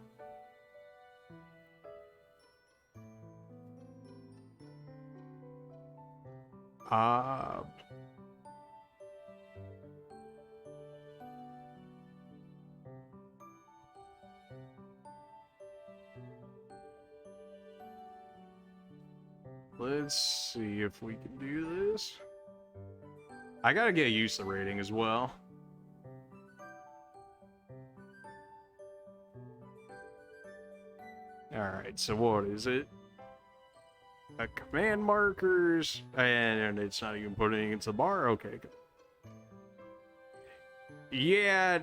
Let's see if we can do this. I gotta get used to rating as well. Alright, so what is it? Command markers, and it's not even putting it into the bar? Okay, good. Yeah,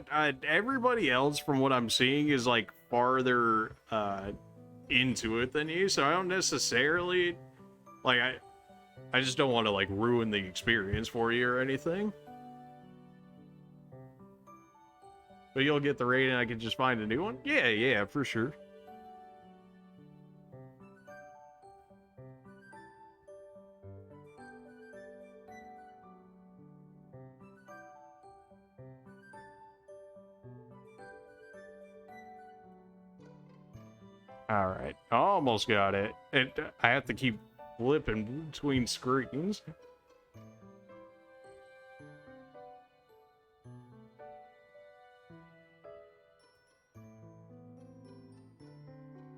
everybody else from what I'm seeing is like farther into it than you, so I don't necessarily, like, I just don't want to like ruin the experience for you or anything. But you'll get the rating, I can just find a new one? Yeah, for sure. Alright, almost got it. I have to keep flipping between screens.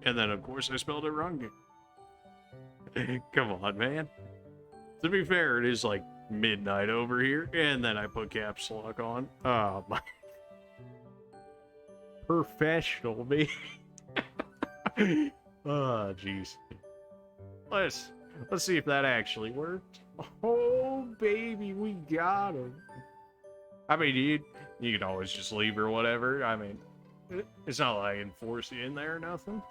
And then, of course, I spelled it wrong. Come on, man. To be fair, it is like midnight over here, and then I put caps lock on. Oh, my. Professional, me. Oh, jeez. Let's see if that actually worked. Oh, baby, we got him. I mean, you can always just leave or whatever. I mean, it's not like I can force you in there or nothing.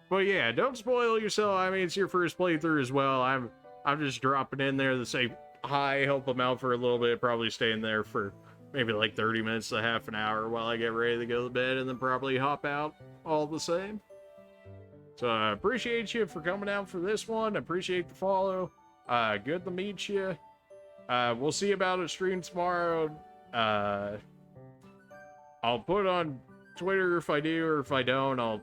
But yeah, don't spoil yourself. I mean, it's your first playthrough as well. I'm just dropping in there to say hi, help them out for a little bit, probably staying there for maybe like 30 minutes to half an hour while I get ready to go to bed, and then probably hop out all the same. So I appreciate you for coming out for this one. Appreciate the follow. Good to meet you. We'll see about a stream tomorrow. I'll put on Twitter if I do, or if I don't, I'll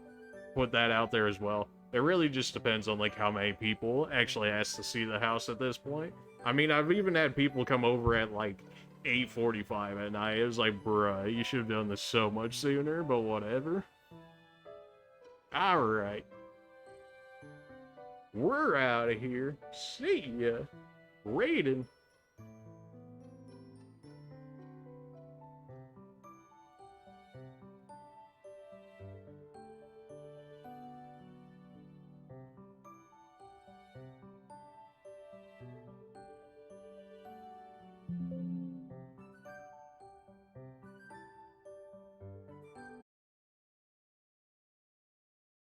put that out there as well. It really just depends on like how many people actually ask to see the house at this point. I mean, I've even had people come over at like 8:45 at night. It was like, bruh, you should have done this so much sooner, but whatever. Alright. We're out of here. See ya. Raiden.